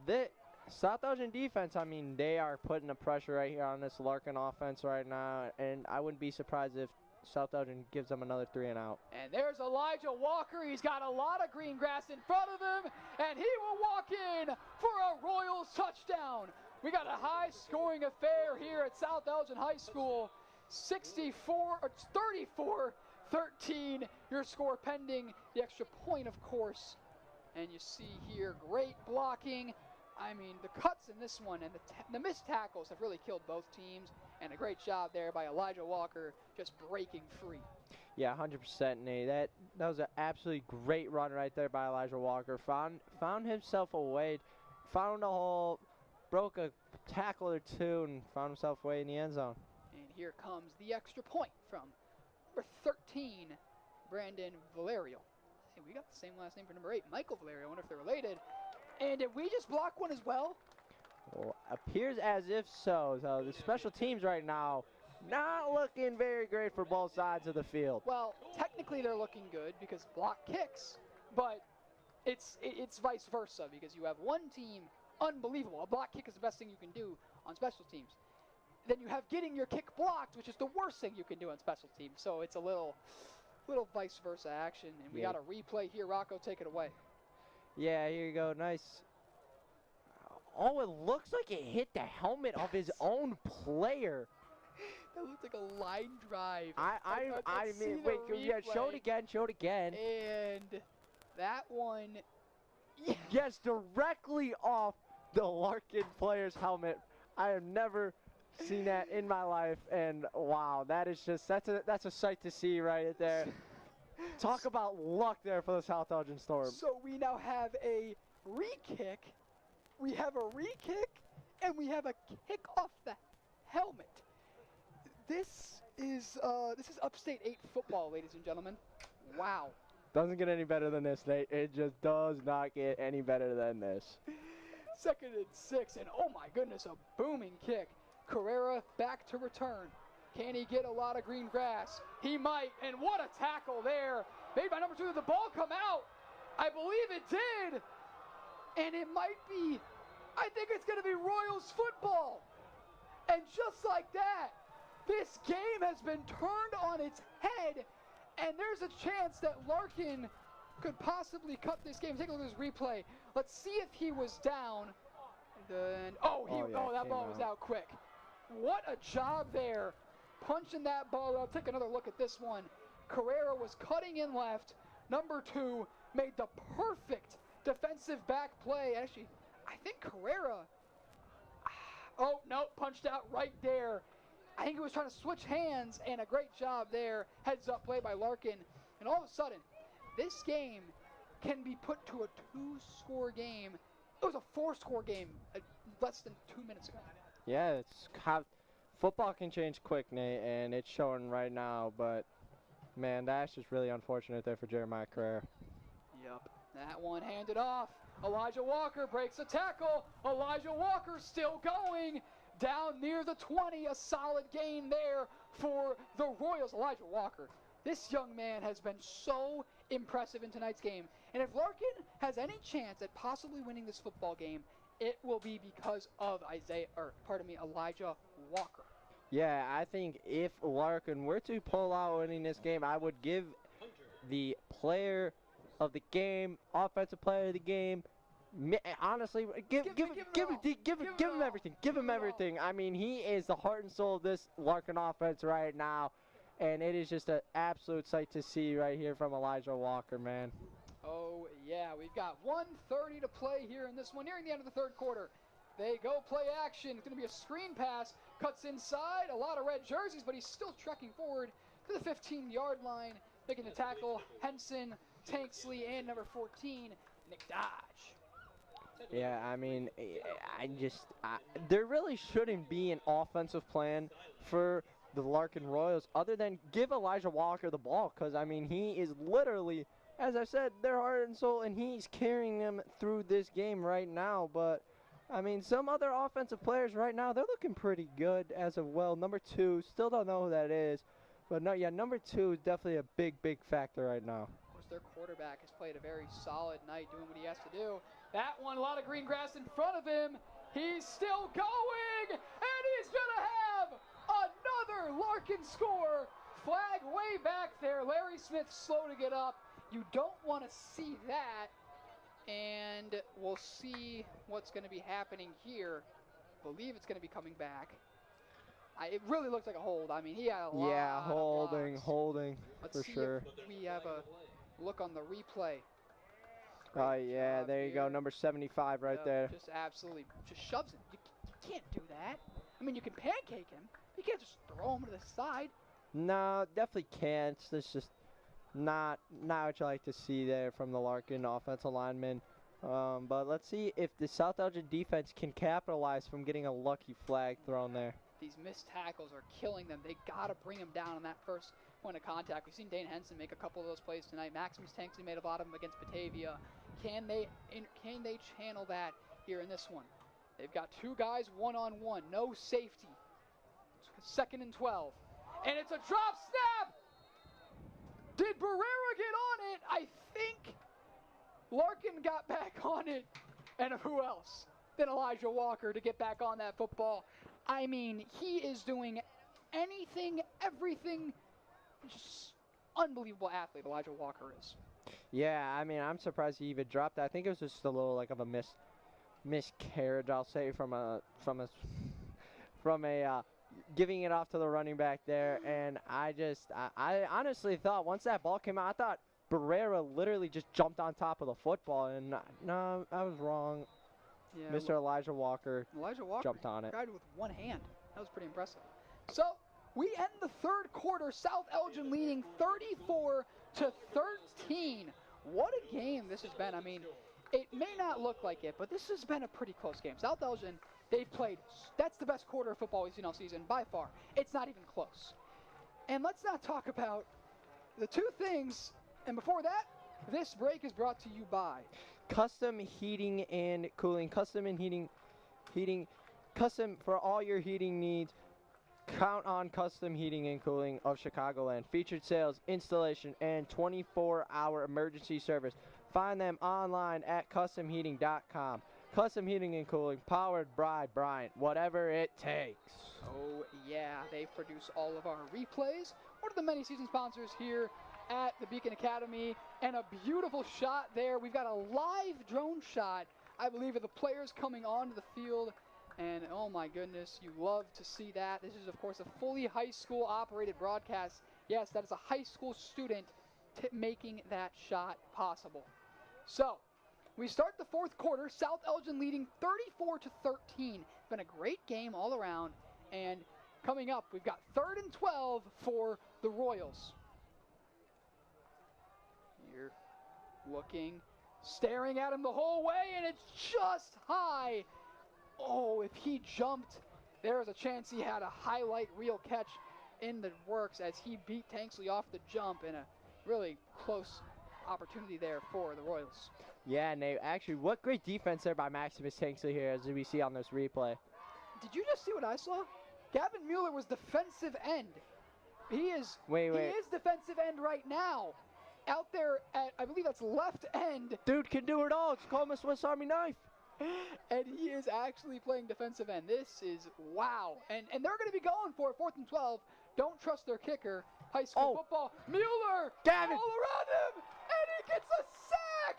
the South Elgin defense, I mean, they are putting the pressure right here on this Larkin offense right now, and I wouldn't be surprised if South Elgin gives them another 3 and out. And there's Elijah Walker. He's got a lot of green grass in front of him, and he will walk in for a Royals touchdown. We got a high-scoring affair here at South Elgin High School. 34-13, your score pending the extra point, of course. And you see here, great blocking. I mean, the cuts in this one and the missed tackles have really killed both teams. And a great job there by Elijah Walker just breaking free. Yeah, 100%, Nate. That was an absolutely great run right there by Elijah Walker. Found himself a way, found a hole, broke a tackle or two, and found himself way in the end zone. And here comes the extra point from number 13, Brandon Valerio. Hey, we got the same last name for number 8, Michael Valerio. I wonder if they're related. And did we just block one as well? Well, appears as if so. So the special teams right now not looking very great for both sides of the field. Well, technically they're looking good because block kicks, but it's vice versa because you have one team unbelievable. A block kick is the best thing you can do on special teams. Then you have getting your kick blocked, which is the worst thing you can do on special teams. So it's a little vice versa action, and we got a replay here. Rocco, take it away. Yeah, here you go. Nice. Oh, it looks like it hit the helmet of his own player. That looked like a line drive. I mean, wait, yeah, show it again. And that one, yes, directly off the Larkin player's helmet. I have never seen that in my life, and wow, that's a sight to see right there. Talk about luck there for the South Elgin Storm. So we now have a re-kick, we have a re-kick, and we have a kick off the helmet. This is Upstate 8 football, ladies and gentlemen. Wow. Doesn't get any better than this, Nate. It just does not get any better than this. 2nd and 6, and oh my goodness, a booming kick. Carrera back to return. Can he get a lot of green grass? He might, and what a tackle there. Made by number 2. Did the ball come out? I believe it did. And it might be, I think it's going to be Royals football. And just like that, this game has been turned on its head, and there's a chance that Larkin could possibly cut this game. Take a look at this replay. Let's see if he was down. Then, that ball was out quick. What a job there, punching that ball out. Take another look at this one. Carrera was cutting in left. Number 2 made the perfect defensive back play. Actually, I think Carrera, punched out right there. I think he was trying to switch hands, and a great job there. Heads up play by Larkin. And all of a sudden, this game can be put to a 2-score game. It was a 4-score game less than 2 minutes ago. Yeah, football can change quick, Nate, and it's showing right now. But, man, that's just really unfortunate there for Jeremiah Carrera. Yep. That one handed off. Elijah Walker breaks a tackle. Elijah Walker still going. Down near the 20, a solid gain there for the Royals. Elijah Walker, this young man has been so impressive in tonight's game. And if Larkin has any chance at possibly winning this football game, it will be because of Elijah Walker. Yeah, I think if Larkin were to pull out winning this game, I would give the player of the game, offensive player of the game, honestly, give him everything. Give him everything. I mean, he is the heart and soul of this Larkin offense right now, and it is just an absolute sight to see right here from Elijah Walker, man. Oh, yeah, we've got 1:30 to play here in this one, nearing the end of the 3rd quarter. They go play action. It's going to be a screen pass. Cuts inside, a lot of red jerseys, but he's still trekking forward to the 15-yard line, making the tackle. Henson, Tanksley, and number 14, Nick Dodge. Yeah, I mean, there really shouldn't be an offensive plan for the Larkin Royals other than give Elijah Walker the ball, because, I mean, he is literally, as I said, their heart and soul, and he's carrying them through this game right now. But, I mean, some other offensive players right now, they're looking pretty good as of well. Number 2, still don't know who that is. But, no, yeah, number 2 is definitely a big, big factor right now. Of course, their quarterback has played a very solid night doing what he has to do. That one, a lot of green grass in front of him. He's still going, and he's going to have another Larkin score. Flag way back there. Larry Smith slow to get up. You don't want to see that. And we'll see what's going to be happening here. Believe it's going to be coming back. It really looks like a hold. I mean, he had a lot of blocks. holding, Let's for see sure. If we have a look on the replay. Oh, yeah, there you go, number 75 right there. Just absolutely just shoves him. You can't do that. I mean, you can pancake him. You can't just throw him to the side. No, definitely can't. That's just not what you like to see there from the Larkin offensive lineman. But let's see if the South Elgin defense can capitalize from getting a lucky flag thrown there. These missed tackles are killing them. They got to bring him down on that first point of contact. We've seen Dane Henson make a couple of those plays tonight. Maximus Tanksley made a lot of them against Batavia. Can they channel that here in this one? They've got 2 guys one-on-one, no safety. 2nd and 12. And it's a drop snap. Did Barrera get on it? I think Larkin got back on it. And who else than Elijah Walker to get back on that football? I mean, he is doing anything, everything. Just unbelievable athlete Elijah Walker is. Yeah, I mean, I'm surprised he even dropped that. I think it was just a little like of a miscarriage, I'll say, from a giving it off to the running back there. And I honestly thought once that ball came out, I thought Barrera literally just jumped on top of the football. And no, I was wrong. Yeah, Mr. Elijah Walker jumped on it. Tried with one hand. That was pretty impressive. So we end the third quarter, South Elgin leading 34-13. What a game this has been. I mean, it may not look like it, but this has been a pretty close game. South Elgin, they've played, that's the best quarter of football we've seen all season by far. It's not even close. And let's not talk about the two things. And before that, this break is brought to you by Custom Heating and Cooling. Custom for all your heating needs. Count on Custom Heating and Cooling of Chicagoland. Featured sales, installation, and 24-hour emergency service. Find them online at customheating.com. Custom Heating and Cooling, powered by Bryant, whatever it takes. Oh, yeah, they produce all of our replays. One of the many season sponsors here at the Beacon Academy. And a beautiful shot there. We've got a live drone shot, I believe, of the players coming onto the field. And oh my goodness, you love to see that. This is, of course, a fully high school operated broadcast. Yes, that is a high school student making that shot possible. So, we start the fourth quarter, South Elgin leading 34-13. It's been a great game all around. And coming up, we've got 3rd and 12 for the Royals. Here, looking, staring at him the whole way, and it's just high. Oh, if he jumped, there's a chance he had a highlight reel catch in the works as he beat Tanksley off the jump in a really close opportunity there for the Royals. Yeah, Nate, actually, what great defense there by Maximus Tanksley here as we see on this replay. Did you just see what I saw? Gavin Mueller was defensive end. He is defensive end right now. Out there at, I believe that's left end. Dude can do it all. It's called him a Swiss Army knife. And he is actually playing defensive end. This is wow. And they're going to be going for it, 4th and 12. Don't trust their kicker. High school football. Mueller Gavin all around him, and he gets a sack.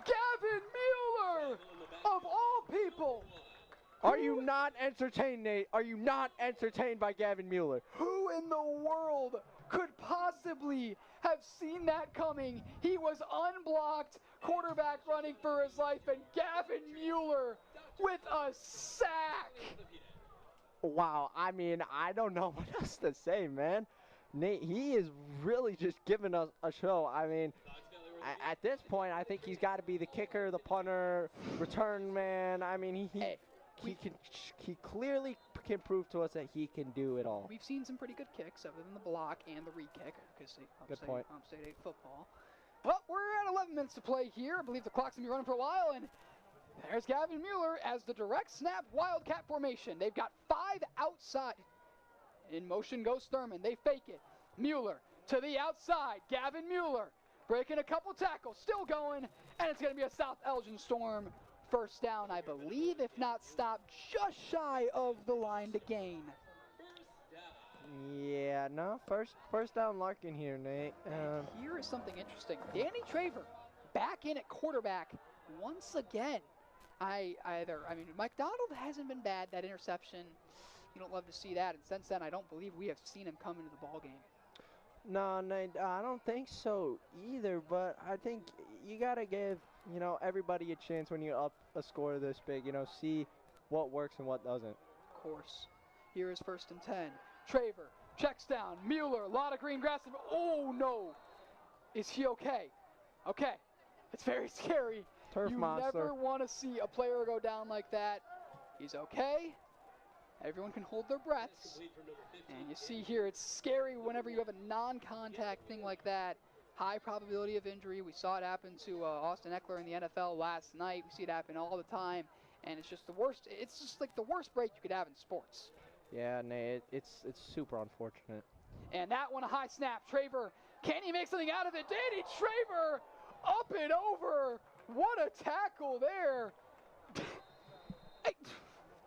Gavin Mueller, of all people. Are you not entertained, Nate? Are you not entertained by Gavin Mueller? Who in the world could possibly have seen that coming? He was unblocked, quarterback running for his life, and Gavin Mueller with a sack. Wow, I mean, I don't know what else to say, man. Nate, he is really just giving us a show. I mean, at this point, I think he's got to be the kicker, the punter, return man. I mean, he clearly can prove to us that he can do it all. We've seen some pretty good kicks other than the block and the re-kick, because Upstate Eight football. Well, we're at 11 minutes to play here. I believe the clock's going to be running for a while, and there's Gavin Mueller as the direct snap Wildcat formation. They've got 5 outside. In motion goes Thurman. They fake it. Mueller to the outside. Gavin Mueller breaking a couple tackles. Still going, and it's going to be a South Elgin Storm first down, I believe, if not stopped just shy of the line to gain. Yeah, no, first down Larkin here, Nate. Here is something interesting. Danny Traver back in at quarterback once again. Mike Donald hasn't been bad. That interception, you don't love to see that. And since then, I don't believe we have seen him come into the ball game. No, Nate, I don't think so either. But I think you gotta give everybody a chance when you up a score this big. See what works and what doesn't. Of course. Here is 1st and 10. Traver checks down. Mueller, a lot of green grass. Oh no! Is he okay? Okay, it's very scary. Turf monster. You never want to see a player go down like that. He's okay. Everyone can hold their breaths. And you see here, it's scary whenever you have a non-contact thing like that. High probability of injury. We saw it happen to Austin Eckler in the NFL last night. We see it happen all the time. And it's just the worst. It's just like the worst break you could have in sports. Yeah, Nate, it's super unfortunate. And that one, a high snap. Traver, can he make something out of it? Danny Traver, up and over. What a tackle there.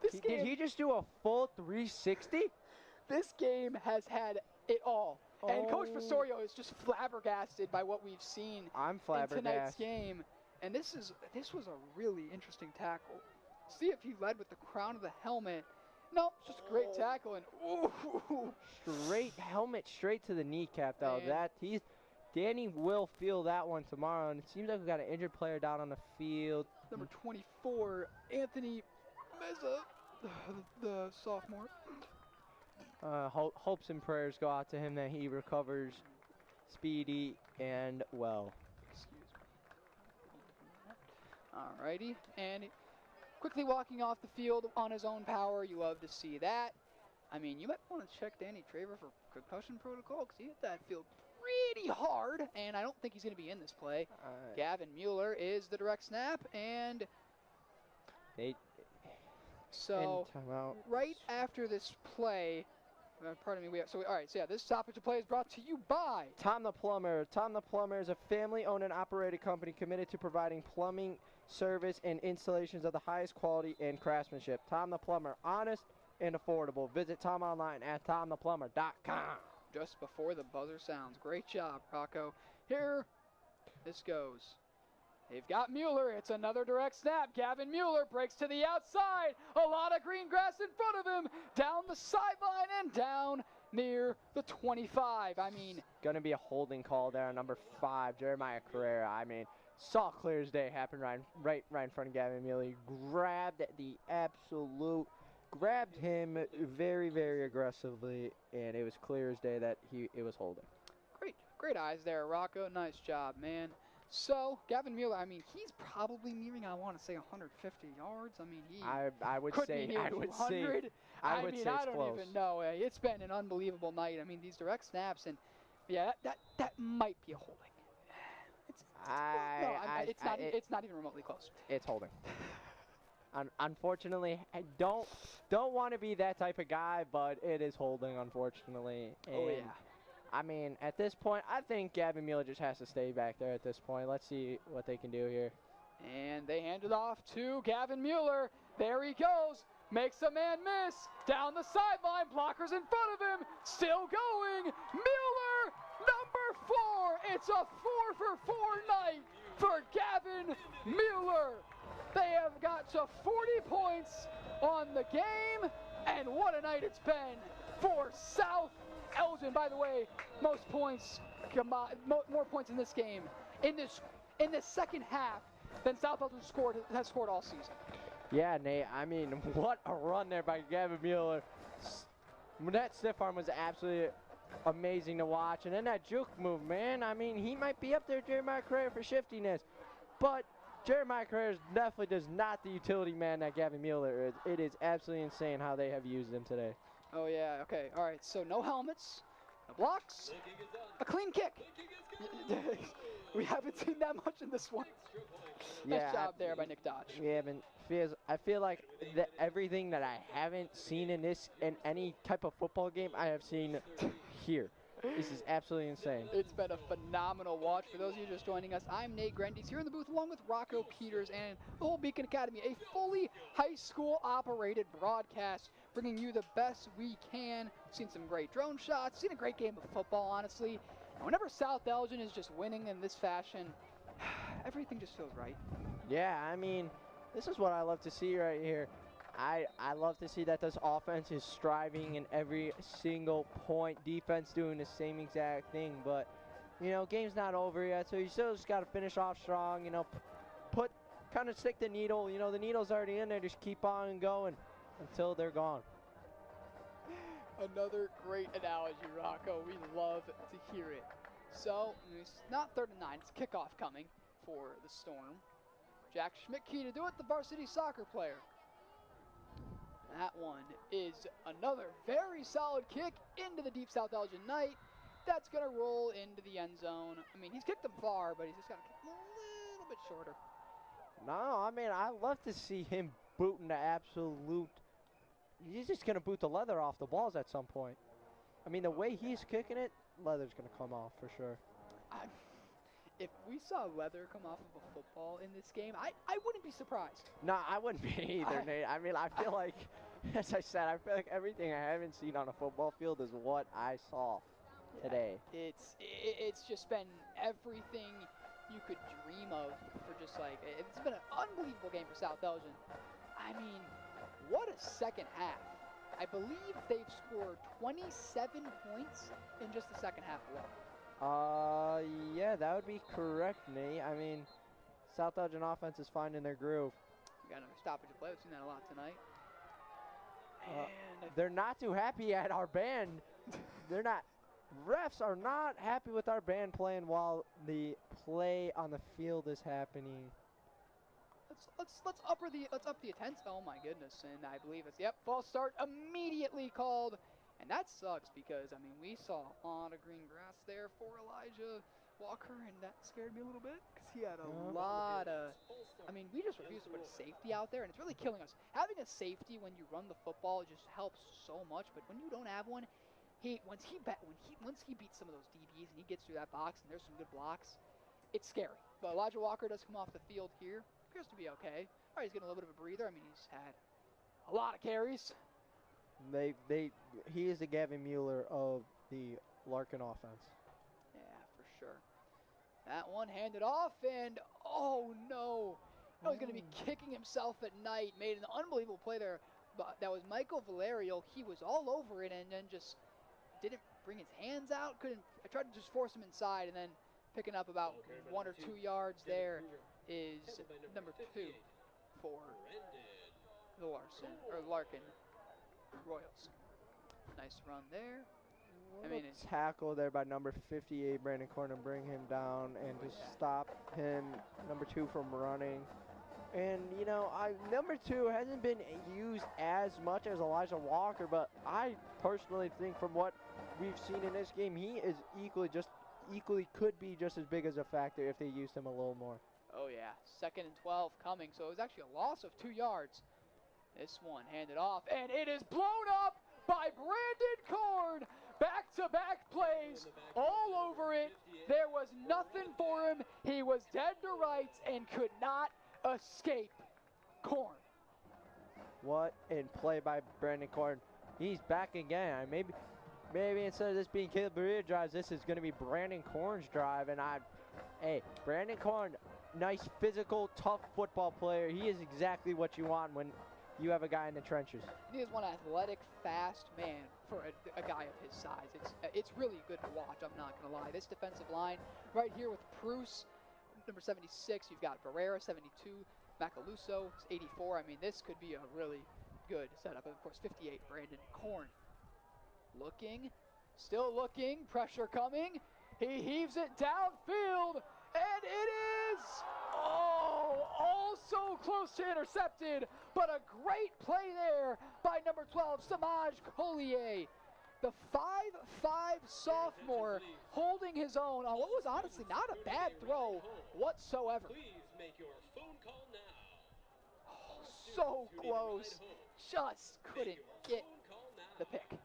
Did he just do a full 360? This game has had it all. And Coach Pastorio is just flabbergasted by what we've seen I'm in tonight's flabbergasted. game. And this was a really interesting tackle. See if he led with the crown of the helmet. No, it's just a great tackle. And ooh. Straight helmet, straight to the kneecap, though. Man. Danny will feel that one tomorrow. And it seems like we got an injured player down on the field. Number 24, Anthony Meza, the sophomore. Hopes and prayers go out to him that he recovers speedy and well. Excuse me. Alrighty, and quickly walking off the field on his own power. You love to see that. I mean, you might want to check Danny Traver for concussion protocol because he hit that field pretty hard, and I don't think he's going to be in this play. Gavin Mueller is the direct snap, and so right after this play, pardon me, this stoppage of play is brought to you by Tom the Plumber. Tom the Plumber is a family-owned and operated company committed to providing plumbing service and installations of the highest quality and craftsmanship. Tom the Plumber, honest and affordable. Visit Tom online at tomtheplumber.com. Just before the buzzer sounds. Great job, Rocco. Here this goes. They've got Mueller. It's another direct snap. Gavin Mueller breaks to the outside. A lot of green grass in front of him. Down the sideline and down near the 25. I mean, going to be a holding call there on number 5, Jeremiah Carrera. I mean, saw clear as day happen right in front of Gavin Mueller. He grabbed him very, very aggressively, and it was clear as day that it was holding. Great eyes there, Rocco. Nice job, man. So, Gavin Mueller, I mean, he's probably nearing, I want to say, 150 yards. I mean, he I would could say, be near 200. I would mean, say I it's don't close. even know. It's been an unbelievable night. I mean, these direct snaps, and yeah, that might be a holding. It's not even remotely close. It's holding. Unfortunately, I don't want to be that type of guy, but it is holding, unfortunately. Oh, yeah. I mean, at this point, I think Gavin Mueller just has to stay back there at this point. Let's see what they can do here. And they hand it off to Gavin Mueller. There he goes. Makes a man miss. Down the sideline. Blockers in front of him. Still going. Mueller, number 4. It's a 4-for-4 night for Gavin Mueller. They have got to 40 points on the game. And what a night it's been for South Elgin. By the way, most points combined, more points in this game in this second half than South Elgin has scored all season. Yeah, Nate. I mean, what a run there by Gavin Mueller. That stiff arm was absolutely amazing to watch, and then that juke move, man. I mean, he might be up there, Jeremiah Carrera, for shiftiness, but Jeremiah Carrera definitely does not the utility man that Gavin Mueller is. It is absolutely insane how they have used him today. Oh, yeah, okay, all right, so no helmets, no blocks, a clean kick. We haven't seen that much in this one. Nice job there by Nick Dodge. I feel like everything that I haven't seen in any type of football game, I have seen here. This is absolutely insane. It's been a phenomenal watch. For those of you just joining us, I'm Nate Grendys here in the booth along with Rocco Peters and the whole Beacon Academy, a fully high school operated broadcast, bringing you the best we can. Seen some great drone shots, seen a great game of football, honestly. And whenever South Elgin is just winning in this fashion, everything just feels right. Yeah, I mean, this is what I love to see right here. I love to see that this offense is striving in every single point. Defense doing the same exact thing. But, you know, game's not over yet, so you still just got to finish off strong. You know, kind of stick the needle. You know, the needle's already in there. Just keep on going until they're gone. Another great analogy, Rocco. We love to hear it. So, it's not 3rd and 9. It's kickoff coming for the Storm. Jack Schmidtke to do it, the varsity soccer player. That one is another very solid kick into the deep South Elgin night. That's going to roll into the end zone. I mean, he's kicked them far, but he's just got to kick them a little bit shorter. No, I mean, I love to see him booting the absolute he's just going to boot the leather off the balls at some point. I mean, the way he's kicking it, leather's going to come off for sure. If we saw leather come off of a football in this game, I wouldn't be surprised. No, I wouldn't be either, Nate. I mean, I feel like, as I said, I feel like everything I haven't seen on a football field is what I saw today. It's just been everything you could dream of for just like, it's been an unbelievable game for South Elgin. I mean, what a second half. I believe they've scored 27 points in just the second half alone. Yeah, that would be correct, Nate. I mean, South Elgin offense is finding their groove. We got another stoppage of play. We've seen that a lot tonight. They're not too happy at our band. They're not. Refs are not happy with our band playing while the play on the field is happening. Let's up the attendance. Oh my goodness! And I believe it's false start immediately called. And that sucks because, I mean, we saw a lot of green grass there for Elijah Walker, and that scared me a little bit because he had a lot of, I mean, we just refused to put a safety out there, and it's really killing us. Having a safety when you run the football just helps so much, but when you don't have one, once he beats some of those DBs and he gets through that box and there's some good blocks, it's scary. But Elijah Walker does come off the field here. Appears to be okay. All right, he's getting a little bit of a breather. I mean, he's had a lot of carries. He is the Gavin Mueller of the Larkin offense. Yeah, for sure. That one handed off, and oh no, he's going to be kicking himself at night. Made an unbelievable play there, but that was Michael Valerio. He was all over it, and then just didn't bring his hands out. I tried to just force him inside, and then picking up about 1 or 2 yards there is number 2 for the Larkin Royals. Nice run there. I mean, it's tackle there by number 58, Brandon Corn, and bring him down and just stop him, number 2, from running. And, you know, number 2 hasn't been used as much as Elijah Walker, but I personally think from what we've seen in this game, he is equally could be just as big as a factor if they used him a little more. Oh, yeah. 2nd and 12 coming, so it was actually a loss of 2 yards. This one handed off, and it is blown up by Brandon Korn. Back-to-back plays all over it. There was nothing for him. He was dead to rights and could not escape Korn. What in play by Brandon Korn. He's back again. Maybe instead of this being Caleb Berea drives, this is going to be Brandon Korn's drive. And hey, Brandon Korn, nice physical, tough football player. He is exactly what you want when you have a guy in the trenches. He is one athletic, fast man for a guy of his size. It's really good to watch, I'm not going to lie. This defensive line right here with Pruce, number 76. You've got Barrera, 72. Macaluso, 84. I mean, this could be a really good setup. And, of course, 58, Brandon Korn. Looking, still looking, pressure coming. He heaves it downfield, and it is, so close to intercepted, but a great play there by number 12, Samaj Collier. The 5'5" sophomore holding his own on what was honestly not a bad throw whatsoever. Please make your phone call now. So close, just couldn't get the pick.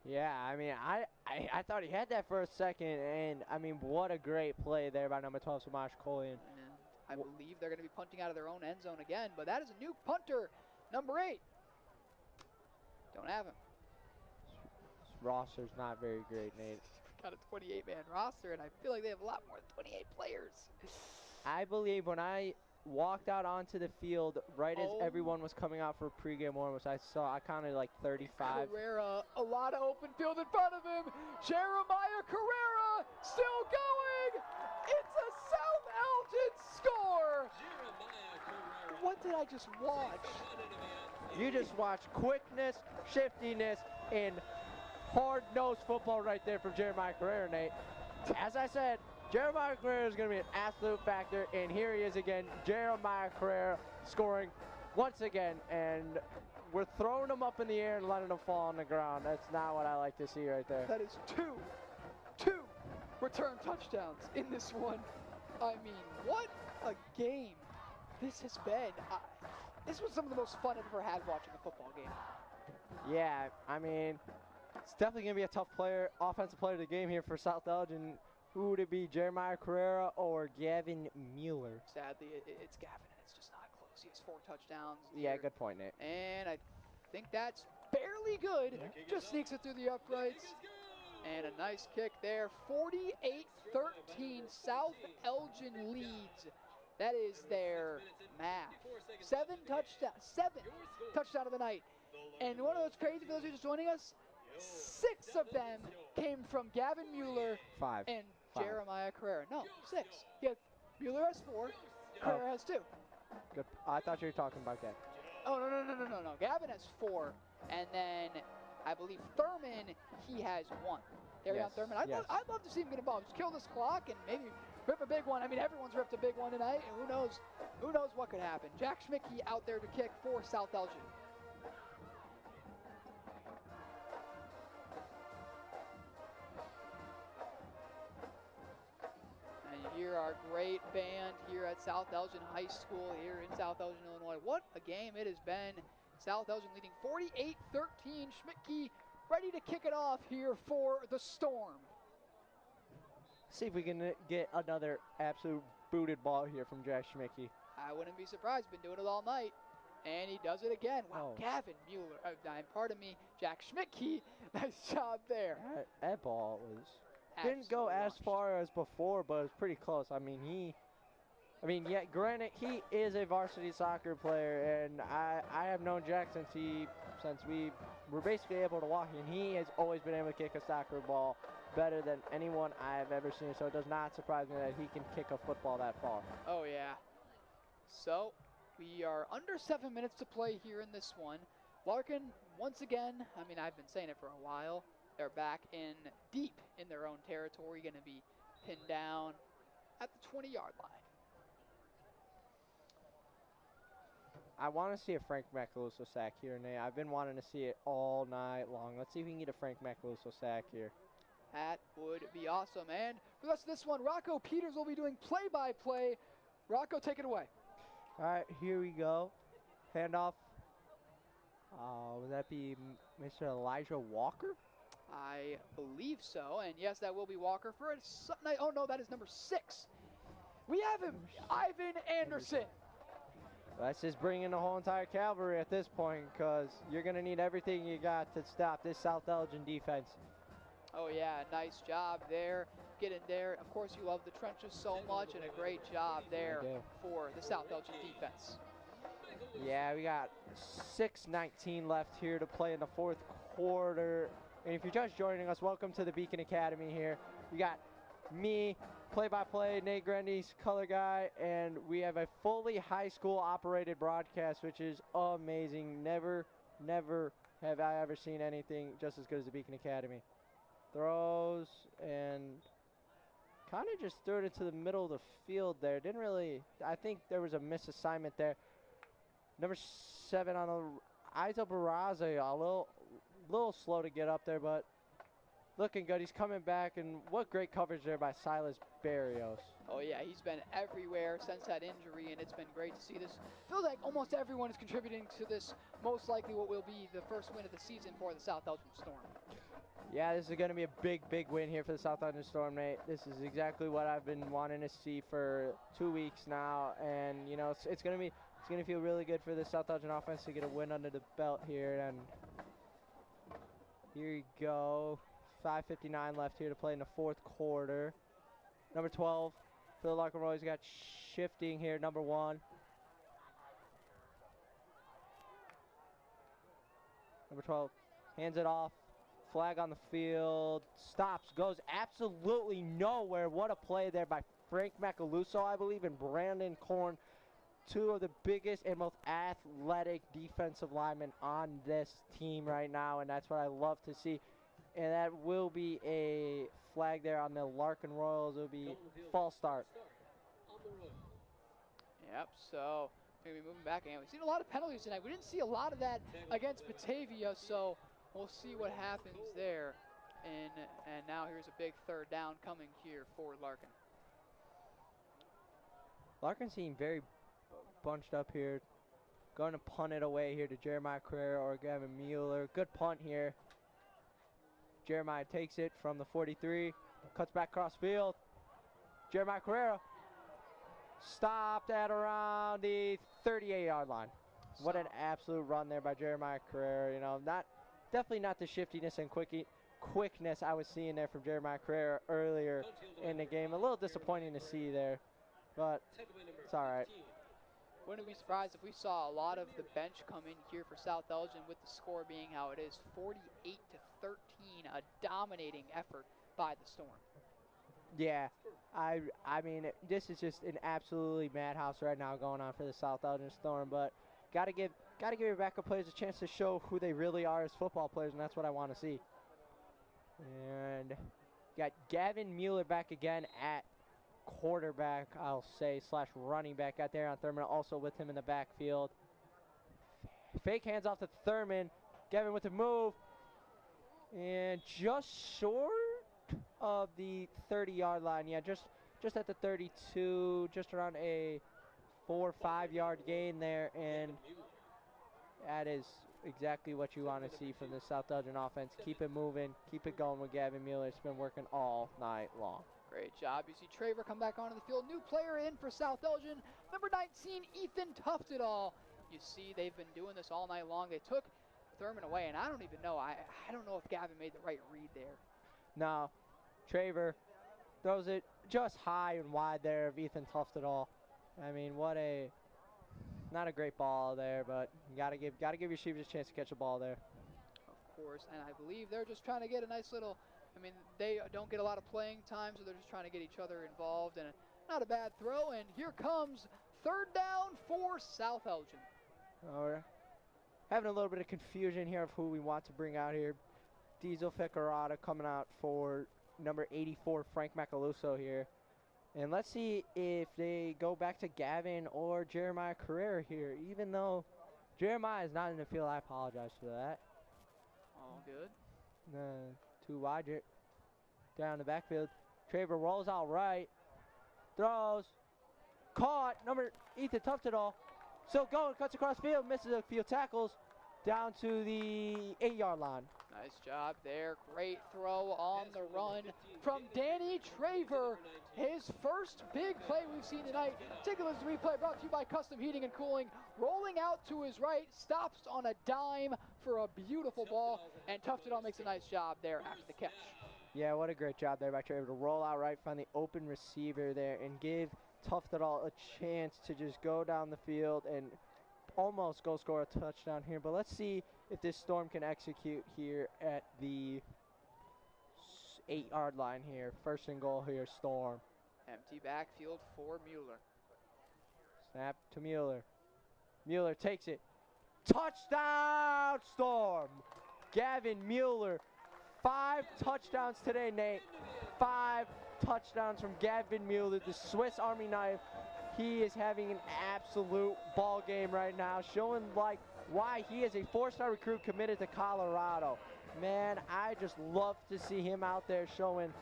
Yeah, I mean, I thought he had that for a second, and I mean, what a great play there by number 12, Samaj Collier. I believe they're going to be punting out of their own end zone again, but that is a new punter, number 8. Don't have him. This roster's not very great, Nate. Got a 28-man roster, and I feel like they have a lot more than 28 players. I believe when I walked out onto the field right as everyone was coming out for pregame warm-ups, I counted like 35. Carrera, a lot of open field in front of him. Jeremiah Carrera still going. It's a South Elgin score. What did I just watch? You just watched quickness, shiftiness, and hard-nosed football right there from Jeremiah Carrera, Nate. As I said, Jeremiah Carrera is going to be an absolute factor, and here he is again, Jeremiah Carrera scoring once again, and we're throwing him up in the air and letting him fall on the ground. That's not what I like to see right there. That is two return touchdowns in this one. I mean, what a game this has been. This was some of the most fun I've ever had watching a football game. Yeah, I mean, it's definitely going to be a tough offensive player of the game here for South Elgin. Who would it be, Jeremiah Carrera or Gavin Mueller? Sadly, it's Gavin, and it's just not close. He has 4 touchdowns. Yeah, here. good point, Nate. And I think that's barely good. Just sneaks it through the uprights. And a nice kick there. 48-13, South Elgin leads. That is their math. 7 touchdowns of the night. And one of those crazy, for those who are just joining us, 6 of them came from Gavin Mueller 5. and Jeremiah Carrera. No, 6. Mueller has 4. Carrera has 2. Good. I thought you were talking about Gavin. Oh, no. Gavin has 4. And then I believe Thurman, he has 1. There we go, Thurman. I'd love to see him get involved. Just kill this clock and maybe rip a big one. I mean, everyone's ripped a big one tonight, and who knows what could happen. Jack Schmidtke out there to kick for South Elgin. And you hear our great band here at South Elgin High School here in South Elgin, Illinois. What a game it has been. South Elgin leading 48-13. Schmidtke ready to kick it off here for the Storm. See if we can get another absolute booted ball here from Jack Schmidtke. I wouldn't be surprised. Been doing it all night. And he does it again. Wow, Gavin Mueller. Pardon me, Jack Schmidtke. Nice job there. That ball didn't go as far as before, but it was pretty close. I mean, granted, he is a varsity soccer player, and I have known Jack since we were basically able to walk, and he has always been able to kick a soccer ball better than anyone I have ever seen, so it does not surprise me that he can kick a football that far. Oh, yeah. So, we are under 7 minutes to play here in this one. Larkin, once again, I mean, I've been saying it for a while, they're back in deep in their own territory, going to be pinned down at the 20-yard line. I want to see a Frank Macaluso sack here, Nate. I've been wanting to see it all night long. Let's see if we can get a Frank Macaluso sack here. That would be awesome. And for the rest of this one, Rocco Peters will be doing play-by-play. Rocco, take it away. All right, here we go. Handoff. Would that be Mr. Elijah Walker? I believe so. And yes, that will be Walker for a night. Oh, no, that is number 6. We have him, Ivan Anderson. Let's just bring in the whole entire cavalry at this point, because you're going to need everything you got to stop this South Elgin defense. Oh, yeah, nice job there. Get in there. Of course, you love the trenches so much, and a great job there for the South Elgin defense. Yeah, we got 6:19 left here to play in the 4th quarter. And if you're just joining us, welcome to the Beacon Academy here. We got me, play-by-play, Nate Grendys, color guy, and we have a fully high school operated broadcast, which is amazing. Never have I ever seen anything just as good as the Beacon Academy. Throws and kind of just threw it into the middle of the field there. Didn't really, I think there was a misassignment there. Number 7 on the Aiza Barraza, a little slow to get up there, but looking good. He's coming back, and what great coverage there by Silas Barrios. Oh, yeah, he's been everywhere since that injury, and it's been great to see this. Feels like almost everyone is contributing to this, most likely what will be the first win of the season for the South Elgin Storm. Yeah, this is going to be a big win here for the South Elgin Storm, Nate. This is exactly what I've been wanting to see for 2 weeks now, and, you know, it's going to feel really good for the South Elgin offense to get a win under the belt here, and here you go. 5:59 left here to play in the 4th quarter. Number 12, for the Larkin Royals, got shifting here. Number 1. Number 12 hands it off. Flag on the field. Stops. Goes absolutely nowhere. What a play there by Frank Macaluso, I believe, and Brandon Korn. 2 of the biggest and most athletic defensive linemen on this team right now, and that's what I love to see. And that will be a flag there on the Larkin Royals. It will be false start. Yep, so we're going to be moving back. And we've seen a lot of penalties tonight. We didn't see a lot of that against Batavia, so we'll see what happens there. And now here's a big 3rd down coming here for Larkin. Larkin seemed very bunched up here. Going to punt it away here to Jeremiah Carrera or Gavin Mueller. Good punt here. Jeremiah takes it from the 43, cuts back across field. Jeremiah Carrera stopped at around the 38-yard line. What an absolute run there by Jeremiah Carrera. You know, definitely not the shiftiness and quickness I was seeing there from Jeremiah Carrera earlier in the game. A little disappointing to see there, but it's all right. Wouldn't be surprised if we saw a lot of the bench come in here for South Elgin with the score being how it is, 48-13, a dominating effort by the Storm. Yeah, I mean, this is just an absolutely madhouse right now going on for the South Elgin Storm, but gotta give your backup players a chance to show who they really are as football players, and that's what I want to see. And got Gavin Mueller back again at quarterback, I'll say, slash running back out there on Thurman, also with him in the backfield. Fake hands off to Thurman. Gavin with the move. And just short of the 30-yard line. Yeah, just at the 32, just around a 4 or 5 yard gain there. And that is exactly what you want to see from the South Elgin offense. Keep it moving. Keep it going with Gavin Mueller. It's been working all night long. Great job. You see Traver come back onto the field. New player in for South Elgin, number 19, Ethan Tuftedall. You see they've been doing this all night long. They took Thurman away, and I don't even know. I don't know if Gavin made the right read there. No. Traver throws it just high and wide there of Ethan Tuftedall. I mean, not a great ball there, but you gotta give your receivers a chance to catch the ball there. Of course, and I believe they're just trying to get a nice little, I mean, they don't get a lot of playing time, so they're just trying to get each other involved, and not a bad throw, and here comes third down for South Elgin. All right. Having a little bit of confusion here of who we want to bring out here. Diesel Ficarata coming out for number 84, Frank Macaluso here. And let's see if they go back to Gavin or Jeremiah Carrera here. Even though Jeremiah is not in the field, I apologize for that. All good. Too wide down the backfield. Traver rolls out right. Throws. Caught. Number Ethan Tuftedall. Still going. Cuts across field. Misses a few tackles. Down to the 8-yard line. Nice job there. Great throw on the run from Danny Traver. His first big play we've seen tonight. Take a listen to the replay brought to you by Custom Heating and Cooling. Rolling out to his right. Stops on a dime for a beautiful ball. And Tuftedall makes a nice job there after the catch. Yeah, what a great job there by Traver to roll out right, find the open receiver there, and give Tuftedall a chance to just go down the field and almost go score a touchdown here. But let's see if this Storm can execute here at the 8-yard line here. First and goal here, Storm. Empty backfield for Mueller. Snap to Mueller. Mueller takes it. Touchdown, Storm! Gavin Mueller. 5 touchdowns today, Nate. 5 touchdowns from Gavin Mueller, the Swiss Army knife. He is having an absolute ball game right now, showing like why he is a 4-star recruit committed to Colorado. Man, I just love to see him out there showing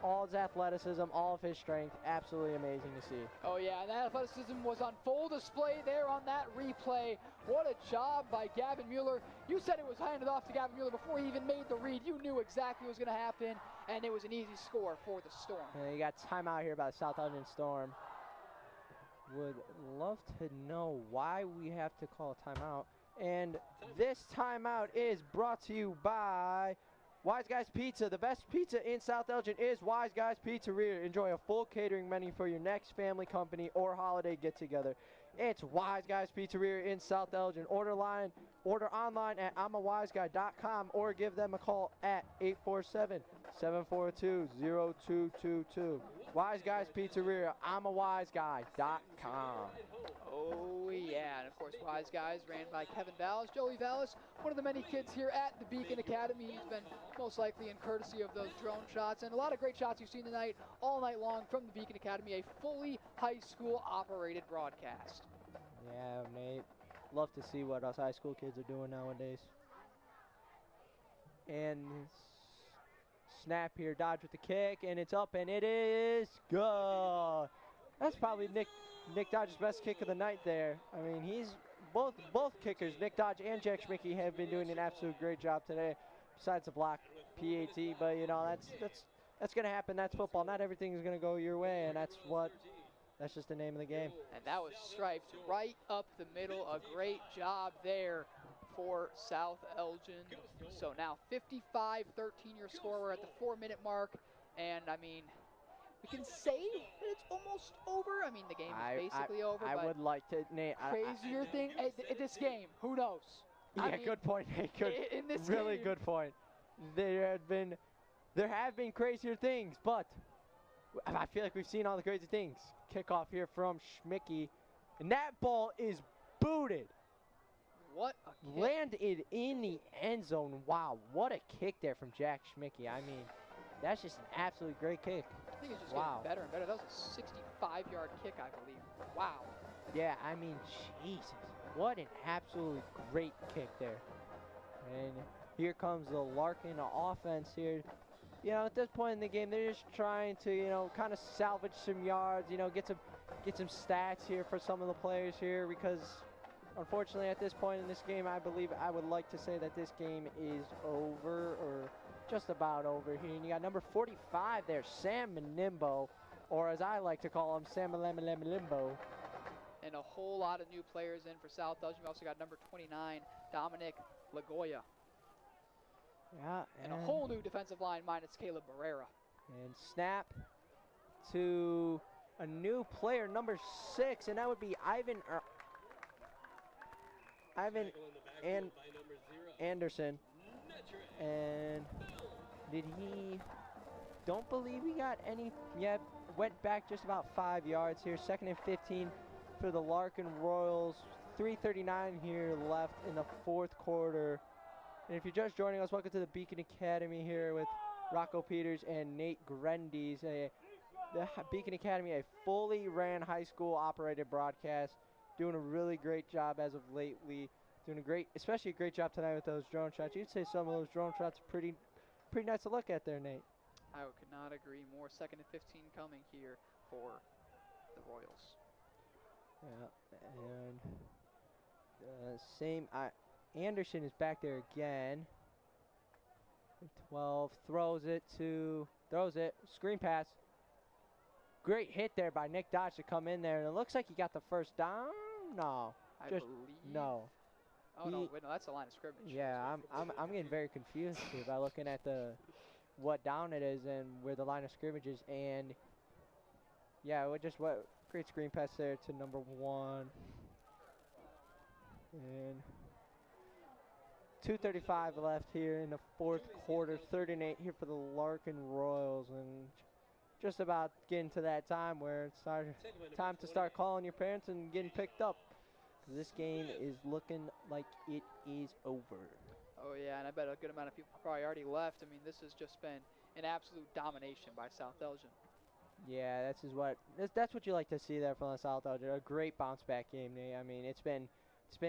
all his athleticism, all of his strength. Absolutely amazing to see. Oh yeah, and that athleticism was on full display there on that replay. What a job by Gavin Mueller. You said it was handed off to Gavin Mueller before he even made the read. You knew exactly what was going to happen, and it was an easy score for the Storm. And you got timeout here by the South Elgin Storm. Would love to know why we have to call a timeout. And this timeout is brought to you by Wise Guys Pizza. The best pizza in South Elgin is Wise Guys Pizzeria. Enjoy a full catering menu for your next family, company, or holiday get-together. It's Wise Guys Pizzeria in South Elgin. Order online at I'mAWiseGuy.com or give them a call at 847-742-0222. Wise Guys Pizzeria, I'mAWiseGuy.com. Oh yeah, and of course Wise Guys ran by Kevin Vallis. Joey Vallis, one of the many kids here at the Beacon Academy. He's been most likely in courtesy of those drone shots and a lot of great shots you've seen tonight, all night long from the Beacon Academy, a fully high school operated broadcast. Yeah, Nate. Love to see what us high school kids are doing nowadays. And snap here, dodge with the kick, and it's up, and it is good. That's probably Nick Dodge's best kick of the night there. I mean, he's both kickers, Nick Dodge and Jack Schmicky, have been doing an absolute great job today. Besides the block PAT, but you know that's gonna happen. That's football. Not everything is gonna go your way, and that's just the name of the game. And that was striped right up the middle. A great job there for South Elgin. So now 55-13 your score. We're at the 4-minute mark, and I mean, we can say that it's almost over. I mean, the game is basically over. I would like to, Nate. Crazier thing at this game. Who knows? Yeah, I mean, good point, Nate. In this really game, good point. There have been crazier things, but I feel like we've seen all the crazy things. Kickoff here from Schmicky, and that ball is booted. What a kick. Landed in the end zone. Wow, what a kick there from Jack Schmicky. I mean, that's just an absolutely great kick. I think it's just getting better and better. That was a 65-yard kick, I believe. Wow. Yeah, I mean, Jesus. What an absolutely great kick there. And here comes the Larkin offense here. You know, at this point in the game, they're just trying to, you know, kind of salvage some yards, you know, get some stats here for some of the players here, because unfortunately at this point in this game, I believe I would like to say that this game is over, or just about over here. And you got number 45 there, Sam Menimbo, or as I like to call him, Sam Limbo. And a whole lot of new players in for South Elgin. We also got number 29, Dominic Lagoya. Yeah, and a whole new defensive line minus Caleb Barrera. And snap to a new player, number 6, and that would be Ivan Anderson. And did he? Don't believe he got any. Yeah, went back just about 5 yards here. 2nd and 15 for the Larkin Royals. 3:39 here left in the 4th quarter. And if you're just joining us, welcome to the Beacon Academy here with Rocco Peters and Nate Grendys. The Beacon Academy, a fully ran high school operated broadcast, doing a really great job as of lately. Doing especially a great job tonight with those drone shots. You'd say some of those drone shots are pretty nice to look at there, Nate. I could not agree more. 2nd and 15 coming here for the Royals. Yeah, and Anderson is back there again. 12, throws it, screen pass. Great hit there by Nick Dodge to come in there, and it looks like he got the first down. No, I believe. No. Oh no, wait, no, that's the line of scrimmage. Yeah, I'm getting very confused here by looking at what down it is and where the line of scrimmage is, and yeah, great screen pass there to number 1. And 2:35 left here in the 4th quarter. 3rd and 8 here for the Larkin Royals, and just about getting to that time where it's time to start calling your parents and getting picked up. This game is looking like it is over. Oh yeah, and I bet a good amount of people probably already left. I mean, this has just been an absolute domination by South Elgin. Yeah, that's what you like to see there from the South Elgin. A great bounce back game, Nate. I mean, it's been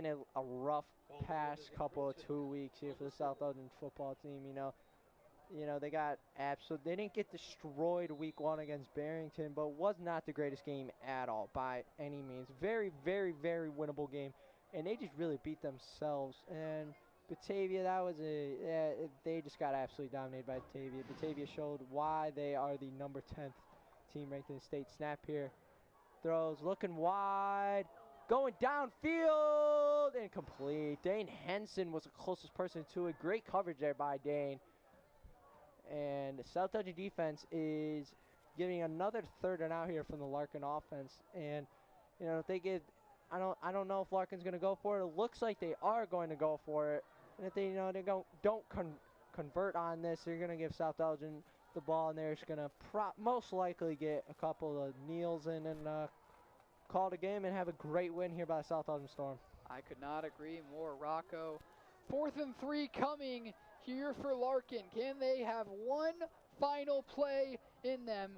a rough past couple of 2 weeks here for the South Elgin football team. You know they didn't get destroyed week 1 against Barrington, but was not the greatest game at all by any means. Very, very, very winnable game, and they just really beat themselves. And Batavia, they just got absolutely dominated by Batavia. Batavia showed why they are the number 10th team ranked in the state. Snap here, throws, looking wide, going downfield, and complete. Dane Henson was the closest person to it. Great coverage there by Dane. And the South Elgin defense is getting another 3rd and out here from the Larkin offense. And you know, if they get, I don't know if Larkin's going to go for it. It looks like they are going to go for it. And if they don't convert on this, they're going to give South Elgin the ball, and they're just going to most likely get a couple of kneels in and call the game and have a great win here by the South Elgin Storm. I could not agree more, Rocco. 4th and 3 coming here for Larkin. Can they have one final play in them?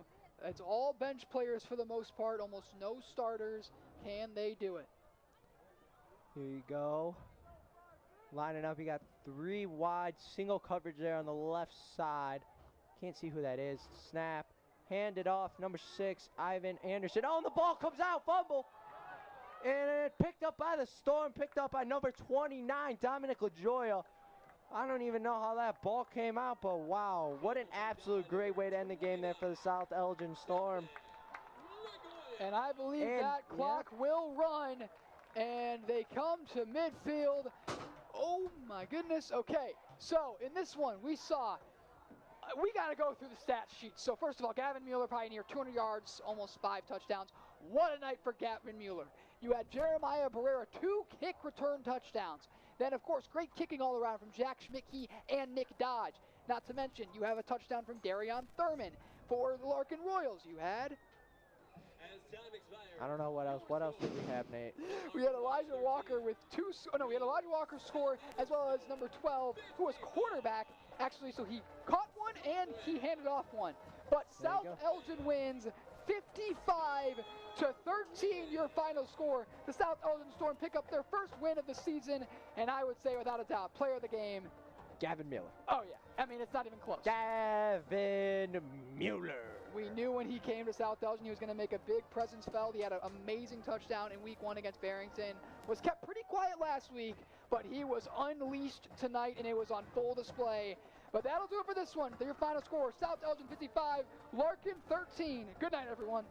It's all bench players for the most part, almost no starters. Can they do it? Here you go. Lining up, you got 3 wide, single coverage there on the left side. Can't see who that is. Snap, hand it off, number 6, Ivan Anderson. Oh, and the ball comes out, fumble. And picked up by the Storm, picked up by number 29, Dominic LaJoya. I don't even know how that ball came out, but wow, what an absolute great way to end the game there for the South Elgin Storm. And I believe that clock will run, and they come to midfield. Oh my goodness. Okay, so in this one we saw, we got to go through the stat sheet. So first of all, Gavin Mueller pioneered 200 yards, almost 5 touchdowns. What a night for Gavin Mueller. You had Jeremiah Barrera, 2 kick return touchdowns. Then, of course, great kicking all around from Jack Schmidtke and Nick Dodge. Not to mention, you have a touchdown from Darion Thurman. For the Larkin Royals, you had... I don't know what else. What else did we have, Nate? We had Elijah Walker with we had Elijah Walker score, as well as number 12, who was quarterback, actually, so he caught one and he handed off one. But South Elgin wins 55-13, your final score. The South Elgin Storm pick up their first win of the season, and I would say without a doubt, player of the game, Gavin Mueller. Oh yeah, I mean, it's not even close. Gavin Mueller. We knew when he came to South Elgin he was going to make a big presence felt. He had an amazing touchdown in week 1 against Barrington. Was kept pretty quiet last week, but he was unleashed tonight, and it was on full display. But that'll do it for this one. Your final score, South Elgin 55, Larkin 13. Good night, everyone.